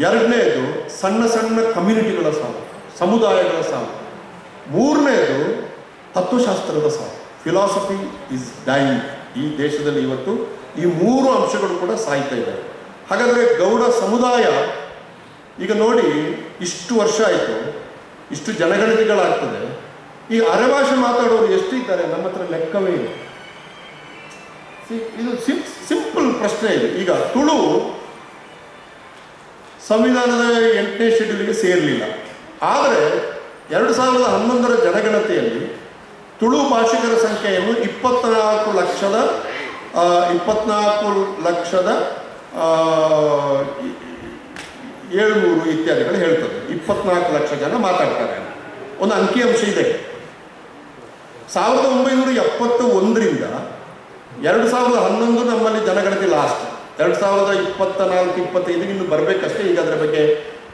ಎರಡನೇದು ಸಣ್ಣ ಸಣ್ಣ ಕಮ್ಯುನಿಟಿಗಳ ಸಾವು, ಸಮುದಾಯಗಳ ಸಾವು. ಮೂರನೇದು ತತ್ವಶಾಸ್ತ್ರದ ಸಾವು. Philosophy is dying. ಈ ದೇಶದಲ್ಲಿ ಇವತ್ತು ಈ 3 ಅಂಶಗಳು ಕೂಡ ಸಾಯ್ತಾ ಇದ್ದಾವೆ. ಹಾಗಾದರೆ ಗೌಡ ಸಮುದಾಯ ಈಗ ನೋಡಿ, ಇಷ್ಟು ವರ್ಷ ಆಯಿತು, ಇಷ್ಟು ಜನಗಣತಿಗಳಾಗ್ತದೆ. ಈ ಅರೆಭಾಷೆ ಮಾತಾಡೋರು ಎಷ್ಟು ಇದ್ದಾರೆ ನಮ್ಮ ಹತ್ರ ಲೆಕ್ಕವೇ ಇದೆ. ಇದು ಸಿಂಪಲ್ ಪ್ರಶ್ನೆ ಇದೆ. ಈಗ ತುಳು ಸಂವಿಧಾನದ 8ನೇ ಶೆಡ್ಯೂಲ್ಗೆ ಸೇರಲಿಲ್ಲ. ಆದರೆ 2011ರ ಜನಗಣತಿಯಲ್ಲಿ ತುಳು ಭಾಷಿಗರ ಸಂಖ್ಯೆಯನ್ನು 24,700 ಇತ್ಯಾದಿಗಳು ಹೇಳ್ತದೆ. 24 ಲಕ್ಷ ಜನ ಮಾತಾಡ್ತಾರೆ. ಒಂದು ಅಂಕಿಅಂಶ ಇದೆ. 1971ರಿಂದ 2011 ನಮ್ಮಲ್ಲಿ ಜನಗಣತಿ ಲಾಸ್ಟ್. 2024-25 ಇನ್ನು ಬರಬೇಕಷ್ಟೇ. ಈಗ ಅದರ ಬಗ್ಗೆ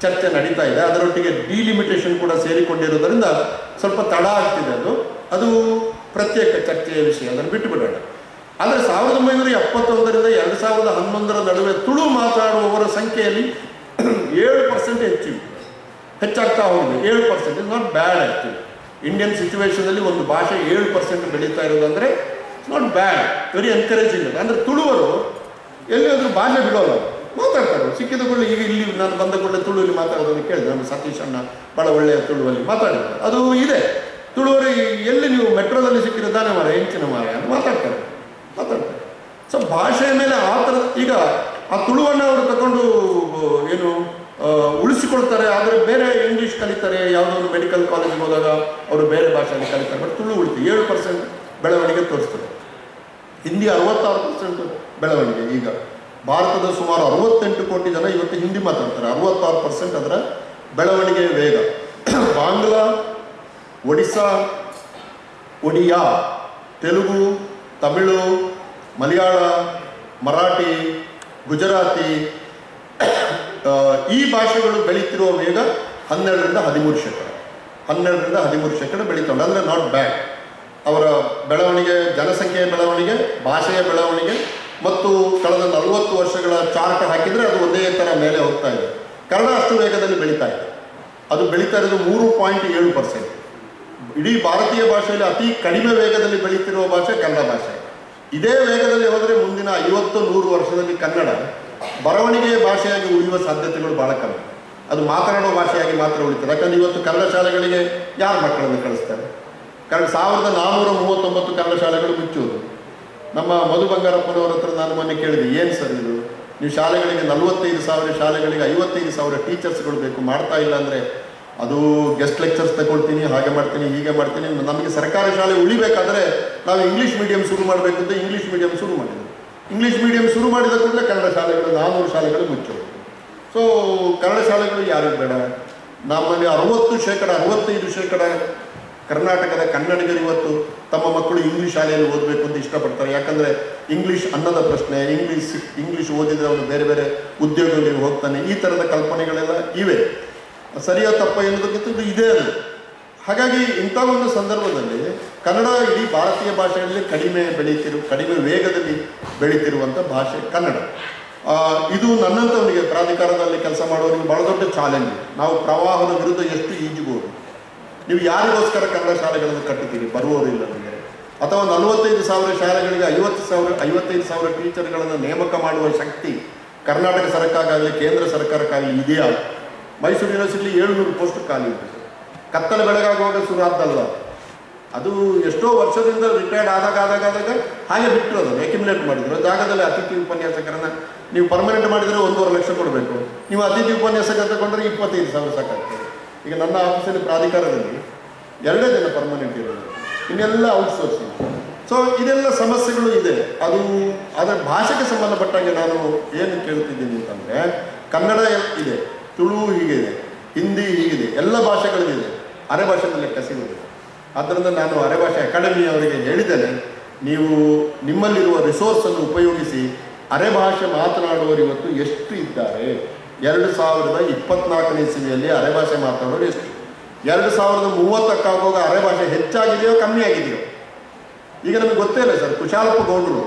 ಚರ್ಚೆ ನಡೀತಾ ಇದೆ. ಅದರೊಟ್ಟಿಗೆ ಡಿಲಿಮಿಟೇಷನ್ ಕೂಡ ಸೇರಿಕೊಂಡಿರೋದರಿಂದ ಸ್ವಲ್ಪ ತಡ ಆಗ್ತಿದೆ. ಅದು ಪ್ರತ್ಯೇಕ ಚರ್ಚೆಯ ವಿಷಯ, ಅದನ್ನು ಬಿಟ್ಟು ಬಿಡೋಣ. ಆದರೆ 1971ರಿಂದ 2011ರ ನಡುವೆ ತುಳು ಮಾತಾಡುವವರ ಸಂಖ್ಯೆಯಲ್ಲಿ 7% ಹೆಚ್ಚಾಗ್ತಾ ಹೋಗಿದೆ. 7% is not bad. Actually Indian ಸಿಚುವೇಶನಲ್ಲಿ ಒಂದು ಭಾಷೆ 7% ಬೆಳೀತಾ ಇರೋದಂದರೆ it's not bad, very encouraging. ಅಂದರೆ ತುಳುವರು ಎಲ್ಲಿಯಾದರೂ ಭಾಷೆ ಬಿಡೋಲ್ಲ, ಮಾತಾಡ್ತಾರೆ. ಸಿಕ್ಕಿದ ಕೂಡಲೇ ಈಗ ಇಲ್ಲಿ ನಾನು ಬಂದ ಕೂಡಲೇ ತುಳುವಲ್ಲಿ ಮಾತಾಡೋದನ್ನು ಕೇಳಿದೆ. ನಮ್ಮ ಸತೀಶ್ ಅಣ್ಣ ಭಾಳ ಒಳ್ಳೆಯ ತುಳುವಲ್ಲಿ ಮಾತಾಡಿದ್ದಾರೆ. ಅದು ಇದೆ. ತುಳುವರು ಎಲ್ಲಿ ನೀವು ಮೆಟ್ರೋದಲ್ಲಿ ಸಿಕ್ಕಿದ್ದಾನೆ ಮಾರ ಹೆಂಚಿನ ಮಾರ ಅಂತ ಮಾತಾಡ್ತಾರೆ. ಸೊ ಭಾಷೆಯ ಮೇಲೆ ಆ ಥರ ಈಗ ಆ ತುಳುವನ್ನು ಅವರು ತಗೊಂಡು ಏನು ಉಳಿಸಿಕೊಳ್ತಾರೆ. ಆದರೆ ಬೇರೆ ಇಂಗ್ಲೀಷ್ ಕಲಿತಾರೆ, ಯಾವುದೋ ಒಂದು ಮೆಡಿಕಲ್ ಕಾಲೇಜ್ಗೆ ಹೋದಾಗ ಅವರು ಬೇರೆ ಭಾಷೆಯಲ್ಲಿ ಕಲಿತಾರೆ. ಬಟ್ ತುಳು ಉಳಿತು 7% ಬೆಳವಣಿಗೆ ತೋರಿಸ್ತದೆ. ಹಿಂದಿ 66% ಬೆಳವಣಿಗೆ. ಈಗ ಭಾರತದ ಸುಮಾರು 68 ಕೋಟಿ ಜನ ಇವತ್ತು ಹಿಂದಿ ಮಾತಾಡ್ತಾರೆ. 66% ಅದರ ಬೆಳವಣಿಗೆಯ ವೇಗ. ಬಾಂಗ್ಲಾ, ಒಡಿಸ್ಸಾ, ಒಡಿಯಾ, ತೆಲುಗು, ತಮಿಳು, ಮಲಯಾಳ, ಮರಾಠಿ, ಗುಜರಾತಿ ಈ ಭಾಷೆಗಳು ಬೆಳೀತಿರುವ ವೇಗ 12ರಿಂದ 13%. 12ರಿಂದ 13% ಬೆಳೀತಾರೆ. ಅಂದರೆ ನಾಟ್ ಬ್ಯಾಡ್. ಅವರ ಬೆಳವಣಿಗೆ, ಜನಸಂಖ್ಯೆಯ ಬೆಳವಣಿಗೆ, ಭಾಷೆಯ ಬೆಳವಣಿಗೆ ಮತ್ತು ಕಳೆದ 40 ವರ್ಷಗಳ ಚಾರ್ಟ್ ಹಾಕಿದರೆ ಅದು ಒಂದೇ ಥರ ಮೇಲೆ ಹೋಗ್ತಾ ಇದೆ. ಕನ್ನಡ ಅಷ್ಟು ವೇಗದಲ್ಲಿ ಬೆಳೀತಾ ಇದೆ. ಅದು ಬೆಳೀತಾ ಇರೋದು 3.7%. ಇಡೀ ಭಾರತೀಯ ಭಾಷೆಯಲ್ಲಿ ಅತಿ ಕಡಿಮೆ ವೇಗದಲ್ಲಿ ಬೆಳೀತಿರುವ ಭಾಷೆ ಕನ್ನಡ ಭಾಷೆ. ಇದೇ ವೇಗದಲ್ಲಿ ಹೋದರೆ ಮುಂದಿನ 50-100 ವರ್ಷದಲ್ಲಿ ಕನ್ನಡ ಬರವಣಿಗೆಯ ಭಾಷೆಯಾಗಿ ಉಳಿಯುವ ಸಾಧ್ಯತೆಗಳು ಭಾಳ ಕಮ್ಮಿ. ಅದು ಮಾತನಾಡುವ ಭಾಷೆಯಾಗಿ ಮಾತ್ರ ಉಳಿತದೆ. ಯಾಕಂದರೆ ಇವತ್ತು ಕನ್ನಡ ಶಾಲೆಗಳಿಗೆ ಯಾರು ಮಕ್ಕಳನ್ನು ಕಳಿಸ್ತಾರೆ? ಕಾರಣ 1439 ಕನ್ನಡ ಶಾಲೆಗಳು ಮುಚ್ಚುವುದು. ನಮ್ಮ ಮಧು ಬಂಗಾರಪ್ಪನವರ ಹತ್ರ ನಾನು ಮೊನ್ನೆ ಕೇಳಿದೆ, ಏನು ಸರ್ ಇದು, ನೀವು ಶಾಲೆಗಳಿಗೆ 45,000 ಶಾಲೆಗಳಿಗೆ 55,000 ಟೀಚರ್ಸ್ಗಳು ಬೇಕು, ಮಾಡ್ತಾ ಇಲ್ಲ ಅಂದರೆ ಅದು ಗೆಸ್ಟ್ ಲೆಕ್ಚರ್ಸ್ ತಗೊಳ್ತೀನಿ, ಹಾಗೆ ಮಾಡ್ತೀನಿ, ಹೀಗೆ ಮಾಡ್ತೀನಿ. ನಮಗೆ ಸರ್ಕಾರಿ ಶಾಲೆ ಉಳಿಬೇಕಾದ್ರೆ ನಾವು ಇಂಗ್ಲೀಷ್ ಮೀಡಿಯಂ ಶುರು ಮಾಡಬೇಕು ಅಂತ ಇಂಗ್ಲೀಷ್ ಮೀಡಿಯಂ ಶುರು ಮಾಡಿದ್ರು. ಇಂಗ್ಲೀಷ್ ಮೀಡಿಯಂ ಶುರು ಮಾಡಿದ ಕೂಡಲೇ ಕನ್ನಡ ಶಾಲೆಗಳು 400 ಶಾಲೆಗಳು ಮುಚ್ಚೋದು. ಸೊ ಕನ್ನಡ ಶಾಲೆಗಳು ಯಾರಿಗೆ ಬೇಡ? ನಮ್ಮಲ್ಲಿ 65% ಕರ್ನಾಟಕದ ಕನ್ನಡಿಗರು ಇವತ್ತು ತಮ್ಮ ಮಕ್ಕಳು ಇಂಗ್ಲೀಷ್ ಶಾಲೆಯಲ್ಲಿ ಓದಬೇಕು ಅಂತ ಇಷ್ಟಪಡ್ತಾರೆ. ಯಾಕಂದರೆ ಇಂಗ್ಲೀಷ್ ಅನ್ನದ ಪ್ರಶ್ನೆ, ಇಂಗ್ಲೀಷ್ ಓದಿದರೆ ಅವನು ಬೇರೆ ಬೇರೆ ಉದ್ಯೋಗಗಳಿಗೆ ಹೋಗ್ತಾನೆ, ಈ ಥರದ ಕಲ್ಪನೆಗಳೆಲ್ಲ ಇವೆ. ಸರಿಯೋ ತಪ್ಪ ಎನ್ನುವುದಕ್ಕಿಂತ ಇದೇ ಅದು. ಹಾಗಾಗಿ ಇಂಥ ಒಂದು ಸಂದರ್ಭದಲ್ಲಿ ಕನ್ನಡ ಇಡೀ ಭಾರತೀಯ ಭಾಷೆಯಲ್ಲಿ ಕಡಿಮೆ ವೇಗದಲ್ಲಿ ಬೆಳೀತಿರುವಂಥ ಭಾಷೆ ಕನ್ನಡ. ಇದು ನನ್ನಂಥವನಿಗೆ, ಪ್ರಾಧಿಕಾರದಲ್ಲಿ ಕೆಲಸ ಮಾಡೋರಿಗೆ ಭಾಳ ದೊಡ್ಡ ಚಾಲೆಂಜ್. ನಾವು ಪ್ರವಾಹದ ವಿರುದ್ಧ ಎಷ್ಟು ಈಜಬಹುದು. ನೀವು ಯಾರಿಗೋಸ್ಕರ ಕನ್ನಡ ಶಾಲೆಗಳನ್ನು ಕಟ್ಟುತ್ತೀರಿ? ಬರುವವರಿಲ್ಲ ನಿಮಗೆ. ಅಥವಾ 45,000 ಶಾಲೆಗಳಿಗೆ 55,000 ಟೀಚರ್ಗಳನ್ನು ನೇಮಕ ಮಾಡುವ ಶಕ್ತಿ ಕರ್ನಾಟಕ ಸರ್ಕಾರಕ್ಕಾಗಲಿ ಕೇಂದ್ರ ಸರ್ಕಾರಕ್ಕಾಗಲಿ ಇದೆಯಾ? ಮೈಸೂರು ಯೂನಿವರ್ಸಿಟಿಲಿ 700 ಪೋಸ್ಟ್ ಖಾಲಿ ಇದೆ. ಕತ್ತಲು ಬೆಳಗಾಗುವಾಗ ಶುರು ಆದ್ದಲ್ಲ, ಅದು ಎಷ್ಟೋ ವರ್ಷದಿಂದ ರಿಟೈರ್ಡ್ ಆದಾಗ ಹಾಗೆ ಬಿಟ್ಟರು. ಅದನ್ನು ಅಕ್ಯುಮುಲೇಟ್ ಮಾಡಿದ್ರು. ಜಾಗದಲ್ಲಿ ಅತಿಥಿ ಉಪನ್ಯಾಸಕರನ್ನು ನೀವು ಪರ್ಮನೆಂಟ್ ಮಾಡಿದರೆ 1.5 ಲಕ್ಷ ಕೊಡಬೇಕು. ನೀವು ಅತಿಥಿ ಉಪನ್ಯಾಸಕರ ತಗೊಂಡ್ರೆ 25,000 ಸಾಕಾಗ್ತದೆ. ಈಗ ನನ್ನ ಆಫೀಸಲ್ಲಿ ಪ್ರಾಧಿಕಾರದಲ್ಲಿ 2 ಜನ ಪರ್ಮನೆಂಟ್ ಇರೋದು, ಇನ್ನೆಲ್ಲ ಔಟ್ಸೋರ್ಸಿಂಗ್. ಸೊ ಇದೆಲ್ಲ ಸಮಸ್ಯೆಗಳು ಇದೆ. ಅದರ ಭಾಷೆಗೆ ಸಂಬಂಧಪಟ್ಟಾಗೆ ನಾನು ಏನು ಕೇಳ್ತಿದ್ದೀನಿ ಅಂತಂದರೆ, ಕನ್ನಡ ಇದೆ, ತುಳು ಹೀಗಿದೆ, ಹಿಂದಿ ಹೀಗಿದೆ, ಎಲ್ಲ ಭಾಷೆಗಳಿದೆ, ಅರೆ ಭಾಷೆಯಲ್ಲಿ ಲೆಕ್ಕ ಸಿಗುತ್ತದೆ. ಆದ್ದರಿಂದ ನಾನು ಅರೆ ಭಾಷೆ ಅಕಾಡೆಮಿ ಅವರಿಗೆ ಹೇಳಿದ್ದೇನೆ, ನೀವು ನಿಮ್ಮಲ್ಲಿರುವ ರಿಸೋರ್ಸನ್ನು ಉಪಯೋಗಿಸಿ ಅರೆ ಭಾಷೆ ಮಾತನಾಡುವವರು ಇವತ್ತು ಎಷ್ಟು ಇದ್ದಾರೆ? 2024ನೇ ಇಸವಿಯಲ್ಲಿ ಅರೆ ಭಾಷೆ ಮಾತನಾಡೋರು ಎಷ್ಟು? 2030 ಅರೆ ಭಾಷೆ ಹೆಚ್ಚಾಗಿದೆಯೋ ಕಮ್ಮಿ ಆಗಿದೆಯೋ? ಈಗ ನಮಗೆ ಗೊತ್ತೇ ಇಲ್ಲ ಸರ್. ಕುಶಾಲಪ್ಪ ಗೌಡರು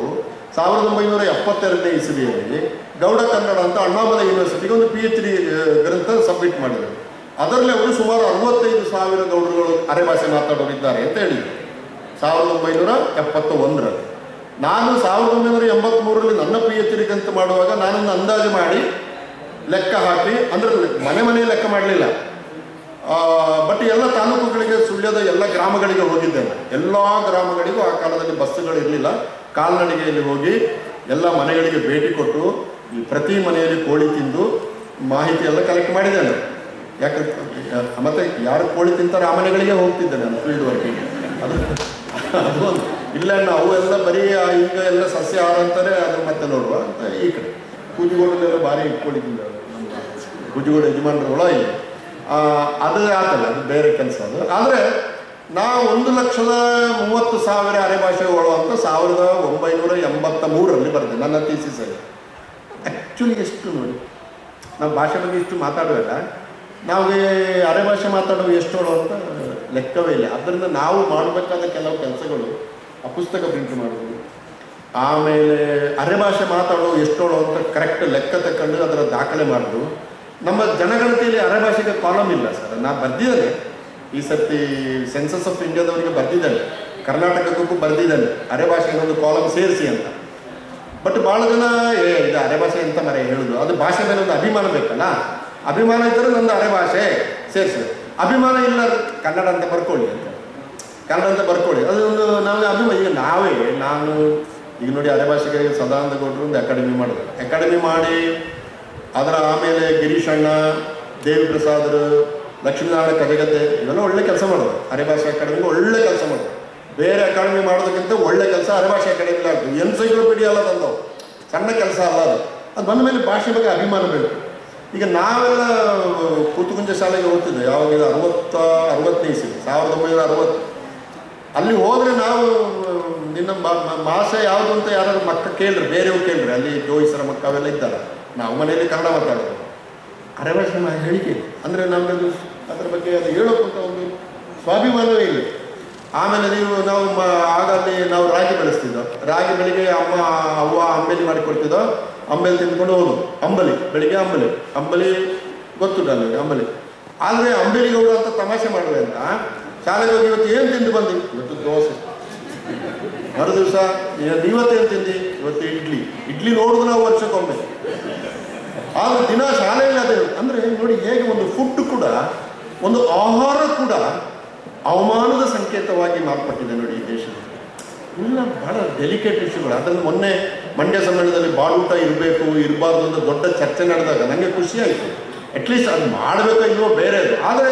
1972ನೇ ಇಸವಿಯಲ್ಲಿ ಗೌಡ ಕನ್ನಡ ಅಂತ ಅಣ್ಣಾಮಲೈ ಯೂನಿವರ್ಸಿಟಿಗೆ ಒಂದು PhD ಗ್ರಂಥ ಸಬ್ಮಿಟ್ ಮಾಡಿದರು. ಅದರಲ್ಲಿ ಅವರು ಸುಮಾರು 65,000 ಗೌಡರುಗಳು ಅರೆ ಭಾಷೆ ಮಾತಾಡೋರಿದ್ದಾರೆ ಅಂತ ಹೇಳಿದರು 1971ರಲ್ಲಿ. ನಾನು 1983ರಲ್ಲಿ ನನ್ನ PhD ಗ್ರಂಥ ಮಾಡುವಾಗ ನಾನೊಂದು ಅಂದಾಜು ಮಾಡಿ ಲೆಕ್ಕ ಹಾಕಿ, ಅಂದರೆ ಮನೆ ಲೆಕ್ಕ ಮಾಡಲಿಲ್ಲ, ಬಟ್ ಎಲ್ಲ ತಾಲೂಕುಗಳಿಗೆ, ಸುಳ್ಯದ ಎಲ್ಲ ಗ್ರಾಮಗಳಿಗೆ ಹೋಗಿದ್ದೇನೆ. ಎಲ್ಲ ಗ್ರಾಮಗಳಿಗೂ ಆ ಕಾಲದಲ್ಲಿ ಬಸ್ಸುಗಳಿರಲಿಲ್ಲ. ಕಾಲ್ನಡಿಗೆಯಲ್ಲಿ ಹೋಗಿ ಎಲ್ಲ ಮನೆಗಳಿಗೆ ಭೇಟಿ ಕೊಟ್ಟು ಪ್ರತಿ ಮನೆಯಲ್ಲಿ ಕೋಳಿ ತಿಂದು ಮಾಹಿತಿ ಎಲ್ಲ ಕಲೆಕ್ಟ್ ಮಾಡಿದ್ದೇನೆ. ಯಾಕಂದ್ರೆ ಮತ್ತೆ ಯಾರು ಕೋಳಿ ತಿಂತಾರೆ ಆ ಮನೆಗಳಿಗೆ ಹೋಗ್ತಿದ್ದೆ ನಾನು ಫೀಲ್ಡ್ ವರ್ಕಿಗೆ. ಅದು ಒಂದು ಇಲ್ಲ, ನಾವು ಎಲ್ಲ ಬರೀ ಈಗ ಎಲ್ಲ ಸಸ್ಯಾಹಾರ ಅಂತಾರೆ, ಅದು ಮತ್ತೆ ನೋಡುವ ಅಂತ. ಈ ಕಡೆ ಕುಜುಗೋಡಲ್ಲೆಲ್ಲ ಭಾರಿ ಕೋಳಿ ತಿಂತಾರೆ, ನಮ್ಮ ಕುಜುಗೋಡ ಯಜಮಾನರ ಒಳ ಇಲ್ಲ, ಅದು ಆತಲ್ಲ, ಅದು ಬೇರೆ ಕೆಲಸ ಅದು. ಆದರೆ ನಾವು 1,30,000 ಅರೆ ಭಾಷೆ ಒಳುವಂತ 1983ರಲ್ಲಿ ಬರ್ತದೆ ನನ್ನ ಥೀಸಿಸಲ್ಲಿ. ಆ್ಯಕ್ಚುಲಿ ಎಷ್ಟು ನೋಡಿ, ನಾವು ಭಾಷೆ ಬಗ್ಗೆ ಇಷ್ಟು ಮಾತಾಡುವಾಗ ನಮಗೆ ಅರೆ ಭಾಷೆ ಮಾತಾಡುವ ಎಷ್ಟು ಅಂತ ಲೆಕ್ಕವೇ ಇಲ್ಲ. ಆದ್ದರಿಂದ ನಾವು ಮಾಡಬೇಕಾದ ಕೆಲವು ಕೆಲಸಗಳು ಆ ಪುಸ್ತಕ ಪ್ರಿಂಟ್ ಮಾಡೋದು, ಆಮೇಲೆ ಅರೆ ಭಾಷೆ ಮಾತಾಡೋ ಎಷ್ಟೋಳು ಅಂತ ಕರೆಕ್ಟ್ ಲೆಕ್ಕ ತಗೊಂಡು ಅದರ ದಾಖಲೆ ಮಾಡೋದು. ನಮ್ಮ ಜನಗಣತಿಯಲ್ಲಿ ಅರೆ ಭಾಷೆಗೆ ಕಾಲಮ್ ಇಲ್ಲ ಸರ್. ನಾನು ಬರ್ದಿದ್ದೇನೆ, ಈ ಸರ್ತಿ ಸೆನ್ಸಸ್ ಆಫ್ ಇಂಡಿಯಾದವರಿಗೆ ಬರ್ದಿದ್ದಾನೆ, ಕರ್ನಾಟಕಕ್ಕೂ ಬರ್ದಿದ್ದಾನೆ ಅರೆ ಭಾಷೆ ಒಂದು ಕಾಲಮ್ ಸೇರಿಸಿ ಅಂತ. ಬಟ್ ಭಾಳ ಜನ ಇದು ಅರೆ ಭಾಷೆ ಎಂತ ಮರೆ ಹೇಳೋದು, ಅದು ಭಾಷೆ ಮೇಲೆ ಒಂದು ಅಭಿಮಾನ ಬೇಕಲ್ಲ. ಅಭಿಮಾನ ಇದ್ದರೆ ನಂದು ಅರೆ ಭಾಷೆ ಸೇರಿಸಿದೆ, ಅಭಿಮಾನ ಇಲ್ಲ ಕನ್ನಡ ಅಂತ ಬರ್ಕೊಳ್ಳಿ ಅಂತ. ಕನ್ನಡ ಅಂತ ಬರ್ಕೊಳ್ಳಿ. ಅದೊಂದು ನಮಗೆ ಅಭಿಮಾನ. ಈಗ ನಾನು ಈಗ ನೋಡಿ ಅರೆಭಾಷೆಗೆ ಸದಾನಂದ ಗೌಡರು ಒಂದು ಅಕಾಡೆಮಿ ಮಾಡಿದ್ರು. ಅಕಾಡೆಮಿ ಮಾಡಿ ಅದರ ಆಮೇಲೆ ಗಿರೀಶ್ ಅಣ್ಣ, ದೇವಿ ಪ್ರಸಾದರು, ಲಕ್ಷ್ಮೀನಾರಾಯಣ ಕಜಗದ್ದೆ ಇವೆಲ್ಲ ಒಳ್ಳೆ ಕೆಲಸ ಮಾಡಿದ್ರು. ಅರೆಭಾಷೆ ಅಕಾಡೆಮಿಗೆ ಒಳ್ಳೆ ಕೆಲಸ ಮಾಡಿದ್ರು. ಬೇರೆ ಅಕಾಡೆಮಿ ಮಾಡೋದಕ್ಕಿಂತ ಒಳ್ಳೆ ಕೆಲಸ ಅರೆಭಾಷೆ ಅಕಾಡೆಮಿಲಿ ಆಗ್ತದೆ. ಎನ್ಸೈಕ್ಲೋಪೀಡಿಯಾ ಅಲ್ಲ ತಂದವು, ಸಣ್ಣ ಕೆಲಸ ಅಲ್ಲ ಅದು ಬಂದ ಮೇಲೆ ಭಾಷೆ ಬಗ್ಗೆ ಅಭಿಮಾನ ಬೇಕು. ಈಗ ನಾವೆಲ್ಲ ಕೂತುಕುಂಜ ಶಾಲೆಗೆ ಹೋಗ್ತಿದ್ದೆ, ಯಾವಾಗ 60ನೇ ಇಸ್ವಿ 1960. ಅಲ್ಲಿ ಹೋದರೆ ನಾವು ನಿನ್ನ ಭಾಷೆ ಯಾವುದು ಅಂತ ಯಾರು ಮಕ್ಕ ಕೇಳ್ರಿ, ಬೇರೆಯವ್ರು ಕೇಳ್ರಿ. ಅಲ್ಲಿ ಜೋಯಿಸರ ಮಕ್ಕ ಅವೆಲ್ಲ ಇದ್ದಾರೆ. ನಾವು ಮನೆಯಲ್ಲಿ ಕನ್ನಡ ಮಾತಾಡೋದು. ಅರೆಭಾಷೆ ಹೇಳಿಕೆ ಅಂದರೆ ನಮಗದು ಅದ್ರ ಬಗ್ಗೆ ಅದು ಹೇಳೋಕ್ಕಂತ ಒಂದು ಸ್ವಾಭಿಮಾನವೇ ಇಲ್ಲ. ಆಮೇಲೆ ನಾವು ಆಗ ಅಲ್ಲಿ ನಾವು ರಾಗಿ ಬೆಳೆಸ್ತಿದ್ದೋ. ರಾಗಿ ಬೆಳಿಗ್ಗೆ ಅವ್ವ ಅಂಬಲಿ ಮಾಡಿಕೊಡ್ತಿದ್ದೋ. ಅಂಬಲಿ ತಿಂದ್ಕೊಂಡು ಹೋಗೋದು. ಬೆಳಿಗ್ಗೆ ಅಂಬಲಿ ಗೊತ್ತುಂಟ ಅಲ್ಲಿ ಅಂಬಲಿ. ಆದರೆ ಅಂಬಲಿ ಗೌಡ ಅಂತ ತಮಾಷೆ ಮಾಡಲಿ ಅಂತ ಶಾಲೆಗೆ ಹೋಗಿ ಇವತ್ತು ಏನು ತಿಂದು ಬಂದಿ? ಇವತ್ತು ದೋಸೆ. ಮರು ದಿವಸ ಇವತ್ತೇನು ತಿಂದು? ಇವತ್ತು ಇಡ್ಲಿ ನೋಡಿದ್ರು ನಾವು ವರ್ಷಕ್ಕೊಮ್ಮೆ. ಆದ್ರೆ ದಿನ ಶಾಲೆಯಲ್ಲಿ ಅದೇ. ಅಂದರೆ ನೋಡಿ ಹೇಗೆ ಒಂದು ಫುಡ್ ಕೂಡ, ಒಂದು ಆಹಾರ ಕೂಡ ಅವಮಾನದ ಸಂಕೇತವಾಗಿ ಮಾರ್ಪಟ್ಟಿದೆ ನೋಡಿ ಈ ದೇಶದಲ್ಲಿ. ಇಲ್ಲ, ಬಹಳ ಡೆಲಿಕೇಟ್ ಇಶ್ಯೂಗಳು. ಅದನ್ನು ಮೊನ್ನೆ ಮಂಡ್ಯ ಸಮ್ಮೇಳನದಲ್ಲಿ ಬಾಡೂಟ ಇರಬೇಕು ಇರಬಾರ್ದು ಅಂತ ದೊಡ್ಡ ಚರ್ಚೆ ನಡೆದಾಗ ನನಗೆ ಖುಷಿಯಾಯಿತು. ಅಟ್ಲೀಸ್ಟ್ ಅದು ಮಾಡಬೇಕೋ ಇಲ್ವೋ ಬೇರೆದು, ಆದರೆ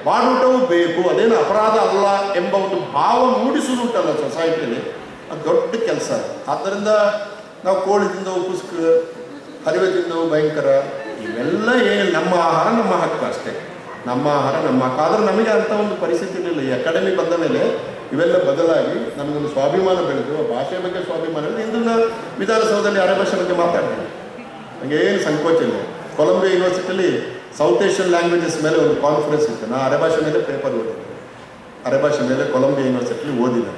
ಬಾಡೂಟವೂ ಬೇಕು, ಅದೇನು ಅಪರಾಧ ಅಲ್ಲ ಎಂಬ ಒಂದು ಭಾವ ಮೂಡಿಸುವುದುಂಟಲ್ಲ ಸೊಸೈಟಿಯಲ್ಲಿ, ಅದು ದೊಡ್ಡ ಕೆಲಸ. ಆದ್ದರಿಂದ ನಾವು ಕೋಳಿ ತಿಂದವು ಕುಸ್ಕ, ಹರಿವೆ ತಿಂದವು ಭಯಂಕರ, ಇವೆಲ್ಲ ಏನು ನಮ್ಮ ಆಹಾರ ನಮ್ಮ ಹಕ್ಕು ಅಷ್ಟೇ. ನಮ್ಮ ಆಹಾರ ನಮ್ಮ ಹಕ್ಕು. ಆದರೆ ನಮಗೆ ಅಂಥ ಒಂದು ಪರಿಸ್ಥಿತಿ ಇರಲಿಲ್ಲ. ಈ ಅಕಾಡೆಮಿ ಬಂದ ಮೇಲೆ ಇವೆಲ್ಲ ಬದಲಾಗಿ ನಮಗೊಂದು ಸ್ವಾಭಿಮಾನ ಬೆಳೆದು, ಭಾಷೆ ಬಗ್ಗೆ ಸ್ವಾಭಿಮಾನ ಬೆಳೆದು. ಇಂದು ನಾನು ವಿಧಾನಸೌಧದಲ್ಲಿ ಅರೆಭಾಷೆ ಬಗ್ಗೆ ಮಾತಾಡ್ತೀನಿ, ನನಗೆ ಏನು ಸಂಕೋಚ ಇಲ್ಲ. ಕೊಲಂಬಿಯಾ ಯೂನಿವರ್ಸಿಟಿಯಲ್ಲಿ ಸೌತ್ ಏಷ್ಯನ್ ಲ್ಯಾಂಗ್ವೇಜಸ್ ಮೇಲೆ ಒಂದು ಕಾನ್ಫರೆನ್ಸ್ ಇತ್ತು. ನಾನು ಅರೆಭಾಷೆ ಮೇಲೆ ಪೇಪರ್ ಓದಿದ್ದೆ, ಅರೆಭಾಷೆ ಮೇಲೆ ಕೊಲಂಬಿಯಾ ಯೂನಿವರ್ಸಿಟಿಲಿ ಓದಿದ್ದೆ.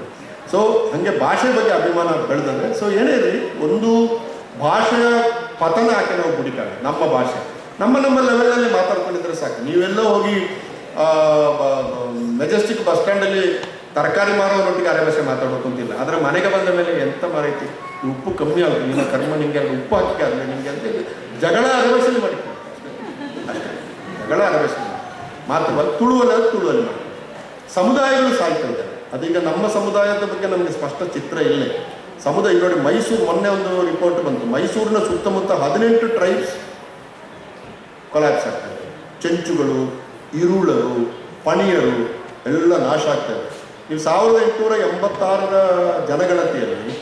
ಸೊ ಹಾಗೆ ಭಾಷೆ ಬಗ್ಗೆ ಅಭಿಮಾನ ಬೆಳೆದಂದರೆ, ಸೊ ಏನೇ ಇರಲಿ ಒಂದು ಭಾಷೆಯ ಪತನ ಹಾಕಿ ನಾವು ಕುಡಿತಾರೆ. ನಮ್ಮ ಭಾಷೆ ನಮ್ಮ ಲೆವೆಲಲ್ಲಿ ಮಾತಾಡ್ಕೊಂಡಿದ್ರೆ ಸಾಕು. ನೀವೆಲ್ಲ ಹೋಗಿ ಮೆಜೆಸ್ಟಿಕ್ ಬಸ್ ಸ್ಟ್ಯಾಂಡಲ್ಲಿ ತರಕಾರಿ ಮಾರೋರೊಟ್ಟಿಗೆ ಅರೆಭಾಷೆ ಮಾತಾಡೋದು ಅಂತಿಲ್ಲ. ಆದರೆ ಮನೆಗೆ ಬಂದ ಮೇಲೆ ಎಂತ ಮಾರೈತಿ, ಉಪ್ಪು ಕಮ್ಮಿ ಆಗುತ್ತೆ, ನಿನ್ನ ಕರ್ಮ ನಿಂಗೆ ಉಪ್ಪು ಹಾಕಿ ಆಗಲಿ ನಿಮಗೆ ಅಂತ ಜಗಳ ಅರೆಭಾಷೆಯಲ್ಲಿ ಮಾಡಿಕೊಂಡು ಅಷ್ಟೇ. ಜಗಳ ಅರೆಭಾಷೆ ಮಾತ್ರ ತುಳುವಲ್ಲಿ ಮಾಡಿ ಸಮುದಾಯಗಳು ಸಾಯ್ತಾ ಇದ್ದಾರೆ. ಅದೀಗ ನಮ್ಮ ಸಮುದಾಯದ ಬಗ್ಗೆ ನಮಗೆ ಸ್ಪಷ್ಟ ಚಿತ್ರ ಇಲ್ಲ. ಸಮುದಾಯ ನೋಡಿ, ಮೈಸೂರು ಮೊನ್ನೆ ಒಂದು ರಿಪೋರ್ಟ್ ಬಂತು, ಮೈಸೂರಿನ ಸುತ್ತಮುತ್ತ 18 ಟ್ರೈಬ್ಸ್ ಕೊಲ್ಯಾಪ್ಸ್ ಆಗ್ತದೆ. ಚೆಂಚುಗಳು, ಇರುಳರು, ಪಣಿಯರು ಎಲ್ಲ ನಾಶ ಆಗ್ತದೆ. ನೀವು 1886ರ ಜನಗಣತಿಯಲ್ಲಿ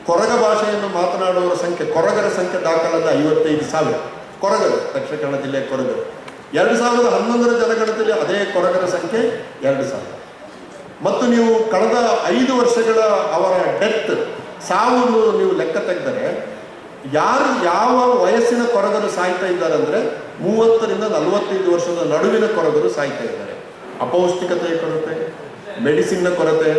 ಕೊರಗ ಭಾಷೆಯನ್ನು ಮಾತನಾಡುವವರ ಸಂಖ್ಯೆ, ಕೊರಗರ ಸಂಖ್ಯೆ ದಾಖಲಾದ 55,000 ಕೊರಗರು, ದಕ್ಷಿಣ ಕನ್ನಡ ಜಿಲ್ಲೆಯ ಕೊರಗರು. 2011ರ ಜನಗಣತಿಯಲ್ಲಿ ಅದೇ ಕೊರಗರ ಸಂಖ್ಯೆ 2,000. ಮತ್ತು ನೀವು ಕಳೆದ 5 ವರ್ಷಗಳ ಅವರ ಡೆತ್, ಸಾವನ್ನು ನೀವು ಲೆಕ್ಕ ತೆಗೆದರೆ ಯಾವ ವಯಸ್ಸಿನ ಕೊರಗರು ಸಾಯ್ತಾ ಇದ್ದಾರೆ ಅಂದರೆ 30ರಿಂದ 45 ವರ್ಷದ ನಡುವಿನ ಕೊರಗರು ಸಾಯ್ತಾ ಇದ್ದಾರೆ. ಅಪೌಷ್ಟಿಕತೆಯ ಕೊರತೆ, ಮೆಡಿಸಿನ್ನ ಕೊರತೆ,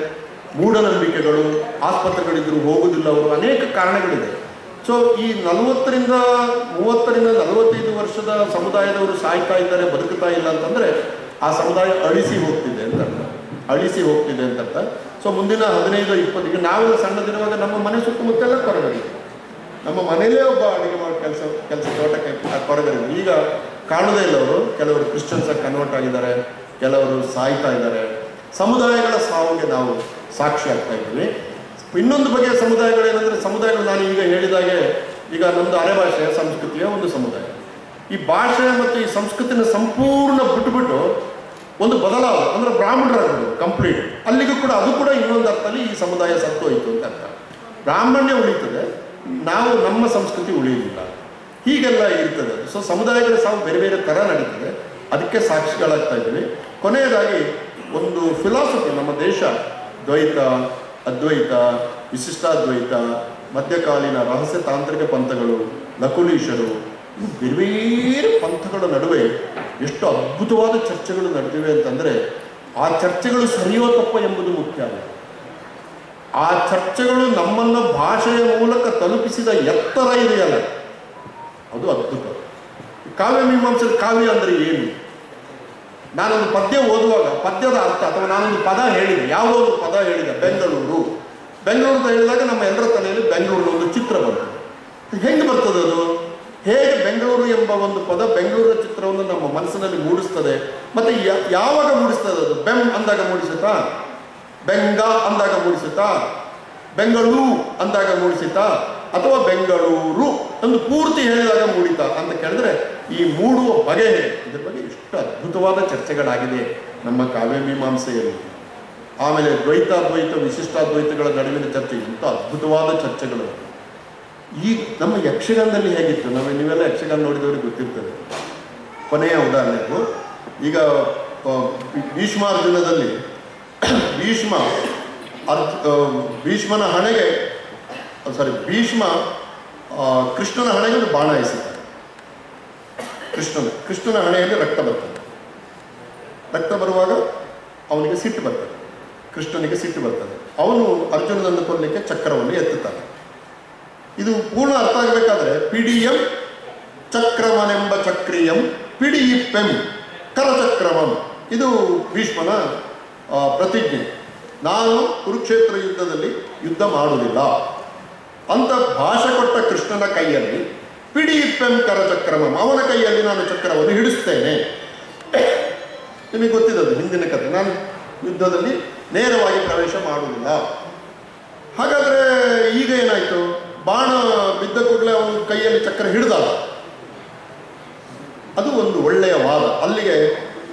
ಮೂಢನಂಬಿಕೆಗಳು, ಆಸ್ಪತ್ರೆಗಳಿದ್ರು ಹೋಗುವುದಿಲ್ಲ ಅವರು, ಅನೇಕ ಕಾರಣಗಳಿದೆ. ಸೊ ಈ 40ರಿಂದ 45 ವರ್ಷದ ಸಮುದಾಯದವರು ಸಾಯ್ತಾ ಇದ್ದಾರೆ, ಬದುಕುತ್ತಾ ಇಲ್ಲ ಅಂತಂದರೆ ಆ ಸಮುದಾಯ ಅಳಿಸಿ ಹೋಗ್ತಿದೆ ಅಂತ ಅರ್ಥ. ಸೊ ಮುಂದಿನ 15-20 ಈಗ ನಾವೆಲ್ಲ ಸಣ್ಣದಿರುವಾಗ ನಮ್ಮ ಮನೆ ಸುತ್ತಮುತ್ತೆಲ್ಲ ಕೊರಗರಿದೆ. ನಮ್ಮ ಮನೆಯಲ್ಲೇ ಒಬ್ಬ ಅಡುಗೆ ಮಾಡೋ ಕೆಲಸ ತೋಟಕ್ಕೆ ಕೊರಗರಿದೆ. ಈಗ ಕಾಣೋದೇ ಇಲ್ಲ ಅವರು. ಕೆಲವರು ಕ್ರಿಶ್ಚಿಯನ್ಸಾಗಿ ಕನ್ವರ್ಟ್ ಆಗಿದ್ದಾರೆ, ಕೆಲವರು ಸಾಯ್ತಾ ಇದ್ದಾರೆ. ಸಮುದಾಯಗಳ ಸಾವಿಗೆ ನಾವು ಸಾಕ್ಷಿ ಆಗ್ತಾ ಇದ್ದೀವಿ. ಇನ್ನೊಂದು ಬಗೆಯ ಸಮುದಾಯಗಳೇನೆಂದರೆ, ಸಮುದಾಯಗಳು ನಾನು ಈಗ ಹೇಳಿದಾಗೆ, ಈಗ ನಮ್ಮದು ಅರೆಭಾಷೆಯ ಸಂಸ್ಕೃತಿಯ ಒಂದು ಸಮುದಾಯ. ಈ ಭಾಷೆ ಮತ್ತು ಈ ಸಂಸ್ಕೃತಿನ ಸಂಪೂರ್ಣ ಬಿಟ್ಟುಬಿಟ್ಟು ಒಂದು ಬದಲಾವಣೆ ಅಂದರೆ ಬ್ರಾಹ್ಮಣರಾಗೋದು ಕಂಪ್ಲೀಟ್. ಅಲ್ಲಿಗೂ ಕೂಡ ಅದು ಕೂಡ ಇನ್ನೊಂದು ಅರ್ಥದಲ್ಲಿ ಈ ಸಮುದಾಯ ಸತ್ತು ಹೋಯಿತು ಅಂತ ಅರ್ಥ. ಬ್ರಾಹ್ಮಣ್ಯ ಉಳಿತದೆ, ನಾವು ನಮ್ಮ ಸಂಸ್ಕೃತಿ ಉಳಿಯುವುದಿಲ್ಲ, ಹೀಗೆಲ್ಲ ಇರ್ತದೆ. ಸೊ ಸಮುದಾಯಗಳ ಸಾವು ಬೇರೆ ಬೇರೆ ಥರ ನಡೀತದೆ, ಅದಕ್ಕೆ ಸಾಕ್ಷಿಗಳಾಗ್ತಾ ಇದ್ದೀವಿ. ಕೊನೆಯದಾಗಿ ಒಂದು ಫಿಲಾಸಫಿ, ನಮ್ಮ ದೇಶ ದ್ವೈತ, ಅದ್ವೈತ, ವಿಶಿಷ್ಟಾದ್ವೈತ, ಮಧ್ಯಕಾಲೀನ ರಹಸ್ಯ ತಾಂತ್ರಿಕ ಪಂಥಗಳು, ನಕುಲೀಶರು, ಬೇರೆ ಬೇರೆ ಪಂಥಗಳ ನಡುವೆ ಎಷ್ಟು ಅದ್ಭುತವಾದ ಚರ್ಚೆಗಳು ನಡೆದಿವೆ ಅಂತಂದರೆ, ಆ ಚರ್ಚೆಗಳು ಸರಿಯೋ ತಪ್ಪೋ ಎಂಬುದು ಮುಖ್ಯ ಅಲ್ಲ. ಆ ಚರ್ಚೆಗಳು ನಮ್ಮನ್ನು ಭಾಷೆಯ ಮೂಲಕ ತಲುಪಿಸಿದ ಎತ್ತರ ಇದೆಯಲ್ಲ, ಅದು ಅದ್ಭುತ. ಕಾವ್ಯ ಮೀಮಾಂಸೆ, ಕಾವ್ಯ ಅಂದರೆ ಏನು? ನಾನೊಂದು ಪದ್ಯ ಓದುವಾಗ ಪದ್ಯದ ಅರ್ಥ, ಅಥವಾ ನಾನೊಂದು ಪದ ಹೇಳಿದೆ, ಯಾವುದೋ ಒಂದು ಪದ ಹೇಳಿದೆ, ಬೆಂಗಳೂರು ಅಂತ ಹೇಳಿದಾಗ ನಮ್ಮ ಎಲ್ಲರ ತಲೆಯಲ್ಲಿ ಬೆಂಗಳೂರಿನ ಒಂದು ಚಿತ್ರ ಬರ್ತದೆ. ಹೆಂಗೆ ಬರ್ತದೆ ಅದು? ಹೇಗೆ ಬೆಂಗಳೂರು ಎಂಬ ಒಂದು ಪದ ಬೆಂಗಳೂರಿನ ಚಿತ್ರವನ್ನು ನಮ್ಮ ಮನಸ್ಸಿನಲ್ಲಿ ಮೂಡಿಸ್ತದೆ, ಮತ್ತು ಯಾವಾಗ ಮೂಡಿಸ್ತದೆ ಅದು? ಬೆಂ ಅಂದಾಗ ಮೂಡಿಸುತ್ತಾ? ಬೆಂಗ ಅಂದಾಗ ಮೂಡಿಸುತ್ತಾ, ಬೆಂಗಳೂರು ಅಂದಾಗ ಮೂಡಿಸುತ್ತಾ, ಅಥವಾ ಬೆಂಗಳೂರು ಎಂದು ಪೂರ್ತಿ ಹೇಳಿದಾಗ ಮೂಡಿತಾ ಅಂತ ಕೇಳಿದ್ರೆ ಈ ಮೂಡುವ ಬಗೆ ಇದ್ರ ಬಗ್ಗೆ ಎಷ್ಟು ಅದ್ಭುತವಾದ ಚರ್ಚೆಗಳಾಗಿದೆ ನಮ್ಮ ಕಾವ್ಯ ಮೀಮಾಂಸೆಯಲ್ಲಿ. ಆಮೇಲೆ ದ್ವೈತಾದ್ವೈತ ವಿಶಿಷ್ಟಾದ್ವೈತಗಳ ನಡುವಿನ ಚರ್ಚೆ ಇಂಥ ಅದ್ಭುತವಾದ ಚರ್ಚೆಗಳು. ಈಗ ನಮ್ಮ ಯಕ್ಷಗಾನದಲ್ಲಿ ಹೇಗಿತ್ತು, ನೀವೆಲ್ಲ ಯಕ್ಷಗಾನ ನೋಡಿದವ್ರಿಗೆ ಗೊತ್ತಿರ್ತದೆ. ಕೊನೆಯ ಉದಾಹರಣೆಗೂ ಈಗ ಭೀಷ್ಮಾರ್ಜುನದಲ್ಲಿ ಭೀಷ್ಮನ ಹಣೆಗೆ ಭೀಷ್ಮ ಕೃಷ್ಣನ ಹಣೆಗೆ ಒಂದು ಬಾಣ ಎಸೆತಾರೆ. ಕೃಷ್ಣನ ಹಣೆಯಲ್ಲಿ ರಕ್ತ ಬರ್ತದೆ. ರಕ್ತ ಬರುವಾಗ ಅವನಿಗೆ ಸಿಟ್ಟು ಬರ್ತದೆ, ಕೃಷ್ಣನಿಗೆ ಸಿಟ್ಟು ಬರ್ತದೆ. ಅವನು ಅರ್ಜುನನನ್ನು ಕೊಲ್ಲಲಿಕ್ಕೆ ಚಕ್ರವನ್ನು ಎತ್ತುತ್ತಾನೆ. ಇದು ಪೂರ್ಣ ಅರ್ಥ ಆಗಬೇಕಾದ್ರೆ ಪಿಡಿಯಂ ಚಕ್ರಮನೆಂಬ ಚಕ್ರಿಯಂ ಪಿಡಿಯಿಪ್ಪೆಂ ಕರಚಕ್ರಮಂ, ಇದು ಭೀಷ್ಮನ ಪ್ರತಿಜ್ಞೆ. ನಾನು ಕುರುಕ್ಷೇತ್ರ ಯುದ್ಧದಲ್ಲಿ ಯುದ್ಧ ಮಾಡುವುದಿಲ್ಲ ಅಂತ ಭಾಷೆ ಕೊಟ್ಟ ಕೃಷ್ಣನ ಕೈಯಲ್ಲಿ ಪಿಡಿಯಿಪ್ಪೆಂ ಕರಚಕ್ರಮಂ, ಅವನ ಕೈಯಲ್ಲಿ ನಾನು ಚಕ್ರವನ್ನು ಹಿಡಿಸ್ತೇನೆ. ನಿಮಗೆ ಗೊತ್ತಿದ್ದದು ಹಿಂದಿನ ಕಥೆ, ನಾನು ಯುದ್ಧದಲ್ಲಿ ನೇರವಾಗಿ ಪ್ರವೇಶ ಮಾಡುವುದಿಲ್ಲ. ಹಾಗಾದರೆ ಈಗ ಏನಾಯಿತು, ಬಾಣ ಬಿದ್ದ ಕೂಡಲೇ ಅವನ ಕೈಯಲ್ಲಿ ಚಕ್ರ ಹಿಡಿದಲ್ಲ. ಅದು ಒಂದು ಒಳ್ಳೆಯ ವಾದ. ಅಲ್ಲಿಗೆ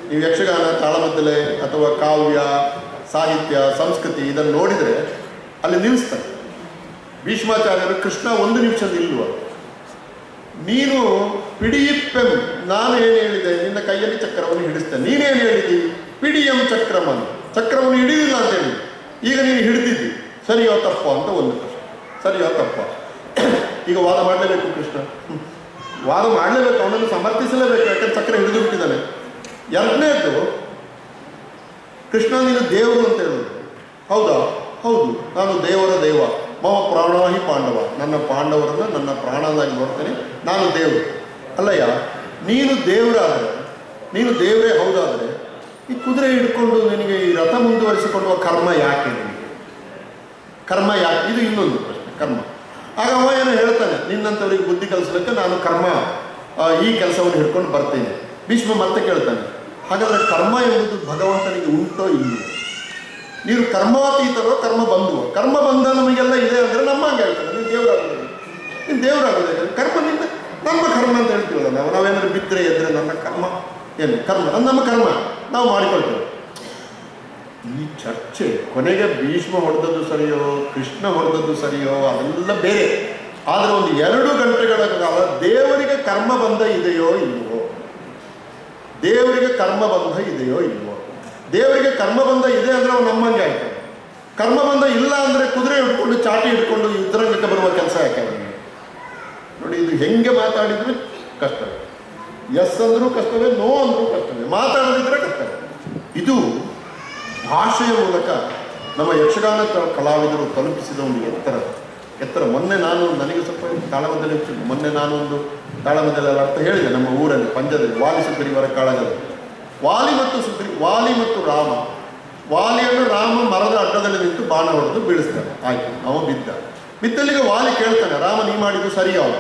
ನೀವು ಯಕ್ಷಗಾನ, ತಾಳಮದ್ದಲೆ ಅಥವಾ ಕಾವ್ಯ, ಸಾಹಿತ್ಯ, ಸಂಸ್ಕೃತಿ ಇದನ್ನು ನೋಡಿದರೆ ಅಲ್ಲಿ ನಿಲ್ಲಿಸ್ತಾರೆ. ಭೀಷ್ಮಾಚಾರ್ಯರು ಕೃಷ್ಣ ಒಂದು ನಿಮಿಷದ ನಿಲ್ಲುವ, ನೀನು ಪಿಡಿಯಿಪ್ಪೆಂ, ನಾನು ಏನು ಹೇಳಿದೆ, ನಿನ್ನ ಕೈಯಲ್ಲಿ ಚಕ್ರವನ್ನು ಹಿಡಿಸ್ತೇನೆ. ನೀನೇನು ಹೇಳಿದಿ, ಪಿಡಿಯಂ ಚಕ್ರಮನ್, ಚಕ್ರವನ್ನು ಹಿಡಿದಿಲ್ಲ ಅಂತ ಹೇಳಿ, ಈಗ ನೀನು ಹಿಡಿದಿದ್ದಿ, ಸರಿಯೋ ತಪ್ಪ ಅಂತ ಒಂದು ಪ್ರಶ್ನೆ. ಸರಿಯೋ ತಪ್ಪ, ಈಗ ವಾದ ಮಾಡಲೇಬೇಕು ಕೃಷ್ಣ, ವಾದ ಮಾಡಲೇಬೇಕು, ಅವನನ್ನು ಸಮರ್ಥಿಸಲೇಬೇಕು, ಯಾಕಂದ್ರೆ ಚಕ್ರ ಹಿಡಿದು ಬಿಟ್ಟಿದ್ದಾನೆ. ಎರಡನೇದು, ಕೃಷ್ಣ ನೀನು ದೇವರು ಅಂತ ಹೇಳೋದು. ಹೌದಾ? ಹೌದು, ನಾನು ದೇವರ ದೇವ, ಮಮ ಪ್ರಾಣಾಹಿ ಪಾಂಡವ, ನನ್ನ ಪಾಂಡವರನ್ನು ನನ್ನ ಪ್ರಾಣನಾಗಿ ನೋಡ್ತೇನೆ, ನಾನು ದೇವರು. ಅಲ್ಲಯ್ಯ, ನೀನು ದೇವರಾದರೆ, ನೀನು ದೇವರೇ ಹೌದಾದರೆ ಈ ಕುದುರೆ ಹಿಡ್ಕೊಂಡು ನಿನಗೆ ಈ ರಥ ಮುಂದುವರಿಸಿಕೊಳ್ಳುವ ಕರ್ಮ ಯಾಕೆ? ನಿನಗೆ ಕರ್ಮ ಯಾಕೆ? ಇದು ಇನ್ನೊಂದು ಪ್ರಶ್ನೆ, ಕರ್ಮ. ಆಗ ಅವ ಏನು ಹೇಳ್ತಾನೆ, ನಿನ್ನಂಥವ್ರಿಗೆ ಬುದ್ಧಿ ಕಲಿಸ್ಲಿಕ್ಕೆ ನಾನು ಕರ್ಮ ಈ ಕೆಲಸವನ್ನು ಹಿಡ್ಕೊಂಡು ಬರ್ತೇನೆ. ಭೀಷ್ಮ ಮತ್ತೆ ಕೇಳ್ತಾನೆ, ಹಾಗಾದರೆ ಕರ್ಮ ಎಂಬುದು ಭಗವಂತನಿಗೆ ಉಂಟೋ ಇಲ್ಲವೋ? ನೀವು ಕರ್ಮಾತೀತರೋ ಕರ್ಮ ಬಂಧುವ? ಕರ್ಮ ಬಂಧ ನಮಗೆಲ್ಲ ಇದೆ ಅಂದರೆ ನಮ್ಮ ಹಂಗೆ ಹೇಳ್ತಾರೆ, ನೀವು ದೇವರಾಗೋದು, ನೀನು ದೇವರಾಗೋದು. ಕರ್ಮ ನಿನ್ನ ನಮ್ಮ ಕರ್ಮ ಅಂತ ಹೇಳ್ತೀವಲ್ಲ ನಾವು, ನಾವೇನಾದ್ರು ಬಿದ್ದರೆ ಎದ್ರೆ ನನ್ನ ಕರ್ಮ ಏನು ಕರ್ಮ, ಅದು ನಮ್ಮ ಕರ್ಮ, ನಾವು ಮಾಡಿಕೊಳ್ತೇವೆ. ಈ ಚರ್ಚೆ ಕೊನೆಗೆ ಭೀಷ್ಮ ಹೊಡೆದದ್ದು ಸರಿಯೋ ಕೃಷ್ಣ ಹೊಡೆದದ್ದು ಸರಿಯೋ ಅದೆಲ್ಲ ಬೇರೆ. ಆದರೆ ಒಂದು 2 ಗಂಟೆಗಳ ಕಾಲ ದೇವರಿಗೆ ಕರ್ಮಬಂಧ ಇದೆಯೋ ಇಲ್ವೋ, ದೇವರಿಗೆ ಕರ್ಮಬಂಧ ಇದೆಯೋ ಇಲ್ವೋ. ದೇವರಿಗೆ ಕರ್ಮಬಂಧ ಇದೆ ಅಂದರೆ ಅವನು ನಮ್ಮಂಗೆ ಆಯ್ತಾನೆ. ಕರ್ಮಬಂಧ ಇಲ್ಲ ಅಂದರೆ ಕುದುರೆ ಹಿಡ್ಕೊಂಡು ಚಾಟಿ ಹಿಡ್ಕೊಂಡು ಯುದ್ಧರಂಗಕ್ಕೆ ಬರುವ ಕೆಲಸ ಯಾಕೆ ಅವನಿಗೆ? ನೋಡಿ, ಇದು ಹೆಂಗೆ ಮಾತಾಡಿದ್ರೆ ಕಷ್ಟವೇ, ಎಸ್ ಅಂದರೂ ಕಷ್ಟವೇ, ನೋ ಅಂದರೂ ಕಷ್ಟವೇ, ಮಾತಾಡದಿದ್ರೆ ಕಷ್ಟವೇ. ಇದು ಭಾಷೆಯ ಮೂಲಕ ನಮ್ಮ ಯಕ್ಷಗಾನ ಕಲಾವಿದರು ತಲುಪಿಸಿದ ಒಂದು ಎತ್ತರ. ಮೊನ್ನೆ ನನಗೆ ಸ್ವಲ್ಪ ತಾಳಮದ್ದಲೆ ಮೊನ್ನೆ ಒಂದು ತಾಳಮದ್ದಲೆ ಅರ್ಥ ಹೇಳಿದೆ. ನಮ್ಮ ಊರಲ್ಲಿ ಪಂಜದಲ್ಲಿ ವಾಲಿ ಸುಗ್ರೀವರ ಕಾಳಗದಲ್ಲಿ ವಾಲಿ ಮತ್ತು ರಾಮ, ವಾಲಿಯನ್ನು ರಾಮ ಮರದ ಅಡ್ಡದಲ್ಲಿ ನಿಂತು ಬಾಣ ಹೊಡೆದು ಬೀಳಿಸ್ತಾನೆ. ಆಯ್ತು, ಅವ ಬಿದ್ದಲ್ಲಿಗೆ ವಾಲಿ ಕೇಳ್ತಾನೆ, ರಾಮ ನೀ ಮಾಡಿದ್ದು ಸರಿ ಯಾವುದು?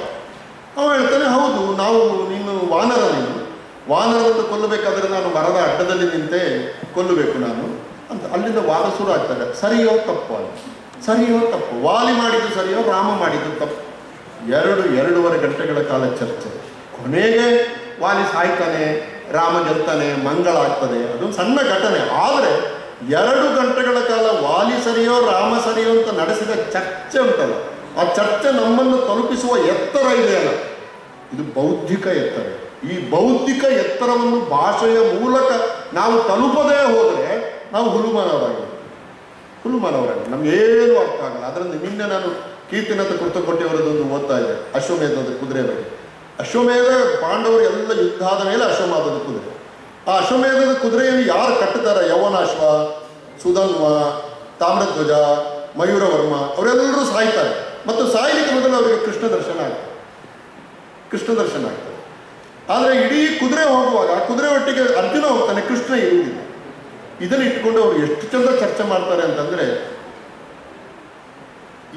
ಅವ ಹೇಳ್ತಾನೆ, ಹೌದು, ನೀನು ವಾನರವನ್ನು ಕೊಲ್ಲಬೇಕಾದ್ರೆ ನಾನು ಮರದ ಅಡ್ಡದಲ್ಲಿ ನಿಂತೆ ಕೊಲ್ಲಬೇಕು ನಾನು ಅಂತ. ಅಲ್ಲಿಂದ ವಾದ ಶುರು ಆಗ್ತದೆ, ಸರಿಯೋ ತಪ್ಪು ಅಂತ. ಸರಿಯೋ ತಪ್ಪು, ವಾಲಿ ಮಾಡಿದ್ದು ಸರಿಯೋ ರಾಮ ಮಾಡಿದ್ದು ತಪ್ಪು. 2.5 ಗಂಟೆಗಳ ಕಾಲ ಚರ್ಚೆ. ಕೊನೆಗೆ ವಾಲಿ ಸಾಯ್ತಾನೆ, ರಾಮ ಗೆಲ್ತಾನೆ, ಮಂಗಳ ಆಗ್ತದೆ. ಅದೊಂದು ಸಣ್ಣ ಘಟನೆ. ಆದರೆ 2 ಗಂಟೆಗಳ ಕಾಲ ವಾಲಿ ಸರಿಯೋ ರಾಮ ಸರಿಯೋ ಅಂತ ನಡೆಸಿದ ಚರ್ಚೆ ಉಂಟಲ್ಲ, ಆ ಚರ್ಚೆ ನಮ್ಮನ್ನು ತಲುಪಿಸುವ ಎತ್ತರ ಇದೆಯಲ್ಲ, ಇದು ಬೌದ್ಧಿಕ ಎತ್ತರ. ಈ ಬೌದ್ಧಿಕ ಎತ್ತರವನ್ನು ಭಾಷೆಯ ಮೂಲಕ ನಾವು ತಲುಪದೇ ಹೋದರೆ ನಾವು ಹುಲುಮಾನವರಾಗಿ ನಮಗೇನು ಅರ್ಥ ಆಗಲ್ಲ. ಅದರಿಂದ ನಿನ್ನೆ ನಾನು ಕೀರ್ತಿನಾಥ ಕೃತಕೊಟ್ಟೆಯವರದೊಂದು ಓದ್ತಾ ಇದ್ದೆ, ಅಶ್ವಮೇಧದ ಕುದುರೆ ಬಗ್ಗೆ. ಅಶ್ವಮೇಧ ಪಾಂಡವರು ಎಲ್ಲ ಯುದ್ಧ ಆದ ಮೇಲೆ ಅಶ್ವಮೇಧದ ಕುದುರೆ. ಆ ಅಶ್ವಮೇಧದ ಕುದುರೆಯನ್ನು ಯಾರು ಕಟ್ಟುತ್ತಾರೆ? ಯವನಾಶ್ವ, ಸುಧನ್ವ, ತಾಮ್ರಧ್ವಜ, ಮಯೂರವರ್ಮ ಅವರೆಲ್ಲರೂ ಸಾಯ್ತಾರೆ. ಮತ್ತು ಸಾಯಲಿಕ್ಕೆ ಮೊದಲು ಅವರಿಗೆ ಕೃಷ್ಣ ದರ್ಶನ ಆಗ್ತದೆ. ಆದರೆ ಇಡೀ ಕುದುರೆ ಹೋಗುವಾಗ ಆ ಕುದುರೆ ಒಟ್ಟಿಗೆ ಅರ್ಜುನ ಹೋಗ್ತಾನೆ, ಕೃಷ್ಣ ಇರುವುದಿಲ್ಲ. ಇದನ್ನು ಇಟ್ಟುಕೊಂಡು ಅವರು ಎಷ್ಟು ಚಂದ ಚರ್ಚೆ ಮಾಡ್ತಾರೆ ಅಂತಂದರೆ,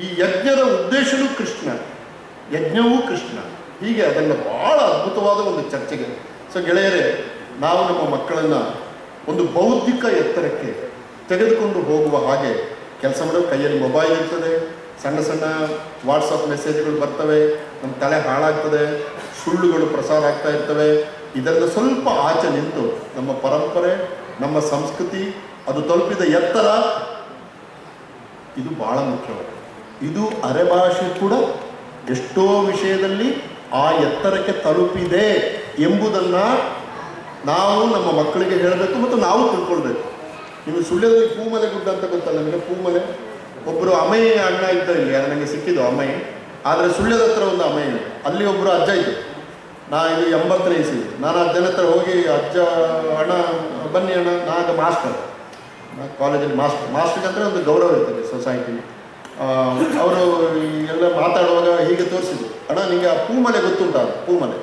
ಈ ಯಜ್ಞದ ಉದ್ದೇಶವೂ ಕೃಷ್ಣ, ಯಜ್ಞವೂ ಕೃಷ್ಣ, ಹೀಗೆ ಅದನ್ನು ಬಹಳ ಅದ್ಭುತವಾದ ಒಂದು ಚರ್ಚೆಗೆ. ಸೊ ಗೆಳೆಯರೇ, ನಾವು ನಮ್ಮ ಮಕ್ಕಳನ್ನು ಒಂದು ಬೌದ್ಧಿಕ ಎತ್ತರಕ್ಕೆ ತೆಗೆದುಕೊಂಡು ಹೋಗುವ ಹಾಗೆ ಕೆಲಸ ಮಾಡೋ. ಕೈಯಲ್ಲಿ ಮೊಬೈಲ್ ಇರ್ತದೆ, ಸಣ್ಣ ಸಣ್ಣ ವಾಟ್ಸಪ್ ಮೆಸೇಜ್ಗಳು ಬರ್ತವೆ, ನಮ್ಮ ತಲೆ ಹಾಳಾಗ್ತದೆ, ಸುಳ್ಳುಗಳು ಪ್ರಸಾರ ಆಗ್ತಾ ಇರ್ತವೆ. ಇದರಿಂದ ಸ್ವಲ್ಪ ಆಚೆ ನಿಂತು ನಮ್ಮ ಪರಂಪರೆ, ನಮ್ಮ ಸಂಸ್ಕೃತಿ, ಅದು ತಲುಪಿದ ಎತ್ತರ, ಇದು ಭಾಳ ಮುಖ್ಯವಾಗಿದೆ. ಇದು ಅರೆಭಾಷೆ ಕೂಡ ಎಷ್ಟೋ ವಿಷಯದಲ್ಲಿ ಆ ಎತ್ತರಕ್ಕೆ ತಲುಪಿದೆ ಎಂಬುದನ್ನು ನಾವು ನಮ್ಮ ಮಕ್ಕಳಿಗೆ ಹೇಳಬೇಕು ಮತ್ತು ನಾವು ತಿಳ್ಕೊಳ್ಬೇಕು. ನಿಮಗೆ ಸುಳ್ಯದಲ್ಲಿ ಪೂಮಲೆ ಗುಡ್ಡ ಅಂತ ಗೊತ್ತಲ್ಲ ನಿಮಗೆ? ಪೂಮಲೆ ಒಬ್ಬರು ಅಮೈ ಅಣ್ಣ ಇದ್ದ, ಇಲ್ಲಿ ಯಾರು ನನಗೆ ಸಿಕ್ಕಿದ್ದು ಅಮೈ. ಆದರೆ ಸುಳ್ಯದ ಹತ್ರ ಒಂದು ಅಮೈ ಇದೆ, ಅಲ್ಲಿ ಒಬ್ಬರು ಅಜ್ಜ ಇದ್ದರು. ಇದು 80ನೇ ಇಸ್ವಿ. ನಾನು ಅಜ್ಜನ ಹತ್ರ ಹೋಗಿ, ಅಜ್ಜ ಅಣ್ಣ ಬನ್ನಿ ಅಣ್ಣ, ನಾನು ಮಾಸ್ಟರ್, ನಾನು ಕಾಲೇಜಲ್ಲಿ ಮಾಸ್ಟರ್ಗೆ ಅಂದರೆ ಒಂದು ಗೌರವ ಇರ್ತದೆ ಸೊಸೈಟಿಲಿ. ಅವರು ಎಲ್ಲ ಮಾತಾಡುವಾಗ ಹೀಗೆ ತೋರಿಸಿದ್ರು, ಅಣ್ಣ ನಿಮಗೆ ಆ ಪೂಮಲೆ ಗೊತ್ತುಂಟ? ಪೂಮಲೆ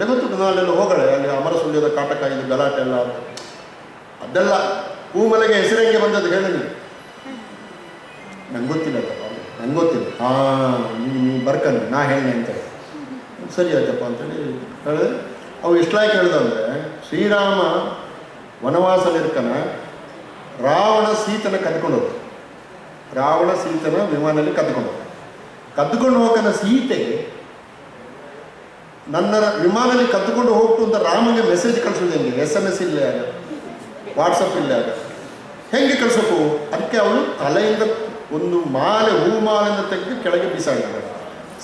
ಗೊತ್ತುಂಟು, ನಾನು ಅಲ್ಲೆಲ್ಲ ಹೋಗಳೆ, ಅಲ್ಲಿ ಅಮರ ಸುಳ್ಯದ ಕಾಟಕ, ಇದು ಗಲಾಟೆ ಎಲ್ಲ ಅದೆಲ್ಲ. ಪೂಮಲೆಗೆ ಹೆಸರೆಂಗೆ ಬಂದದ್ದು ಹೇಳಿ ನೀವು? ನಂಗೆ ಗೊತ್ತಿಲ್ಲ, ನಂಗೆ ಗೊತ್ತಿಲ್ಲ. ನೀ ಬರ್ಕಂಡು ನಾ ಹೇಳಿ ಅಂತ. ಸರಿ ಆಯ್ತಪ್ಪ ಅಂತೇಳಿ ಹೇಳಿದೆ. ಅವು ಎಷ್ಟಾಗಿ ಹೇಳ್ದಂದರೆ, ಶ್ರೀರಾಮ ವನವಾಸಲಿರ್ಕನ ರಾವಣ ಸೀತನ ಕದ್ಕೊಂಡು ವಿಮಾನದಲ್ಲಿ ಕದ್ದುಕೊಂಡು ಹೋಗನ ಸೀತೆ ನನ್ನ ವಿಮಾನದಲ್ಲಿ ಕದ್ದುಕೊಂಡು ಹೋಗ್ತು ಅಂತ ರಾಮಗೆ ಮೆಸೇಜ್ ಕಳಿಸೋದು ಹೆಂಗೆ? SMS ಇಲ್ಲ, ಆಗ ವಾಟ್ಸಪ್ ಇಲ್ಲ, ಆಗ ಹೆಂಗೆ ಕಳಿಸೋಕು? ಅದಕ್ಕೆ ಅವಳು ತಲೆಯಿಂದ ಒಂದು ಹೂಮಾಲೆಯಿಂದ ತೆಗೆದು ಕೆಳಗೆ ಬಿಸಾಡಿದ್ದಾರೆ.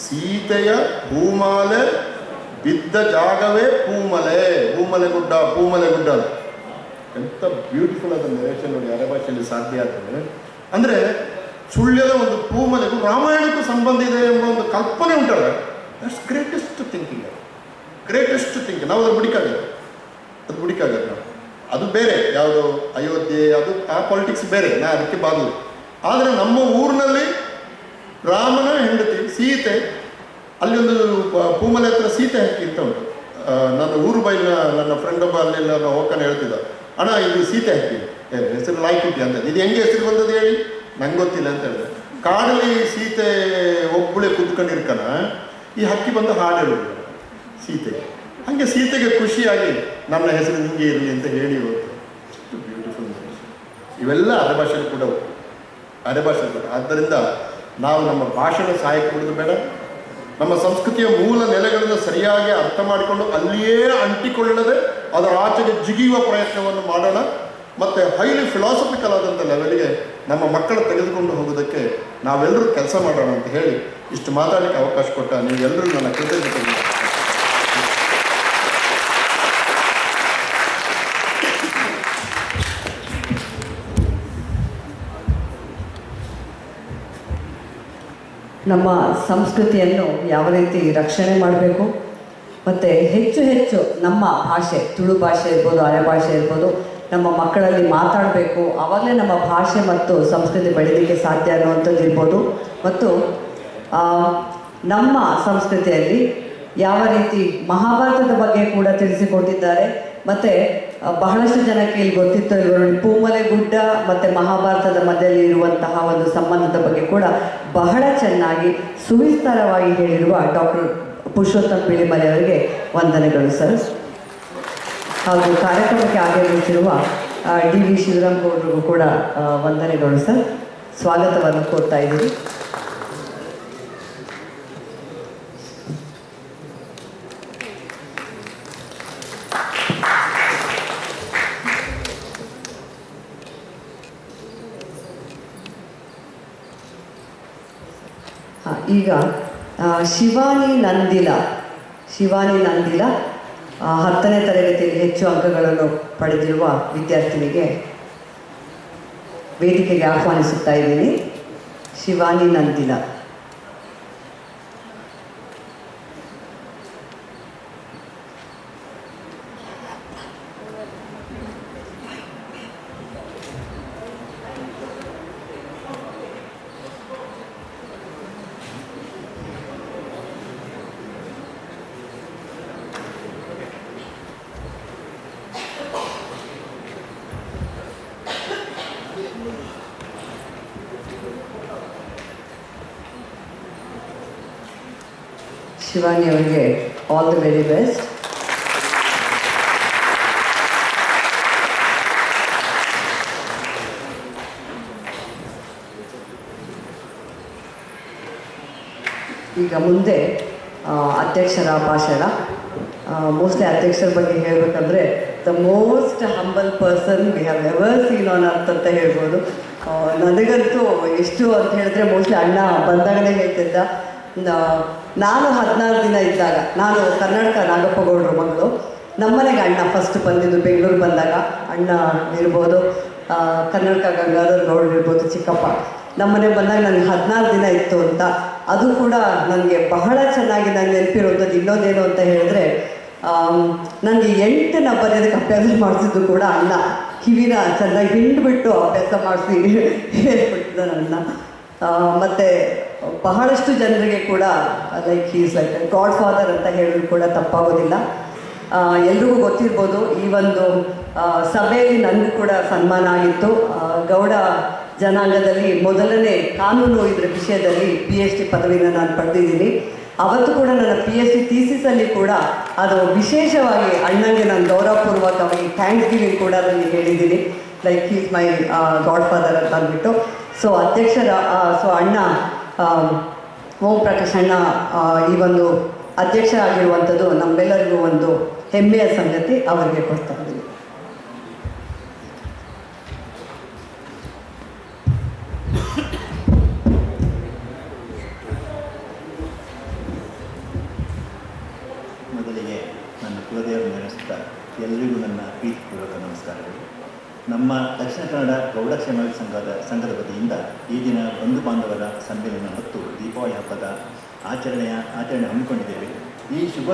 ಸೀತೆಯ ಹೂಮಾಲೆ ಬಿದ್ದ ಜಾಗವೇ ಪೂಮಲೆ ಗುಡ್ಡ. ಎಂಥ ಬ್ಯೂಟಿಫುಲ್ ಆದ ನೆರೇಷನ್ ನೋಡಿ, ಅರೆ ಭಾಷೆಯಲ್ಲಿ ಸಾಧ್ಯ ಆಗ್ತದೆ. ಅಂದರೆ ಸುಳ್ಯದ ಒಂದು ಪೂಮಲೆಗೂ ರಾಮಾಯಣಕ್ಕೂ ಸಂಬಂಧ ಇದೆ ಎಂಬ ಒಂದು ಕಲ್ಪನೆ ಉಂಟಲ್ಲ, ದಟ್ಸ್ ಗ್ರೇಟೆಸ್ಟ್ ಥಿಂಕಿಂಗ್. ನಾವು ಅದು ಬಿಡಿಕಾಗಲ್ಲ ನಾವು. ಅದು ಬೇರೆ, ಯಾವುದು ಅಯೋಧ್ಯೆ, ಅದು ಆ ಪಾಲಿಟಿಕ್ಸ್ ಬೇರೆ, ನಾ ಅದಕ್ಕೆ ಬಾಗಲು. ಆದರೆ ನಮ್ಮ ಊರಿನಲ್ಲಿ ರಾಮನ ಹೆಂಡತಿ ಸೀತೆ, ಅಲ್ಲಿ ಒಂದು ಪೂಮಲೆ ಹತ್ರ ಸೀತೆ ಹಾಕಿ ಅಂತ ಉಂಟು. ನನ್ನ ಊರು ಬೈಲಿನ ನನ್ನ ಫ್ರೆಂಡ್ ಒಬ್ಬ ಅಲ್ಲೆಲ್ಲ ಹೋಗ್ತಾನೆ ಹೇಳ್ತಿದ್ದ, ಅಣ್ಣ ಇದು ಸೀತೆ ಹಾಕಿ ಹೆಸರು ಲಾಯ್ಕುಟ್ಟಿ ಅಂತ. ಇದು ಹೆಂಗೆ ಹೆಸರು ಬಂದದ್ದು ಹೇಳಿ? ನಂಗೆ ಗೊತ್ತಿಲ್ಲ ಅಂತ ಹೇಳಿದೆ. ಕಾಡಲ್ಲಿ ಸೀತೆ ಒಬ್ಬಳೆ ಕುತ್ಕೊಂಡಿರ್ಕನ, ಈ ಹಕ್ಕಿ ಬಂದು ಹಾಡು ಹೇಳೋದು ಸೀತೆಗೆ. ಹಾಗೆ ಸೀತೆಗೆ ಖುಷಿಯಾಗಿ ನನ್ನ ಹೆಸರು ಹಿಂಗೆ ಇರಲಿ ಅಂತ ಹೇಳಿ ಹೋಗ್ತು. ಎಷ್ಟು ಬ್ಯೂಟಿಫುಲ್. ಇವೆಲ್ಲ ಅರೆಭಾಷೆಯಲ್ಲಿ ಕೂಡ ಆದ್ದರಿಂದ ನಾವು ನಮ್ಮ ಭಾಷೆನ ಸಹಾಯಕ್ಕೆ ಕೊಡೋದು ಬೇಡ. ನಮ್ಮ ಸಂಸ್ಕೃತಿಯ ಮೂಲ ನೆಲೆಗಳನ್ನು ಸರಿಯಾಗಿ ಅರ್ಥ ಮಾಡಿಕೊಂಡು ಅಲ್ಲಿಯೇ ಅಂಟಿಕೊಳ್ಳದೆ ಅದರ ಆಚೆಗೆ ಜಿಗಿಯುವ ಪ್ರಯತ್ನವನ್ನು ಮಾಡೋಣ. ಮತ್ತು ಹೈಲಿ ಫಿಲಾಸಫಿಕಲ್ ಆದಂಥ ಲೆವೆಲ್ಗೆ ನಮ್ಮ ಮಕ್ಕಳು ತೆಗೆದುಕೊಂಡು ಹೋಗೋದಕ್ಕೆ ನಾವೆಲ್ಲರೂ ಕೆಲಸ ಮಾಡೋಣ ಅಂತ ಹೇಳಿ ಇಷ್ಟು ಮಾತಾಡಲಿಕ್ಕೆ ಅವಕಾಶ ಕೊಟ್ಟ ನೀವೆಲ್ಲರೂ ನನ್ನ ಕೃತಜ್ಞತೆ. ನಮ್ಮ ಸಂಸ್ಕೃತಿಯನ್ನು ಯಾವ ರೀತಿ ರಕ್ಷಣೆ ಮಾಡಬೇಕು ಮತ್ತು ಹೆಚ್ಚು ನಮ್ಮ ಭಾಷೆ, ತುಳು ಭಾಷೆ ಇರ್ಬೋದು, ಅರೆ ಭಾಷೆ ಇರ್ಬೋದು, ನಮ್ಮ ಮಕ್ಕಳಲ್ಲಿ ಮಾತಾಡಬೇಕು. ಆವಾಗಲೇ ನಮ್ಮ ಭಾಷೆ ಮತ್ತು ಸಂಸ್ಕೃತಿ ಬೆಳೀಲಿಕ್ಕೆ ಸಾಧ್ಯ ಅನ್ನುವಂಥದ್ದು ಇರ್ಬೋದು. ಮತ್ತು ನಮ್ಮ ಸಂಸ್ಕೃತಿಯಲ್ಲಿ ಯಾವ ರೀತಿ ಮಹಾಭಾರತದ ಬಗ್ಗೆ ಕೂಡ ತಿಳಿಸಿಕೊಟ್ಟಿದ್ದಾರೆ. ಮತ್ತು ಬಹಳಷ್ಟು ಜನಕ್ಕೆ ಇಲ್ಲಿ ಗೊತ್ತಿತ್ತು, ಇವರು ಪೂಮಲೆ ಗುಡ್ಡ ಮತ್ತು ಮಹಾಭಾರತದ ಮಧ್ಯದಲ್ಲಿ ಇರುವಂತಹ ಒಂದು ಸಂಬಂಧದ ಬಗ್ಗೆ ಕೂಡ ಬಹಳ ಚೆನ್ನಾಗಿ ಸುವಿಸ್ತಾರವಾಗಿ ಹೇಳಿರುವ ಡಾಕ್ಟರ್ ಪುರುಷೋತ್ತಮ್ ಪಿಳಿಮಲೆ ಅವರಿಗೆ ವಂದನೆಗಳು ಸರ್. ಹಾಗೂ ಕಾರ್ಯಕ್ರಮಕ್ಕೆ ಆಗಮಿಸಿರುವ DV ಶಿವರಾಮ್ ಗೌಡರಿಗೂ ಕೂಡ ವಂದನೆಗಳು ಸರ್. ಸ್ವಾಗತವನ್ನು ಕೋರ್ತಾ ಇದ್ದೀವಿ. ಈಗ ಶಿವಾನಿ ನಂದಿಲ 10ನೇ ತರಗತಿಯಲ್ಲಿ ಹೆಚ್ಚು ಅಂಕಗಳನ್ನು ಪಡೆದಿರುವ ವಿದ್ಯಾರ್ಥಿನಿಗೆ ವೇದಿಕೆಗೆ ಆಹ್ವಾನಿಸುತ್ತಾ ಇದ್ದೀನಿ. ಶಿವಾನಿ ನಂದಿಲ. ಶಿವಾನಿ ಅವರಿಗೆ ಆಲ್ ದಿ ವೆರಿ ಬೆಸ್ಟ್. ಈಗ ಮುಂದೆ ಅಧ್ಯಕ್ಷರ ಭಾಷಣ. ಮೋಸ್ಟ್ಲಿ ಅಧ್ಯಕ್ಷರ ಬಗ್ಗೆ ಹೇಳಬೇಕಂದ್ರೆ the most humble person we have ever seen on earth ಅಂತ ಹೇಳ್ಬೋದು. ನನಗಂತೂ ಎಷ್ಟು ಅಂತ ಹೇಳಿದ್ರೆ ಮೋಸ್ಟ್ಲಿ ಅಣ್ಣ ಬಂದಾಗಲೇ ಹೇಳ್ತಿದ್ದ, ನಾನು 16 ದಿನ ಇದ್ದಾಗ, ನಾನು ಕರ್ನಾಟಕ ನಾಗಪ್ಪಗೌಡರ ಮಗಳು, ನಮ್ಮನೆಗೆ ಅಣ್ಣ ಫಸ್ಟ್ ಬಂದಿದ್ದು ಬೆಂಗಳೂರು ಬಂದಾಗ. ಅಣ್ಣ ಇರ್ಬೋದು, ಕರ್ನಾಟಕ ಗಂಗಾಧರ್ ಗೌಡ್ರು ಇರ್ಬೋದು, ಚಿಕ್ಕಪ್ಪ ನಮ್ಮನೆಗೆ ಬಂದಾಗ ನನಗೆ 16 ದಿನ ಇತ್ತು ಅಂತ. ಅದು ಕೂಡ ನನಗೆ ಬಹಳ ಚೆನ್ನಾಗಿ ನಾನು ನೆನಪಿರುವಂಥದ್ದು. ಇನ್ನೊಂದೇನು ಅಂತ ಹೇಳಿದ್ರೆ, ನನಗೆ 8ನ ಬರೆಯೋದಕ್ಕೆ ಅಭ್ಯಾಸ ಮಾಡಿಸಿದ್ದು ಕೂಡ ಅಣ್ಣ. ಕಿವಿನ ಚೆನ್ನಾಗಿ ಹಿಂಡ್ಬಿಟ್ಟು ಅಭ್ಯಾಸ ಮಾಡಿಸಿ ಹೇಳ್ಬಿಟ್ಟಿದ್ದ ಅಣ್ಣ. ಮತ್ತು ಬಹಳಷ್ಟು ಜನರಿಗೆ ಕೂಡ like is like god father ಅಂತ ಹೇಳಿದ್ರು ಕೂಡ ತಪ್ಪಾಗೋದಿಲ್ಲ. ಎಲ್ರಿಗೂ ಗೊತ್ತಿರ್ಬೋದು, ಈ ಒಂದು ಸಭೆಯಲ್ಲಿ ನನಗೂ ಕೂಡ ಸನ್ಮಾನ ಆಗಿತ್ತು. ಗೌಡ ಜನಾಂಗದಲ್ಲಿ ಮೊದಲನೇ ಕಾನೂನು ಇದರ ವಿಷಯದಲ್ಲಿ PhD ಪದವಿನ ನಾನು ಪಡೆದಿದ್ದೀನಿ. ಅವತ್ತು ಕೂಡ ನನ್ನ PhD ಥೀಸಿಸಲ್ಲಿ ಕೂಡ ಅದು ವಿಶೇಷವಾಗಿ ಅಣ್ಣಂಗೆ ನಾನು ಗೌರವಪೂರ್ವಕವಾಗಿ ಥ್ಯಾಂಕ್ಸ್ ಗಿವಿಂಗ್ ಕೂಡ ನನಗೆ ಹೇಳಿದ್ದೀನಿ, like is my god father ಅಂತ ಅಂದ್ಬಿಟ್ಟು. ಸೊ ಅಧ್ಯಕ್ಷರ ಅಣ್ಣ ಓಂ ಪ್ರಕಾಶ್ ಅಣ್ಣ ಈ ಒಂದು ಅಧ್ಯಕ್ಷ ಆಗಿರುವಂಥದ್ದು ನಮ್ಮೆಲ್ಲರಿಗೂ ಒಂದು ಹೆಮ್ಮೆಯ ಸಂಗತಿ. ಅವರಿಗೆ ಕೊಡ್ತಾ ಇದ್ದೀನಿ. ಮೊದಲಿಗೆ ನನ್ನ ಕುಲದೇವರು ನೆನೆಸುತ್ತಾ ಎಲ್ಲರಿಗೂ ನನ್ನ ಪ್ರೀತಿಪೂರ್ವಕ ನಮಸ್ಕಾರಗಳು. ನಮ್ಮ ದಕ್ಷಿಣ ಕನ್ನಡ ಗೌಡ ಕ್ಷೇಮ ಸಂಘದ ವತಿಯಿಂದ ಈ ದಿನ ಬಂಧು ಬಾಂಧವರ ಸಮ್ಮೇಳನ ಮತ್ತು ದೀಪಾವಳಿ ಹಬ್ಬದ ಆಚರಣೆ ಹಮ್ಮಿಕೊಂಡಿದ್ದೇವೆ. ಈ ಶುಭ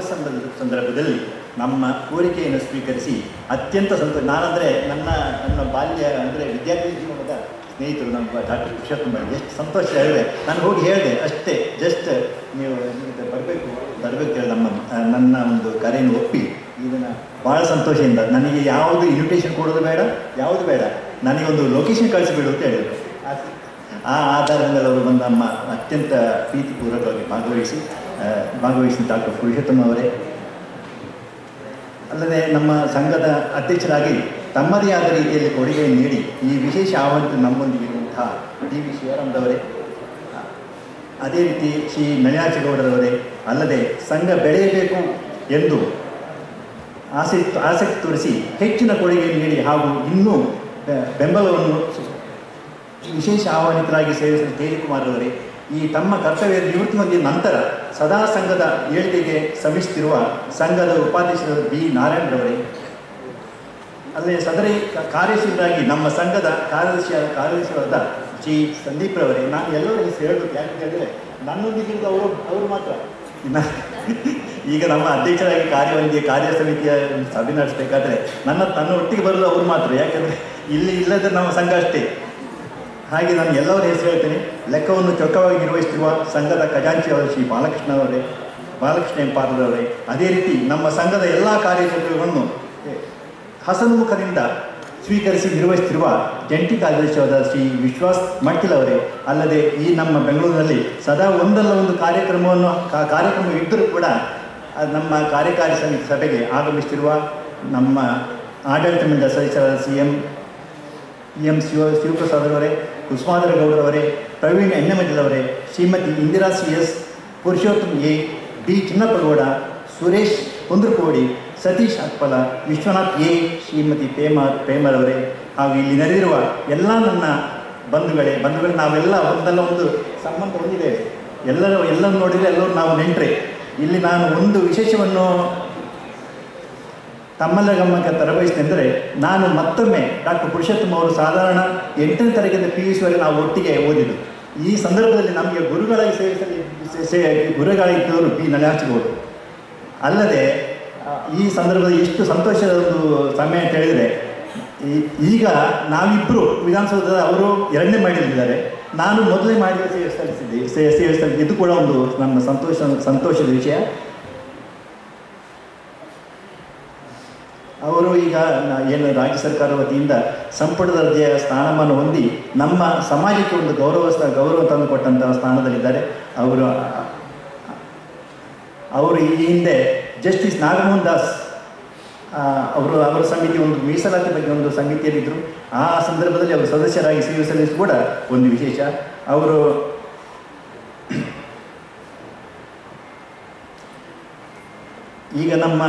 ಸಂದರ್ಭದಲ್ಲಿ ನಮ್ಮ ಕೋರಿಕೆಯನ್ನು ಸ್ವೀಕರಿಸಿ ಅತ್ಯಂತ ನಾನಂದರೆ ನನ್ನ ಬಾಲ್ಯ ಅಂದರೆ ವಿದ್ಯಾರ್ಥಿ ಜೀವನದ ಸ್ನೇಹಿತರು ನಮ್ಮ ಡಾಕ್ಟರ್ ಪುರುಷೋತ್ತಮ ಎಷ್ಟು ಸಂತೋಷ ಹೇಳಿದೆ. ನಾನು ಹೋಗಿ ಹೇಳಿದೆ ಅಷ್ಟೇ, ಜಸ್ಟ್ ನೀವು ಬರಬೇಕು ಹೇಳಿ ನನ್ನ ಒಂದು ಕರೆಯನ್ನು ಒಪ್ಪಿ ಇದನ್ನು ಭಾಳ ಸಂತೋಷದಿಂದ ನನಗೆ ಯಾವುದು ಇನ್ವಿಟೇಷನ್ ಕೊಡೋದು ಬೇಡ, ಯಾವುದು ಬೇಡ, ನನಗೊಂದು ಲೊಕೇಶನ್ ಕಳಿಸಿಬಿಡು ಅಂತ ಹೇಳಿದರು. ಆ ಆಧಾರದ ಮೇಲೆ ಅವರು ಬಂದು ನಮ್ಮ ಅತ್ಯಂತ ಪ್ರೀತಿಪೂರ್ವಕವಾಗಿ ಭಾಗವಹಿಸಿ ಡಾಕ್ಟರ್ ಪುರುಷೋತ್ತಮ ಅವರೇ, ಅಲ್ಲದೆ ನಮ್ಮ ಸಂಘದ ಅಧ್ಯಕ್ಷರಾಗಿ ತಮ್ಮದೇ ಆದ ರೀತಿಯಲ್ಲಿ ಕೊಡುಗೆಯನ್ನು ನೀಡಿ ಈ ವಿಶೇಷ ಆಹ್ವಾನ ನಮ್ಮೊಂದಿಗಿರುವಂತಹ DV ಶಿವರಾಮರವರೇ, ಅದೇ ರೀತಿ ಶ್ರೀ ನಳಿನಾಕ್ಷಗೌಡರವರೇ, ಅಲ್ಲದೆ ಸಂಘ ಬೆಳೆಯಬೇಕು ಎಂದು ಆಸಕ್ತಿ ತೋರಿಸಿ ಹೆಚ್ಚಿನ ಕೊಡುಗೆಯನ್ನು ನೀಡಿ ಹಾಗೂ ಇನ್ನೂ ಬೆಂಬಲವನ್ನು ವಿಶೇಷ ಆಹ್ವಾನಿತರಾಗಿ ಸೇರಿಸಿದ ತೇಜಕುಮಾರ್ ಅವರೇ, ಈ ತಮ್ಮ ಕರ್ತವ್ಯ ನಿವೃತ್ತಿ ಹೊಂದಿದ ನಂತರ ಸದಾ ಸಂಘದ ಏಳಿಗೆಗೆ ಶ್ರಮಿಸುತ್ತಿರುವ ಸಂಘದ ಉಪಾಧ್ಯಕ್ಷರಾದ B ನಾರಾಯಣರವರೇ, ಅಲ್ಲದೆ ಸದರಿ ಕಾರ್ಯಶೀಲರಾಗಿ ನಮ್ಮ ಸಂಘದ ಕಾರ್ಯದರ್ಶಿಯಾದ ಶ್ರೀ ಸಂದೀಪ್ರವರೇ. ನಾನು ಎಲ್ಲರೂ ಹೆಸರು ಹೇಳಬೇಕು, ಯಾಕೆ ಹೇಳಿದರೆ ನನ್ನೊಂದಿಗಿಂತ ಅವರು ಮಾತ್ರ. ಈಗ ನಮ್ಮ ಅಧ್ಯಕ್ಷರಾಗಿ ಕಾರ್ಯ ಸಮಿತಿಯ ಸಭೆ ನಡೆಸಬೇಕಾದ್ರೆ ನನ್ನ ಒಟ್ಟಿಗೆ ಬರೋದು ಅವರು ಮಾತ್ರ, ಯಾಕೆಂದರೆ ಇಲ್ಲದ ನಮ್ಮ ಸಂಘ ಅಷ್ಟೇ. ಹಾಗೆ ನಾನು ಎಲ್ಲರ ಹೆಸರು ಹೇಳ್ತೇನೆ. ಲೆಕ್ಕವನ್ನು ಚೊಕ್ಕವಾಗಿ ನಿರ್ವಹಿಸುತ್ತಿರುವ ಸಂಘದ ಖಜಾಂಚಿಯವರು ಶ್ರೀ ಬಾಲಕೃಷ್ಣ ಎಂಪಾರರವರೇ, ಅದೇ ರೀತಿ ನಮ್ಮ ಸಂಘದ ಎಲ್ಲ ಕಾರ್ಯಚಟುವಟಿಕೆಗಳನ್ನು ಹಸನ್ಮುಖದಿಂದ ಸ್ವೀಕರಿಸಿ ನಿರ್ವಹಿಸುತ್ತಿರುವ ಜಂಟಿ ಕಾರ್ಯದರ್ಶಿಯಾದ ಶ್ರೀ ವಿಶ್ವಾಸ್ ಮಟ್ಟಿಲ್ ಅವರೇ, ಅಲ್ಲದೆ ಈ ನಮ್ಮ ಬೆಂಗಳೂರಿನಲ್ಲಿ ಸದಾ ಒಂದಲ್ಲ ಒಂದು ಕಾರ್ಯಕ್ರಮ ಇದ್ದರೂ ಕೂಡ ನಮ್ಮ ಕಾರ್ಯಕಾರಿ ಸಮಿತಿ ಸಭೆಗೆ ಆಗಮಿಸುತ್ತಿರುವ ನಮ್ಮ ಆಡಳಿತ ಮಂಡಳಿ ಸದಸ್ಯರಾದ CM ಶಿವಪ್ರಸಾದ್ ಅವರೇ, ಕುಸುಮಾಧರ ಗೌಡರವರೇ, Praveen ಎಣ್ಣೆಮಜ್ಜಲವರೇ, Shrimati Indira CS, Purushottam A, B Chinnappa Gowda, Suresh ಕುಂದ್ರಕೋಡಿ, Satish ಅತ್ಪಲ, Vishwanath A, Shrimati ಪ್ರೇಮರ್ ಅವರೇ, ಹಾಗೂ ಇಲ್ಲಿ ನೆರೆದಿರುವ ಎಲ್ಲ ನನ್ನ ಬಂಧುಗಳೇ, ನಾವೆಲ್ಲ ಒಂದಲ್ಲ ಒಂದು ಸಂಬಂಧ ಹೊಂದಿದ್ದೇವೆ. ಎಲ್ಲರೂ ನೋಡಿದರೆ ಎಲ್ಲರೂ ನಾವು ನೆಂಟರೆ. ಇಲ್ಲಿ ನಾನು ಒಂದು ವಿಶೇಷವನ್ನು ತಮ್ಮೆಲ್ಲರ ಗಮನಕ್ಕೆ ತರಬಯಸಿತೆಂದರೆ, ನಾನು ಮತ್ತೊಮ್ಮೆ ಡಾಕ್ಟರ್ ಪುರುಷೋತ್ತಮ ಅವರು ಸಾಧಾರಣ 8ನೇ ತರಗತಿ PUC ವರೆಗೆ ನಾವು ಒಟ್ಟಿಗೆ ಓದಿದ್ದು. ಈ ಸಂದರ್ಭದಲ್ಲಿ ನಮಗೆ ಗುರುಗಳಾಗಿದ್ದವರು B ನಳಿನಾಕ್ಷಗೌಡರು. ಅಲ್ಲದೆ ಈ ಸಂದರ್ಭದಲ್ಲಿ ಎಷ್ಟು ಸಂತೋಷದ ಒಂದು ಸಮಯ ಅಂತ ಹೇಳಿದರೆ, ಈಗ ನಾವಿಬ್ಬರು ವಿಧಾನಸೌಧದ ಅವರು 2ನೇ ಮಾಡಿದ್ದಾರೆ, ನಾನು ಮೊದಲೇ ಮಾಡಿ ಸೇವೆ. ಇದು ಕೂಡ ಒಂದು ನನ್ನ ಸಂತೋಷದ ವಿಷಯ. ಅವರು ಈಗ ಏನು ರಾಜ್ಯ ಸರ್ಕಾರ ವತಿಯಿಂದ ಸಂಪುಟ ದರ್ಜೆಯ ಸ್ಥಾನಮಾನ ಹೊಂದಿ ನಮ್ಮ ಸಮಾಜಕ್ಕೆ ಒಂದು ಗೌರವ ತಂದು ಕೊಟ್ಟಂತಹ ಸ್ಥಾನದಲ್ಲಿದ್ದಾರೆ. ಅವರು ಈ ಹಿಂದೆ ಜಸ್ಟಿಸ್ ನಾಗಮೋಹನ್ ದಾಸ್ ಅವರ ಸಮಿತಿ ಒಂದು ಮೀಸಲಾತಿ ಬಗ್ಗೆ ಒಂದು ಸಮಿತಿಯಲ್ಲಿದ್ದರು. ಆ ಸಂದರ್ಭದಲ್ಲಿ ಅವರು ಸದಸ್ಯರಾಗಿ ಸೇವೆ ಸಲ್ಲಿಸಿ ಕೂಡ ಒಂದು ವಿಶೇಷ. ಈಗ ನಮ್ಮ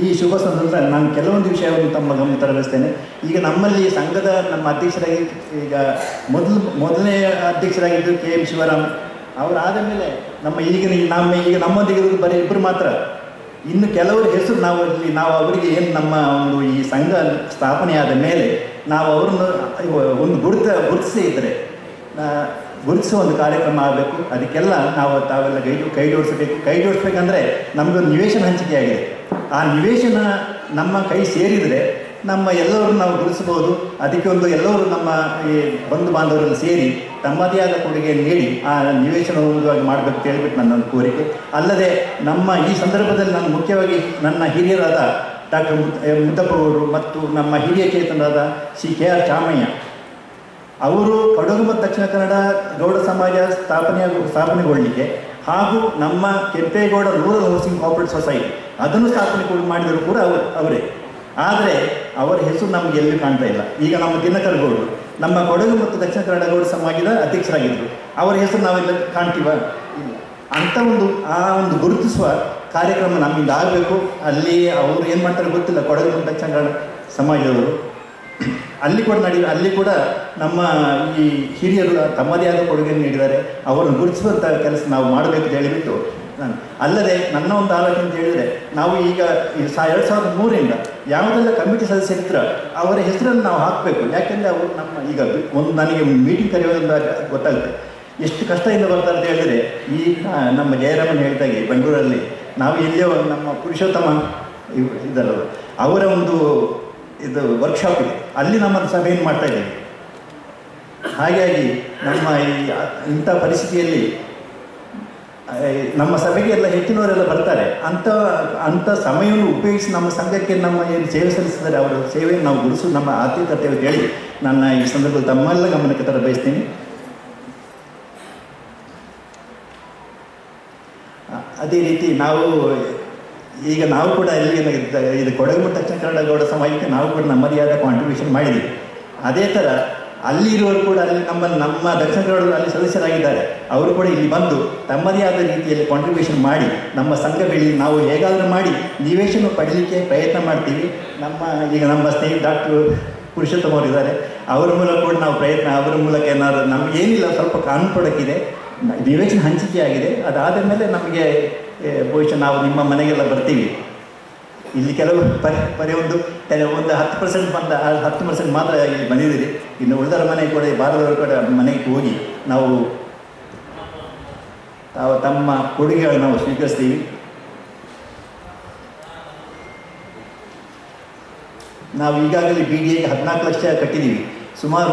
ಈ ಶುಭ ಸಂದರ್ಭದಲ್ಲಿ ನಾನು ಕೆಲವೊಂದು ವಿಷಯವನ್ನು ತಮ್ಮ ಗಮನ ತರಬಯಸ್ತೇನೆ. ಈಗ ನಮ್ಮಲ್ಲಿ ಸಂಘದ ನಮ್ಮ ಅಧ್ಯಕ್ಷರಾಗಿ ಈಗ ಮೊದಲನೇ ಅಧ್ಯಕ್ಷರಾಗಿದ್ದು KM ಶಿವರಾಮ್ ಅವರಾದ ಮೇಲೆ ಈಗ ನಮ್ಮೊಂದಿಗೆ ಇರೋದು ಬರೀ ಇಬ್ಬರು ಮಾತ್ರ. ಇನ್ನು ಕೆಲವರ ಹೆಸರು ನಾವು ಅವರಿಗೆ ಏನು ನಮ್ಮ ಒಂದು ಈ ಸಂಘ ಸ್ಥಾಪನೆಯಾದ ಮೇಲೆ ನಾವು ಅವ್ರನ್ನು ಒಂದು ಗುರುತಿಸಿ ಇದ್ದರೆ ಗುರುತಿಸುವ ಒಂದು ಕಾರ್ಯಕ್ರಮ ಆಗಬೇಕು. ಅದಕ್ಕೆಲ್ಲ ತಾವೆಲ್ಲ ಕೈ ಜೋಡಿಸ್ಬೇಕಂದ್ರೆ ನಮಗೊಂದು ನಿವೇಶನ ಹಂಚಿಕೆ ಆಗಿದೆ. ಆ ನಿವೇಶನ ನಮ್ಮ ಕೈ ಸೇರಿದರೆ ನಮ್ಮ ಎಲ್ಲರೂ ನಾವು ಗುರುತಿಸಬಹುದು. ಅದಕ್ಕೆ ಎಲ್ಲರೂ ನಮ್ಮ ಈ ಬಂಧು ಬಾಂಧವರಲ್ಲಿ ಸೇರಿ ತಮ್ಮದೇ ಆದ ಕೊಡುಗೆಯನ್ನು ನೀಡಿ ಆ ನಿವೇಶನ ಹೊಂದುವಾಗಿ ಮಾಡಬೇಕು ಅಂತ ಹೇಳ್ಬಿಟ್ಟು ನನ್ನ ಕೋರಿಕೆ. ಅಲ್ಲದೆ ನಮ್ಮ ಈ ಸಂದರ್ಭದಲ್ಲಿ ನಾನು ಮುಖ್ಯವಾಗಿ ನನ್ನ ಹಿರಿಯರಾದ ಡಾಕ್ಟರ್ ಮುದ್ದಪ್ಪ ಅವರು ಮತ್ತು ನಮ್ಮ ಹಿರಿಯ ಚೇತನರಾದ ಶ್ರೀ KR ಚಾಮಯ್ಯ ಅವರು ಕೊಡಗು ಮತ್ತು ದಕ್ಷಿಣ ಕನ್ನಡ ಗೌಡ ಸಮಾಜ ಸ್ಥಾಪನೆಗೊಳ್ಳಲಿಕ್ಕೆ ಹಾಗೂ ನಮ್ಮ Kempegowda rural housing cooperative society ಅದನ್ನು ಸ್ಥಾಪನೆ ಮಾಡಿದರು ಕೂಡ ಅವರೇ. ಆದರೆ ಅವರ ಹೆಸರು ನಮಗೆ ಎಲ್ಲೂ ಕಾಣ್ತಾ ಇಲ್ಲ. ಈಗ ನಮ್ಮ ದಿನಕರ್ ಗೌಡರು ನಮ್ಮ ಕೊಡಗು ಮತ್ತು ದಕ್ಷಿಣ ಕನ್ನಡ ಗೌಡ ಸಮಾಜದ ಅಧ್ಯಕ್ಷರಾಗಿದ್ದರು. ಅವರ ಹೆಸರು ನಾವೆಲ್ಲ ಕಾಣ್ತೀವ? ಇಲ್ಲ. ಅಂಥ ಒಂದು ಗುರುತಿಸುವ ಕಾರ್ಯಕ್ರಮ ನಮ್ಮಿಂದ ಆಗಬೇಕು. ಅಲ್ಲಿ ಅವರು ಏನು ಮಾಡ್ತಾರೆ ಗೊತ್ತಿಲ್ಲ. ಕೊಡಗು ಮತ್ತು ದಕ್ಷಿಣ ಕನ್ನಡ ಸಮಾಜದವರು ಅಲ್ಲಿ ಕೂಡ ನಮ್ಮ ಈ ಹಿರಿಯರು ತಮ್ಮದೇ ಆದ ಕೊಡುಗೆಯನ್ನು ನೀಡಿದ್ದಾರೆ. ಅವರನ್ನು ಗುರುತಿಸುವಂಥ ಕೆಲಸ ನಾವು ಮಾಡಬೇಕು ಅಂತ ಹೇಳಿಬಿಟ್ಟು ಅಲ್ಲದೆ ನನ್ನ ಒಂದು ಆಲೋಚನೆ ಅಂತ ಹೇಳಿದರೆ ನಾವು ಈಗ 2003ರಿಂದ ಯಾವುದೆಲ್ಲ ಕಮಿಟಿ ಸದಸ್ಯರಿದ್ರೆ ಅವರ ಹೆಸರನ್ನು ನಾವು ಹಾಕಬೇಕು. ಯಾಕೆಂದರೆ ಅವರು ನಮ್ಮ ಈಗ ನನಗೆ ಮೀಟಿಂಗ್ ಕರೆಯೋದ್ರಿಂದ ಗೊತ್ತಾಗುತ್ತೆ ಎಷ್ಟು ಕಷ್ಟದಿಂದ ಬರ್ತಾರೆ ಅಂತ ಹೇಳಿದರೆ ಈ ನಮ್ಮ ಜಯರಾಮನ್ ಹೇಳಿದಾಗೆ ಬೆಂಗಳೂರಲ್ಲಿ ನಾವು ಎಲ್ಲಿಯೋ ನಮ್ಮ ಪುರುಷೋತ್ತಮ ಇದಲ್ಲ ಅವರ ಒಂದು ವರ್ಕ್ಶಾಪ್ ಇದೆ, ಅಲ್ಲಿ ನಮ್ಮ ಸಭೆಯನ್ನು ಮಾಡ್ತಾ ಇದ್ದೀವಿ. ಹಾಗಾಗಿ ನಮ್ಮ ಇಂಥ ಪರಿಸ್ಥಿತಿಯಲ್ಲಿ ನಮ್ಮ ಸಭೆಗೆ ಎಲ್ಲ ಹೆಚ್ಚಿನವರೆಲ್ಲ ಬರ್ತಾರೆ. ಅಂಥ ಸಮಯವನ್ನು ಉಪಯೋಗಿಸಿ ನಮ್ಮ ಸಂಘಕ್ಕೆ ನಮ್ಮ ಏನು ಸೇವೆ ಸಲ್ಲಿಸಿದರೆ ಅವರ ಸೇವೆಯನ್ನು ನಾವು ಗುರುಸು ನಮ್ಮ ಆತ್ಮೀಯತೆ ಅಂತ ಹೇಳಿ ನನ್ನ ಈ ಸಂದರ್ಭದಲ್ಲಿ ತಮ್ಮೆಲ್ಲ ಗಮನಕ್ಕೆ ತರ ಬಯಸ್ತೀನಿ. ಅದೇ ರೀತಿ ನಾವು ಕೂಡ ಇಲ್ಲಿ ಇದು ಕೊಡಗು ಮತ್ತು ದಕ್ಷಿಣ ಕನ್ನಡ ಗೌಡ ಸಮಾಜಕ್ಕೆ ನಾವು ಕೂಡ ನಮ್ಮದೇ ಆದ ಕಾಂಟ್ರಿಬ್ಯೂಷನ್ ಮಾಡಿದ್ದೀವಿ. ಅದೇ ಥರ ಅಲ್ಲಿರುವವರು ಕೂಡ ನಮ್ಮ ದಕ್ಷಿಣ ಕನ್ನಡ ಅಲ್ಲಿ ಸದಸ್ಯರಾಗಿದ್ದಾರೆ. ಅವರು ಕೂಡ ಇಲ್ಲಿ ಬಂದು ತಮ್ಮದೇ ಆದ ರೀತಿಯಲ್ಲಿ ಕಾಂಟ್ರಿಬ್ಯೂಷನ್ ಮಾಡಿ ನಮ್ಮ ಸಂಘ ನಾವು ಹೇಗಾದರೂ ಮಾಡಿ ನಿವೇಶನ ಪಡೀಲಿಕ್ಕೆ ಪ್ರಯತ್ನ ಮಾಡ್ತೀವಿ. ನಮ್ಮ ಸ್ನೇಹಿತ ಡಾಕ್ಟರ್ ಪುರುಷೋತ್ತಮ ಅವರು ಇದ್ದಾರೆ, ಅವರ ಮೂಲಕ ಕೂಡ ನಾವು ಅವರ ಮೂಲಕ ಏನಾದರೂ ನಮಗೇನಿಲ್ಲ ಸ್ವಲ್ಪ ಕಾನೂನು ಕೊಡೋಕ್ಕಿದೆ, ನಿವೇಶನ ಹಂಚಿಕೆ ಆಗಿದೆ. ಅದಾದ ಮೇಲೆ ನಮಗೆ ಬಹುಶಃ ನಾವು ನಿಮ್ಮ ಮನೆಗೆಲ್ಲ ಬರ್ತೀವಿ. ಇಲ್ಲಿ ಕೆಲವು ಒಂದು 10% ಬಂದ 10% ಮಾತ್ರ ಇಲ್ಲಿ ಬಂದಿದ್ದೀರಿ. ಇನ್ನು ಉಳಿದರ ಮನೆಗೆ ಕೂಡ ಬಾರದವರು ಕೂಡ ಮನೆಗೆ ಹೋಗಿ ನಾವು ತಮ್ಮ ಕೊಡುಗೆಗಳನ್ನು ನಾವು ಸ್ವೀಕರಿಸ್ತೀವಿ. ನಾವು ಈಗಾಗಲೇ BDAಗೆ 14 ಲಕ್ಷ ಕಟ್ಟಿದ್ದೀವಿ. ಸುಮಾರು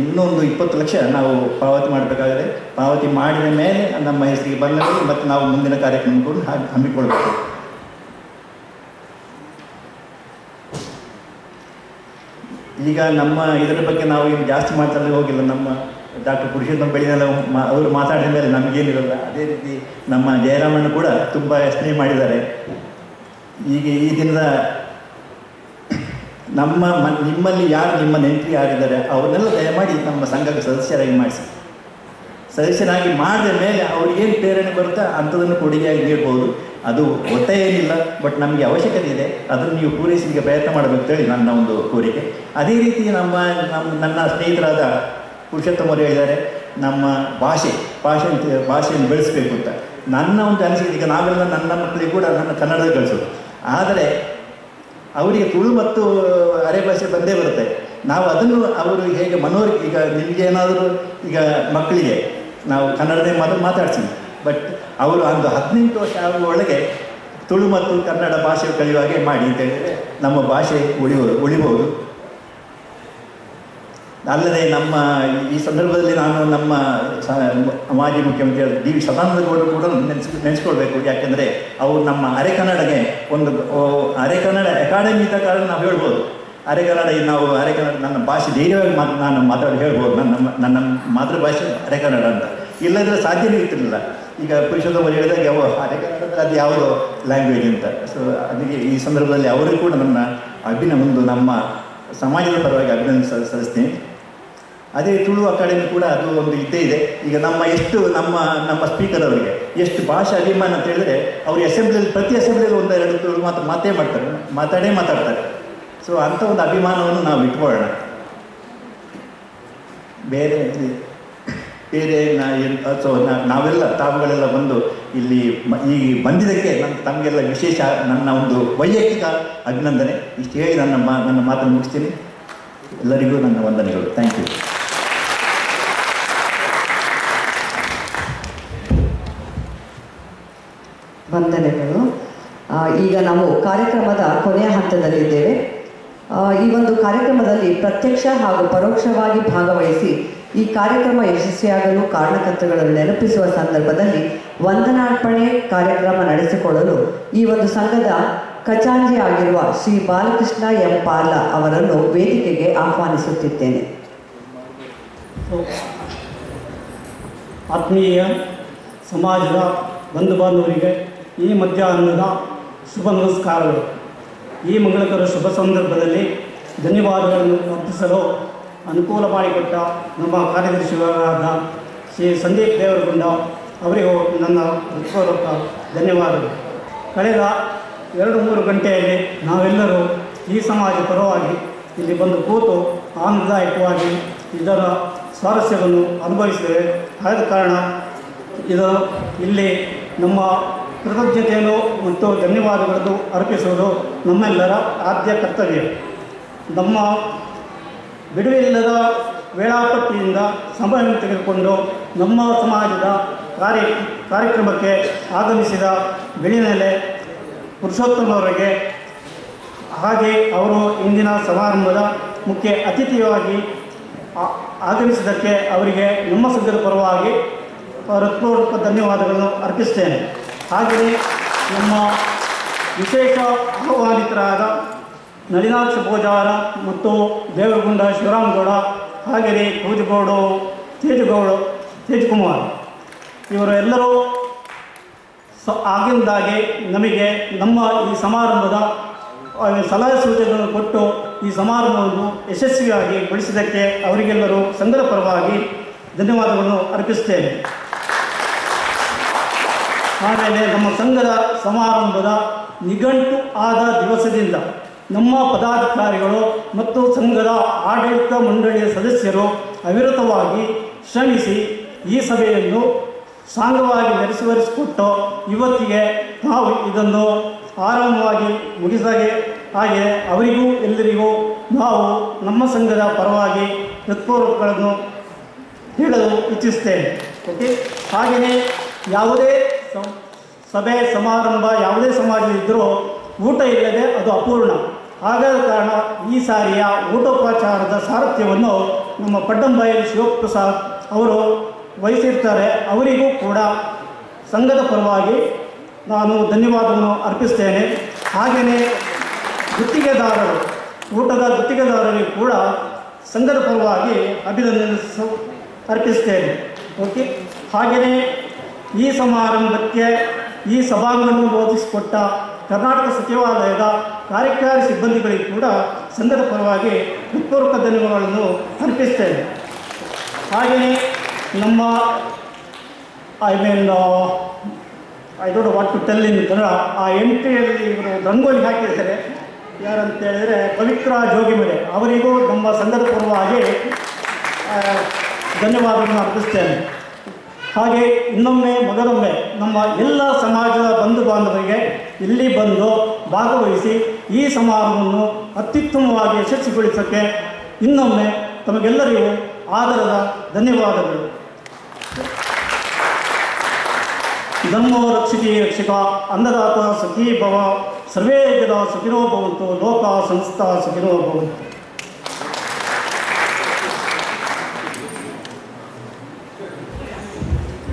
ಇನ್ನೊಂದು 20 ಲಕ್ಷ ನಾವು ಪಾವತಿ ಮಾಡಬೇಕಾಗಿದೆ. ಪಾವತಿ ಮಾಡಿದ ಮೇಲೆ ನಮ್ಮ ಹೆಸರಿಗೆ ಬಂದ ಮೇಲೆ ಮತ್ತು ನಾವು ಮುಂದಿನ ಕಾರ್ಯಕ್ರಮಗಳನ್ನು ಹಮ್ಮಿಕೊಳ್ಬೇಕು. ಈಗ ನಮ್ಮ ಇದರ ಬಗ್ಗೆ ನಾವು ಏನು ಜಾಸ್ತಿ ಮಾತಾಡಲು ಹೋಗಿಲ್ಲ. ನಮ್ಮ ಡಾಕ್ಟರ್ ಪುರುಷೋತ್ತಮ ಬೆಳಿನೆಲ್ಲ ಅವರು ಮಾತಾಡಿದ ಮೇಲೆ ನಮಗೇನಿರಲ್ಲ. ಅದೇ ರೀತಿ ನಮ್ಮ ಜಯರಾಮಣ್ಣ ಕೂಡ ತುಂಬ ಸ್ನೇಹ ಮಾಡಿದ್ದಾರೆ. ಈಗ ಈ ದಿನದ ನಿಮ್ಮಲ್ಲಿ ನಿಮ್ಮ ನೆಂಟರು ಯಾರಿದ್ದಾರೆ ಅವ್ರನ್ನೆಲ್ಲ ದಯಮಾಡಿ ನಮ್ಮ ಸಂಘಕ್ಕೆ ಸದಸ್ಯರಾಗಿ ಮಾಡಿದ ಮೇಲೆ ಅವ್ರಿಗೇನು ಪ್ರೇರಣೆ ಬರುತ್ತಾ ಅಂಥದನ್ನು ಕೊಡುಗೆಯಾಗಿ ನೀಡ್ಬೋದು. ಅದು ಒತ್ತಾಯ ಏನಿಲ್ಲ, ಬಟ್ ನಮಗೆ ಅವಶ್ಯಕತೆ ಇದೆ, ಅದನ್ನು ನೀವು ಪೂರೈಸಲಿಕ್ಕೆ ಪ್ರಯತ್ನ ಮಾಡಬೇಕಂತೇಳಿ ನನ್ನ ಒಂದು ಕೋರಿಕೆ. ಅದೇ ರೀತಿ ನನ್ನ ಸ್ನೇಹಿತರಾದ ಪುರುಷೋತ್ತಮ ಅವರು ಹೇಳಿದ್ದಾರೆ ನಮ್ಮ ಭಾಷೆಯನ್ನು ಬೆಳೆಸಬೇಕು ಅಂತ. ನನ್ನ ಒಂದು ಅನಿಸಿಕೆ, ಈಗ ನಾವೆಲ್ಲ ನನ್ನ ಮಕ್ಕಳಿಗೆ ಕೂಡ ನನ್ನ ಕನ್ನಡದ ಕಳಿಸೋದು, ಆದರೆ ಅವರಿಗೆ ತುಳು ಮತ್ತು ಅರೆ ಭಾಷೆ ಬಂದೇ ಬರುತ್ತೆ. ನಾವು ಅದನ್ನು ಅವರು ಹೇಗೆ ಈಗ ನಿಮಗೇನಾದರೂ ಈಗ ಮಕ್ಕಳಿಗೆ ನಾವು ಕನ್ನಡದೇ ಮಾತಾಡ್ತೀವಿ, ಬಟ್ ಅವರು ಒಂದು 18 ವರ್ಷ ಆಗುವ ಒಳಗೆ ತುಳು ಮತ್ತು ಕನ್ನಡ ಭಾಷೆ ಕಲಿಯುವ ಹಾಗೆ ಮಾಡಿ ಅಂತ ಹೇಳಿದರೆ ನಮ್ಮ ಭಾಷೆ ಉಳಿಬೋದು. ಅಲ್ಲದೆ ಈ ಸಂದರ್ಭದಲ್ಲಿ ನಾನು ನಮ್ಮ ಮಾಜಿ ಮುಖ್ಯಮಂತ್ರಿ DV ಸದಾನಂದ ಗೌಡರು ಕೂಡ ನೆನೆಸ್ಕೊಳ್ಬೇಕು. ಯಾಕೆಂದರೆ ಅವರು ನಮ್ಮ ಅರೆಕನ್ನಡಗೆ ಅರೆಕನ್ನಡ ಅಕಾಡೆಮಿ ಇದ್ದ ಕಾರಣ ನಾವು ಹೇಳ್ಬೋದು. ಅರೆಕನ್ನಡ ನನ್ನ ಭಾಷೆ ಧೈರ್ಯವಾಗಿ ನಾನು ಮಾತಾಡಿ ಹೇಳ್ಬೋದು, ನನ್ನ ಮಾತೃಭಾಷೆ ಅರೆಕನ್ನಡ ಅಂತ. ಇಲ್ಲದ್ರೆ ಸಾಧ್ಯವೇ ಇರ್ತಿರಲಿಲ್ಲ. ಈಗ ಪುರುಷೋತ್ತಮ ಹೇಳಿದಾಗ ಅರೆಕನ್ನಡದಲ್ಲಿ ಅದು ಯಾವುದೋ ಲ್ಯಾಂಗ್ವೇಜ್ ಅಂತ. ಸೊ ಅದಕ್ಕೆ ಈ ಸಂದರ್ಭದಲ್ಲಿ ಅವರಿಗೂ ಕೂಡ ನನ್ನ ನಮ್ಮ ಸಮಾಜದ ಪರವಾಗಿ ಅಭಿನಂದನೆ ಸಲ್ಲಿಸ್ತೀನಿ. ಅದೇ ತುಳು ಅಕಾಡೆಮಿ ಕೂಡ ಅದು ಒಂದು ಇದ್ದೇ ಇದೆ. ಈಗ ನಮ್ಮ ಸ್ಪೀಕರ್ ಅವರಿಗೆ ಎಷ್ಟು ಭಾಷಾ ಅಭಿಮಾನ ಅಂತ ಹೇಳಿದ್ರೆ ಅವರು ಅಸೆಂಬ್ಲಿಯಲ್ಲಿ ಪ್ರತಿ ಅಸೆಂಬ್ಲಿಯಲ್ಲಿ ಒಂದೆರಡು ತುಳು ಮಾತಾಡ್ತಾರೆ. ಸೊ ಅಂಥ ಒಂದು ಅಭಿಮಾನವನ್ನು ನಾವು ಇಟ್ಕೊಳ್ಳೋಣ. ಬೇರೆ ನಾವೆಲ್ಲ ತಾವುಗಳೆಲ್ಲ ಬಂದು ಇಲ್ಲಿ ಈ ಬಂದಿದ್ದಕ್ಕೆ ತಮಗೆಲ್ಲ ವಿಶೇಷ ನನ್ನ ಒಂದು ವೈಯಕ್ತಿಕ ಅಭಿನಂದನೆ. ಇಷ್ಟು ಹೇಳಿ ನನ್ನ ಮಾತನ್ನು ಮುಗಿಸ್ತೀನಿ. ಎಲ್ಲರಿಗೂ ನನ್ನ ವಂದನೆಗಳು. Thank you. ವಂದನೆಗಳು. ಈಗ ನಾವು ಕಾರ್ಯಕ್ರಮದ ಕೊನೆಯ ಹಂತದಲ್ಲಿದ್ದೇವೆ. ಈ ಒಂದು ಕಾರ್ಯಕ್ರಮದಲ್ಲಿ ಪ್ರತ್ಯಕ್ಷ ಹಾಗೂ ಪರೋಕ್ಷವಾಗಿ ಭಾಗವಹಿಸಿ ಈ ಕಾರ್ಯಕ್ರಮ ಯಶಸ್ವಿಯಾಗಲು ಕಾರಣಕರ್ತಗಳನ್ನು ನೆನಪಿಸುವ ಸಂದರ್ಭದಲ್ಲಿ ವಂದನಾರ್ಪಣೆ ಕಾರ್ಯಕ್ರಮ ನಡೆಸಿಕೊಳ್ಳಲು ಈ ಒಂದು ಸಂಘದ ಖಜಾಂಚಿ ಆಗಿರುವ ಶ್ರೀ ಬಾಲಕೃಷ್ಣ ಎಂ ಪಾರ್ಲ ಅವರನ್ನು ವೇದಿಕೆಗೆ ಆಹ್ವಾನಿಸುತ್ತಿದ್ದೇನೆ. ಆತ್ಮೀಯ ಸಮಾಜದ ಬಂಧು ಬಾಂಧವರಿಗೆ ಈ ಮಧ್ಯಾಹ್ನದ ಶುಭ ನಮಸ್ಕಾರಗಳು. ಈ ಮಂಗಳಕರ ಶುಭ ಸಂದರ್ಭದಲ್ಲಿ ಧನ್ಯವಾದಗಳನ್ನು ಅರ್ಪಿಸಲು ಅನುಕೂಲ ಮಾಡಿಕೊಟ್ಟ ನಮ್ಮ ಕಾರ್ಯದರ್ಶಿಗಳಾದ ಶ್ರೀ ಸಂದೀಪ್ ದೇವರಗುಂಡ ಅವರಿಗೂ ನನ್ನ ಹೃತ್ಪೂರ್ವಕ ಧನ್ಯವಾದಗಳು. ಕಳೆದ 2-3 ಗಂಟೆಯಲ್ಲಿ ನಾವೆಲ್ಲರೂ ಈ ಸಮಾಜ ಪರವಾಗಿ ಇಲ್ಲಿ ಬಂದು ಕೂತು ಆನಂದದಾಯಕವಾಗಿ ಇದರ ಸ್ವಾರಸ್ಯವನ್ನು ಅನುಭವಿಸಿದ್ದೇವೆ. ಆದ ಕಾರಣ ಇಲ್ಲಿ ನಮ್ಮ ಕೃತಜ್ಞತೆಯನ್ನು ಮತ್ತು ಧನ್ಯವಾದಗಳನ್ನು ಅರ್ಪಿಸುವುದು ನಮ್ಮೆಲ್ಲರ ಆದ್ಯ ಕರ್ತವ್ಯ. ನಮ್ಮ ಬಿಡುವಿಲ್ಲದ ವೇಳಾಪಟ್ಟಿಯಿಂದ ಸಮಯವನ್ನು ತೆಗೆದುಕೊಂಡು ನಮ್ಮ ಸಮಾಜದ ಕಾರ್ಯಕ್ರಮಕ್ಕೆ ಆಗಮಿಸಿದ ಬೆಳಿನೆಲೆ ಪುರುಷೋತ್ತಮವರಿಗೆ, ಹಾಗೆ ಅವರು ಇಂದಿನ ಸಮಾರಂಭದ ಮುಖ್ಯ ಅತಿಥಿಯಾಗಿ ಆಗಮಿಸಿದ್ದಕ್ಕೆ ಅವರಿಗೆ ನಮ್ಮ ಸಂಘದ ಪರವಾಗಿ ಹೃತ್ಪೂರ್ವಕ ಧನ್ಯವಾದಗಳನ್ನು ಅರ್ಪಿಸ್ತೇನೆ. ಹಾಗೆಯೇ ನಮ್ಮ ವಿಶೇಷ ಆಹ್ವಾನಿತರಾದ ನಳಿನಾಕ್ಷ ಪೂಜಾರ ಮತ್ತು ದೇವರಗುಂಡ ಶಿವರಾಮಗೌಡ, ಹಾಗೆಯೇ ಕೂಜುಗೌಡು ತೇಜಕುಮಾರ್ ಇವರು ಎಲ್ಲರೂ ಆಗಿಂದಾಗೆ ನಮಗೆ ನಮ್ಮ ಈ ಸಮಾರಂಭದ ಸಲಹೆ ಸೂಚನೆಗಳನ್ನು ಕೊಟ್ಟು ಈ ಸಮಾರಂಭವನ್ನು ಯಶಸ್ವಿಯಾಗಿ ಗೊಳಿಸಿದ್ದಕ್ಕೆ ಅವರಿಗೆಲ್ಲರೂ ಸಂಘದ ಪರವಾಗಿ ಧನ್ಯವಾದಗಳನ್ನು ಅರ್ಪಿಸುತ್ತೇನೆ. ಆಮೇಲೆ ನಮ್ಮ ಸಂಘದ ಸಮಾರಂಭದ ನಿಘಂಟು ಆದ ದಿವಸದಿಂದ ನಮ್ಮ ಪದಾಧಿಕಾರಿಗಳು ಮತ್ತು ಸಂಘದ ಆಡಳಿತ ಮಂಡಳಿಯ ಸದಸ್ಯರು ಅವಿರತವಾಗಿ ಶ್ರಮಿಸಿ ಈ ಸಭೆಯನ್ನು ಸಾಂಗವಾಗಿ ನೆರವೇರಿಸಿಕೊಟ್ಟು ಇವತ್ತಿಗೆ ನಾವು ಇದನ್ನು ಆರಂಭವಾಗಿ ಮುಗಿಸಾಗೆ ಹಾಗೆ ಅವರಿಗೂ ಎಲ್ಲರಿಗೂ ನಾವು ನಮ್ಮ ಸಂಘದ ಪರವಾಗಿ ಹೃತ್ಪೂರ್ವಕಗಳನ್ನು ಹೇಳಲು ಇಚ್ಛಿಸ್ತೇನೆ. ಓಕೆ. ಹಾಗೆಯೇ ಯಾವುದೇ ಸಭೆ ಸಮಾರಂಭ ಯಾವುದೇ ಸಮಾಜವಿದ್ದರೂ ಊಟ ಇಲ್ಲದೆ ಅದು ಅಪೂರ್ಣ. ಹಾಗಾದ ಕಾರಣ ಈ ಸಾರಿಯ ಊಟೋಪಚಾರದ ಸಾರಥ್ಯವನ್ನು ನಮ್ಮ ಪಡ್ಡಂಬಾಯಲ್ಲಿ ಶಿವಪ್ರಸಾದ್ ಅವರು ವಹಿಸಿರ್ತಾರೆ. ಅವರಿಗೂ ಕೂಡ ಸಂಘದ ಪರವಾಗಿ ನಾನು ಧನ್ಯವಾದವನ್ನು ಅರ್ಪಿಸ್ತೇನೆ. ಹಾಗೆಯೇ ಗುತ್ತಿಗೆದಾರರು, ಊಟದ ಗುತ್ತಿಗೆದಾರರಿಗೂ ಕೂಡ ಸಂಘದ ಪರವಾಗಿ ಅಭಿನಂದನೆ ಅರ್ಪಿಸ್ತೇನೆ. ಓಕೆ. ಹಾಗೆಯೇ ಈ ಸಮಾರಂಭಕ್ಕೆ ಈ ಸಭಾಂಗಣವನ್ನು ಒದಗಿಸಿಕೊಟ್ಟ ಕರ್ನಾಟಕ ಸಚಿವಾಲಯದ ಕಾರ್ಯಕಾರಿ ಸಿಬ್ಬಂದಿಗಳಿಗೂ ಕೂಡ ಸಂಘದ ಪರವಾಗಿ ಹೃತ್ಪೂರ್ವಕ ಧನ್ಯವಾದಗಳನ್ನು ಅರ್ಪಿಸ್ತೇನೆ. ಹಾಗೆಯೇ ನಮ್ಮ I don't want to tell in Kannada, ಆ ಎಂಟ್ರಿಯಲ್ಲಿ ಇವರು ರಂಗೋಲಿ ಹಾಕಿದ್ದಾರೆ. ಯಾರಂತ ಹೇಳಿದರೆ ಪವಿತ್ರ ಜೋಗಿಮಲೆ, ಅವರಿಗೂ ನಮ್ಮ ಸಂಘದ ಪರವಾಗಿ ಧನ್ಯವಾದಗಳನ್ನು ಅರ್ಪಿಸ್ತೇನೆ. ಹಾಗೆ ಇನ್ನೊಮ್ಮೆ ಮೊದಲೊಮ್ಮೆ ನಮ್ಮ ಎಲ್ಲ ಸಮಾಜದ ಬಂಧು ಬಾಂಧವರಿಗೆ ಇಲ್ಲಿ ಬಂದು ಭಾಗವಹಿಸಿ ಈ ಸಮಾರಂಭವನ್ನು ಅತ್ಯುತ್ತಮವಾಗಿ ಯಶಸ್ವಿಗೊಳಿಸೋಕ್ಕೆ ಇನ್ನೊಮ್ಮೆ ತಮಗೆಲ್ಲರಿಗೂ ಆದರದ ಧನ್ಯವಾದಗಳು. ಧರ್ಮೋ ರಕ್ಷಿತಿ ರಕ್ಷಕ, ಅನ್ನದಾತ ಸುಖೀ ಭವ, ಸರ್ವೇ ಜನ ಸುಖಿನೋ ಭವಂತು, ಲೋಕ ಸಂಸ್ಥಾ ಸುಖಿನೋ ಭವಂತು.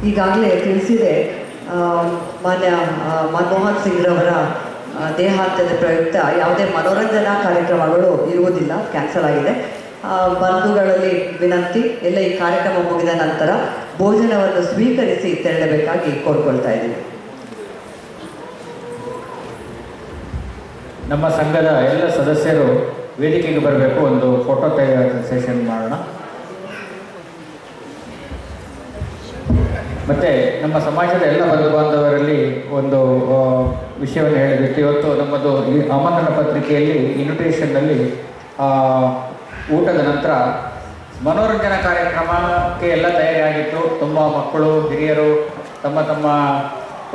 ಈಗಾಗಲೇ ತಿಳಿಸಿದೆ, ಮಾನ್ಯ ಮನಮೋಹನ್ ಸಿಂಗ್ರವರ ದೇಹಾಂತ್ಯದ ಪ್ರಯುಕ್ತ ಯಾವುದೇ ಮನೋರಂಜನಾ ಕಾರ್ಯಕ್ರಮಗಳು ಇರುವುದಿಲ್ಲ, ಕ್ಯಾನ್ಸಲ್ ಆಗಿದೆ. ಬಂಧುಗಳಲ್ಲಿ ವಿನಂತಿ, ಎಲ್ಲ ಈ ಕಾರ್ಯಕ್ರಮ ಮುಗಿದ ನಂತರ ಭೋಜನವನ್ನು ಸ್ವೀಕರಿಸಿ ತೆರಳಬೇಕಾಗಿ ಕೋರ್ಕೊಳ್ತಾ ಇದ್ದೀವಿ. ನಮ್ಮ ಸಂಘದ ಎಲ್ಲ ಸದಸ್ಯರು ವೇದಿಕೆಗೆ ಬರಬೇಕು. ಒಂದು ಫೋಟೋ ಸೆಷನ್ ಮಾಡೋಣ. ಮತ್ತು ನಮ್ಮ ಸಮಾಜದ ಎಲ್ಲ ಬಂಧು ಬಾಂಧವರಲ್ಲಿ ಒಂದು ವಿಷಯವನ್ನು ಹೇಳಬೇಕು. ಇವತ್ತು ನಮ್ಮದು ಈ ಆಮಂತ್ರಣ ಪತ್ರಿಕೆಯಲ್ಲಿ ಇನ್ವಿಟೇಷನ್ನಲ್ಲಿ ಊಟದ ನಂತರ ಮನೋರಂಜನಾ ಕಾರ್ಯಕ್ರಮಕ್ಕೆ ಎಲ್ಲ ತಯಾರಿಯಾಗಿತ್ತು. ತುಂಬ ಮಕ್ಕಳು ಹಿರಿಯರು ತಮ್ಮ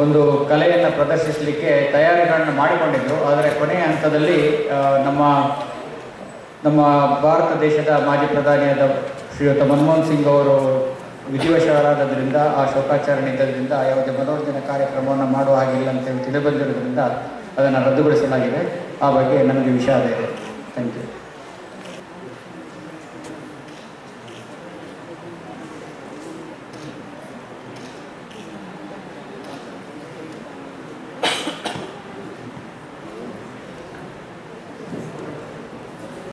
ಒಂದು ಕಲೆಯನ್ನು ಪ್ರದರ್ಶಿಸಲಿಕ್ಕೆ ತಯಾರಿಗಳನ್ನು ಮಾಡಿಕೊಂಡಿದ್ದರು. ಆದರೆ ಕೊನೆಯ ಹಂತದಲ್ಲಿ ನಮ್ಮ ಭಾರತ ದೇಶದ ಮಾಜಿ ಪ್ರಧಾನಿಯಾದ ಶ್ರೀಯುತ ಮನಮೋಹನ್ ಸಿಂಗ್ ಅವರು ವಿಧಿವಶರಾದದ್ರಿಂದ ಆ ಶೋಕಾಚರಣೆ ಇದ್ದರಿಂದ ಯಾವುದೇ ಮನೋರಂಜನಾ ಕಾರ್ಯಕ್ರಮವನ್ನು ಮಾಡುವ ಹಾಗಿಲ್ಲ ಅಂತೇಳಿ ತಿಳಿದುಬಂದಿರೋದ್ರಿಂದ ಅದನ್ನು ರದ್ದುಗೊಳಿಸಲಾಗಿದೆ. ಆ ಬಗ್ಗೆ ನನಗೆ ವಿಷಾದ ಇದೆ. Thank you.